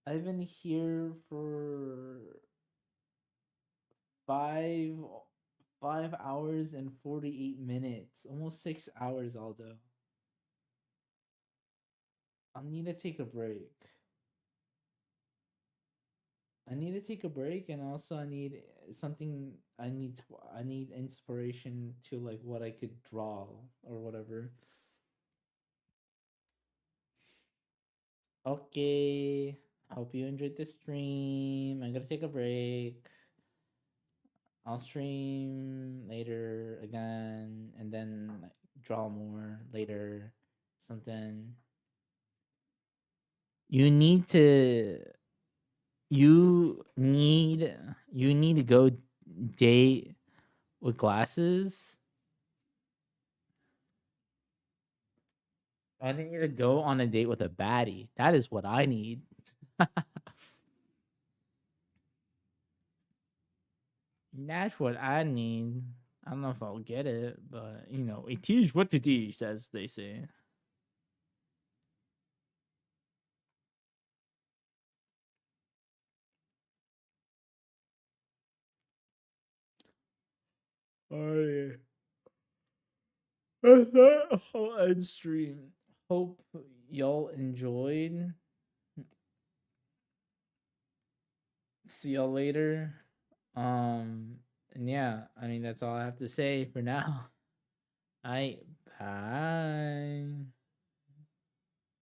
B: I've been here for five 5 hours and 48 minutes, almost 6 hours. Aldo, I need to take a break. I need to take a break, and also I need something. I need inspiration to like what I could draw or whatever. Okay. Hope you enjoyed the stream. I'm gonna take a break. I'll stream later again and then draw more later. Something. You need to you need to go date with glasses. I need you to go on a date with a baddie. That is what I need. That's what I need. I don't know if I'll get it, but it is what it is, as they say. Oh yeah. Whole end stream. Hope y'all enjoyed. See y'all later. And yeah, I mean that's all I have to say for now. Alright, bye.